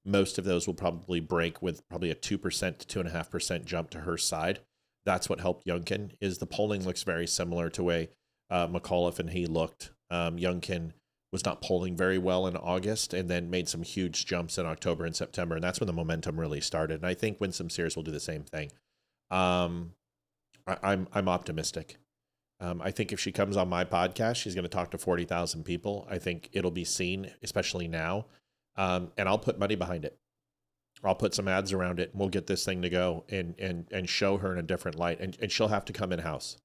Most of those will probably break with probably a 2% to 2.5% jump to her side. That's what helped Youngkin. Is the polling looks very similar to way McAuliffe and he looked. Youngkin was not polling very well in August and then made some huge jumps in October and September. And that's when the momentum really started. And I think Winsome Sears will do the same thing. I'm optimistic. I think if she comes on my podcast, she's going to talk to 40,000 people. I think it'll be seen, especially now. And I'll put money behind it. I'll put some ads around it and we'll get this thing to go and show her in a different light. And she'll have to come in-house.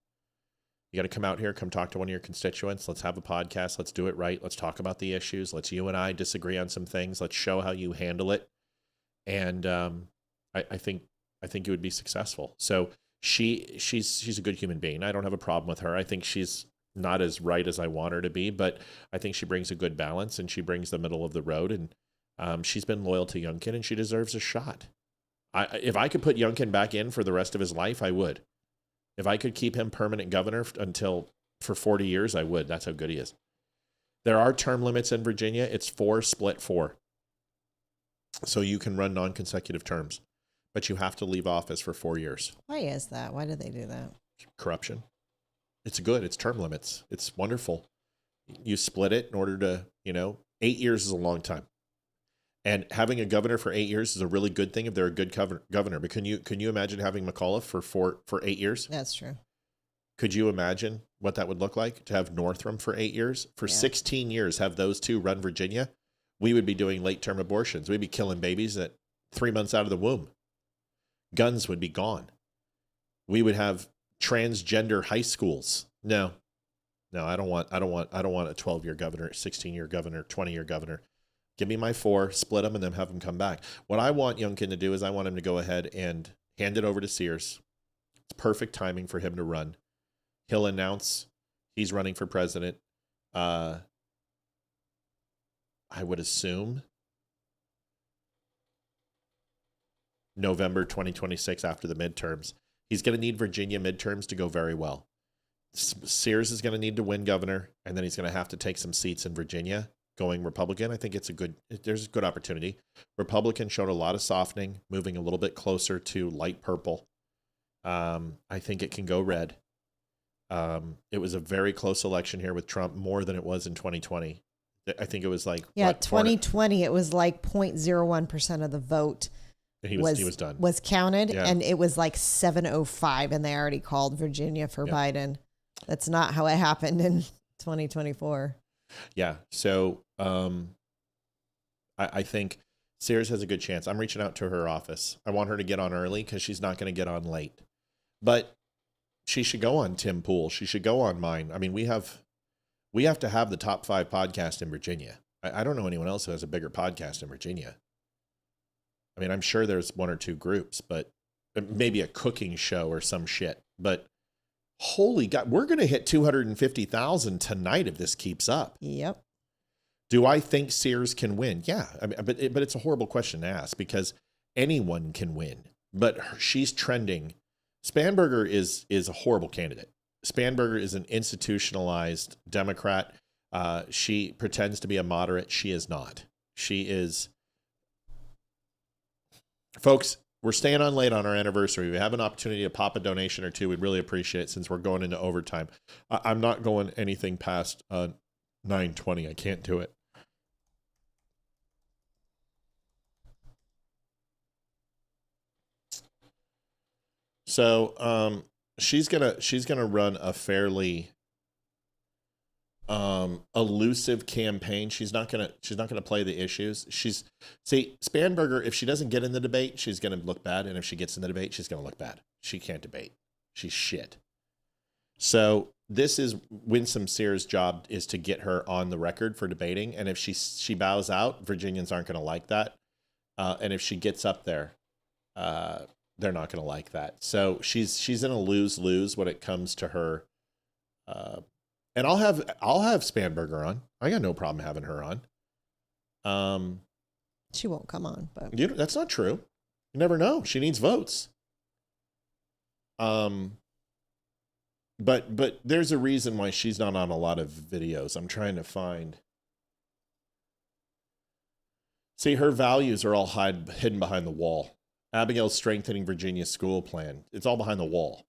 You got to come out here, come talk to one of your constituents. Let's have a podcast. Let's do it right. Let's talk about the issues. Let's you and I disagree on some things. Let's show how you handle it. And I think you would be successful. So she's a good human being. I don't have a problem with her. I think she's not as right as I want her to be, but I think she brings a good balance and she brings the middle of the road. And she's been loyal to Youngkin and she deserves a shot. If I could put Youngkin back in for the rest of his life, I would. If I could keep him permanent governor for 40 years, I would. That's how good he is. There are term limits in Virginia. It's 4 split 4. So you can run non-consecutive terms, but you have to leave office for 4 years. Why is that? Why did they do that? Corruption. It's good. It's term limits. It's wonderful. You split it in order to, 8 years is a long time. And having a governor for 8 years is a really good thing if they're a good governor. But can you imagine having McAuliffe for 8 years? That's true. Could you imagine what that would look like to have Northam for 8 years? For 16 years, have those two run Virginia? We would be doing late-term abortions. We'd be killing babies at 3 months out of the womb. Guns would be gone. We would have transgender high schools. No. No, I don't want a 12-year governor, 16-year governor, 20-year governor. Give me my 4, split them, and then have them come back. What I want Youngkin to do is I want him to go ahead and hand it over to Sears. It's perfect timing for him to run. He'll announce he's running for president. I would assume November 2026 after the midterms. He's going to need Virginia midterms to go very well. Sears is going to need to win governor, and then he's going to have to take some seats in Virginia going Republican. I think there's a good opportunity. Republican showed a lot of softening, moving a little bit closer to light purple. I think it can go red. It was a very close election here with Trump, more than it was in 2020. I think it was like 2020 it was like 0.01% of the vote. He was done. Was counted, and it was like 705, and they already called Virginia for Biden. That's not how it happened in 2024. Yeah. So I think Sears has a good chance. I'm reaching out to her office. I want her to get on early because she's not going to get on late. But she should go on Tim Pool. She should go on mine. I mean, we have to have the top 5 podcast in Virginia. I don't know anyone else who has a bigger podcast in Virginia. I mean, I'm sure there's 1 or 2 groups, but maybe a cooking show or some shit. But holy God, we're going to hit 250,000 tonight if this keeps up. Yep. Do I think Sears can win? Yeah. I mean, but it's a horrible question to ask because anyone can win. But she's trending. Spanberger is a horrible candidate. Spanberger is an institutionalized Democrat. She pretends to be a moderate. She is not. She is. Folks, we're staying on late on our anniversary. We have an opportunity to pop a donation or 2. We'd really appreciate it since we're going into overtime. I'm not going anything past 9:20. I can't do it. So she's gonna run a fairly elusive campaign. She's not gonna play the issues. Spanberger, if she doesn't get in the debate, she's gonna look bad, and if she gets in the debate, she's gonna look bad. She can't debate. She's shit. So this is Winsome Sears' job, is to get her on the record for debating, and if she bows out, Virginians aren't gonna like that. And if she gets up there, they're not gonna like that. So she's in a lose-lose when it comes to her. And I'll have Spanberger on. I got no problem having her on. She won't come on, but that's not true. You never know. She needs votes. But there's a reason why she's not on a lot of videos. I'm trying to find. See, her values are all hidden behind the wall. Abigail's strengthening Virginia's school plan. It's all behind the wall.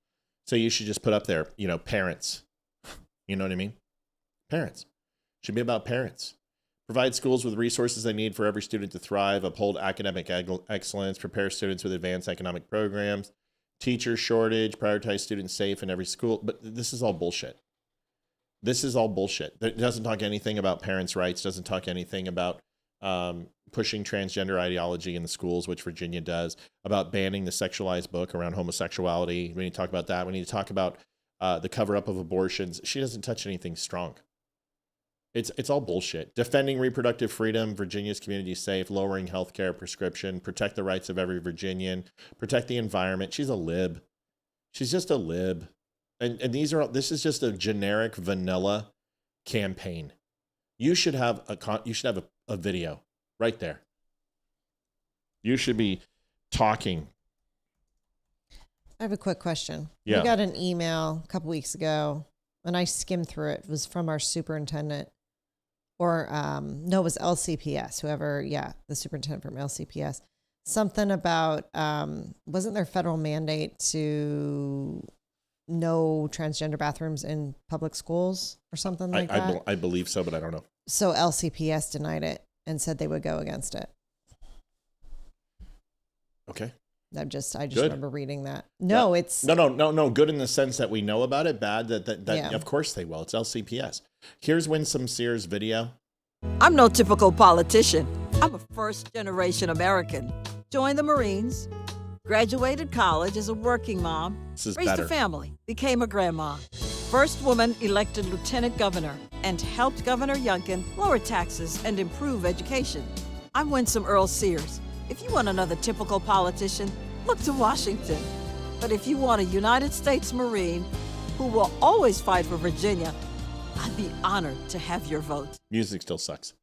So you should just put up there, parents. You know what I mean? Parents. Should be about parents. Provide schools with resources they need for every student to thrive, uphold academic excellence, prepare students with advanced economic programs, teacher shortage, prioritize students safe in every school. But this is all bullshit. This is all bullshit. It doesn't talk anything about parents' rights, doesn't talk anything about pushing transgender ideology in the schools, which Virginia does, about banning the sexualized book around homosexuality. We need to talk about that. We need to talk about the cover-up of abortions. She doesn't touch anything strong. It's all bullshit. Defending reproductive freedom, Virginia's community safe, lowering healthcare prescription, protect the rights of every Virginian, protect the environment. She's a lib. She's just a lib. And this is just a generic vanilla campaign. You should have a video right there. You should be talking. I have a quick question. Yeah. We got an email a couple weeks ago, and I skimmed through it. It was from our superintendent, or no, it was LCPS, the superintendent from LCPS. Something about, wasn't there federal mandate to no transgender bathrooms in public schools or something like that? I believe so, but I don't know. So LCPS denied it and said they would go against it. Okay. I just Good. remember reading that. No, yeah. it's no. Good in the sense that we know about it. Bad that yeah. Of course they will. It's LCPS. Here's Winsome Sears' video. I'm no typical politician. I'm a first-generation American. Joined the Marines, graduated college as a working mom, This is raised better. a family, became a grandma. first woman elected lieutenant governor and helped Governor Youngkin lower taxes and improve education. I'm Winsome Earl Sears. If you want another typical politician, look to Washington. But if you want a United States Marine who will always fight for Virginia, I'd be honored to have your vote. Music still sucks.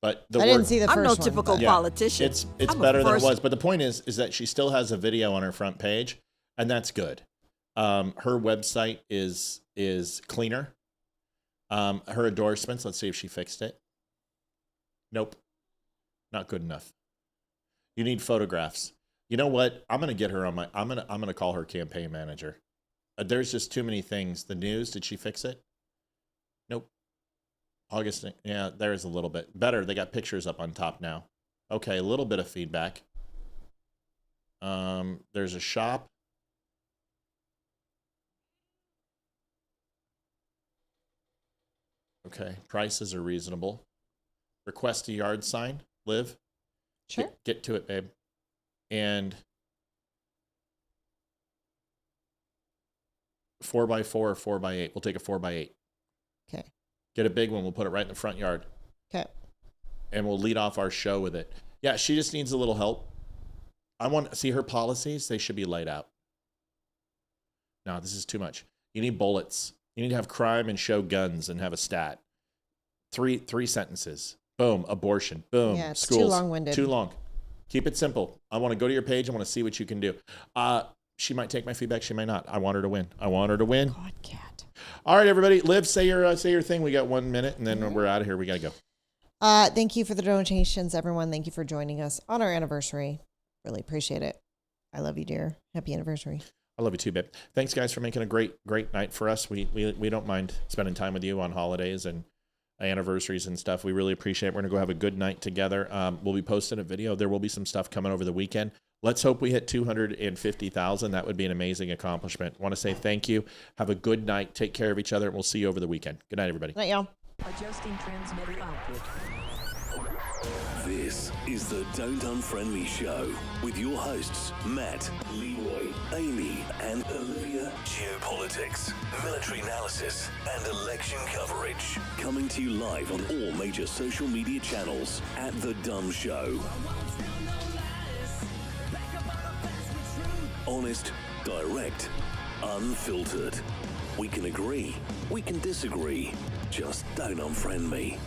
But I didn't see the first one. I'm no typical politician. It's better than it was. But the point is that she still has a video on her front page, and that's good. Her website is cleaner. Her endorsements, let's see if she fixed it. Nope. Not good enough. You need photographs. You know what? I'm gonna get her on I'm gonna call her campaign manager. There's just too many things. The news, did she fix it? Nope. August, yeah, there's a little bit better. They got pictures up on top now. Okay, a little bit of feedback. There's a shop. Okay, prices are reasonable. Request a yard sign, Liv. Sure. Get to it, babe. And 4x4 or 4x8. We'll take a 4x8. Okay. Get a big one. We'll put it right in the front yard. Okay. And we'll lead off our show with it. Yeah, she just needs a little help. I want to see her policies. They should be laid out. No, this is too much. You need bullets. You need to have crime and show guns and have a stat. Three sentences. Boom. Abortion. Boom. Yeah, it's schools. too long-winded. Too long. Keep it simple. I want to go to your page. I want to see what you can do. She might take my feedback. She might not. I want her to win. God, cat. All right, everybody. Liv, say your thing. We got 1 minute, and then we're out of here. We got to go. Thank you for the donations, everyone. Thank you for joining us on our anniversary. Really appreciate it. I love you, dear. Happy anniversary. I love you too, babe. Thanks, guys, for making a great night for us. We don't mind spending time with you on holidays and anniversaries and stuff. We really appreciate it. We're going to go have a good night together. We'll be posting a video. There will be some stuff coming over the weekend. Let's hope we hit 250,000. That would be an amazing accomplishment. I want to say thank you. Have a good night. Take care of each other. We'll see you over the weekend. Good night, everybody. Good night, y'all. Adjusting transmitter output. This is the Don't Unfriend Me Show with your hosts, Matt, Leeroy, Amy, and Olivia. Geopolitics, military analysis, and election coverage. Coming to you live on all major social media channels at The Dumb Show. Honest, direct, unfiltered. We can agree, we can disagree. Just don't unfriend me.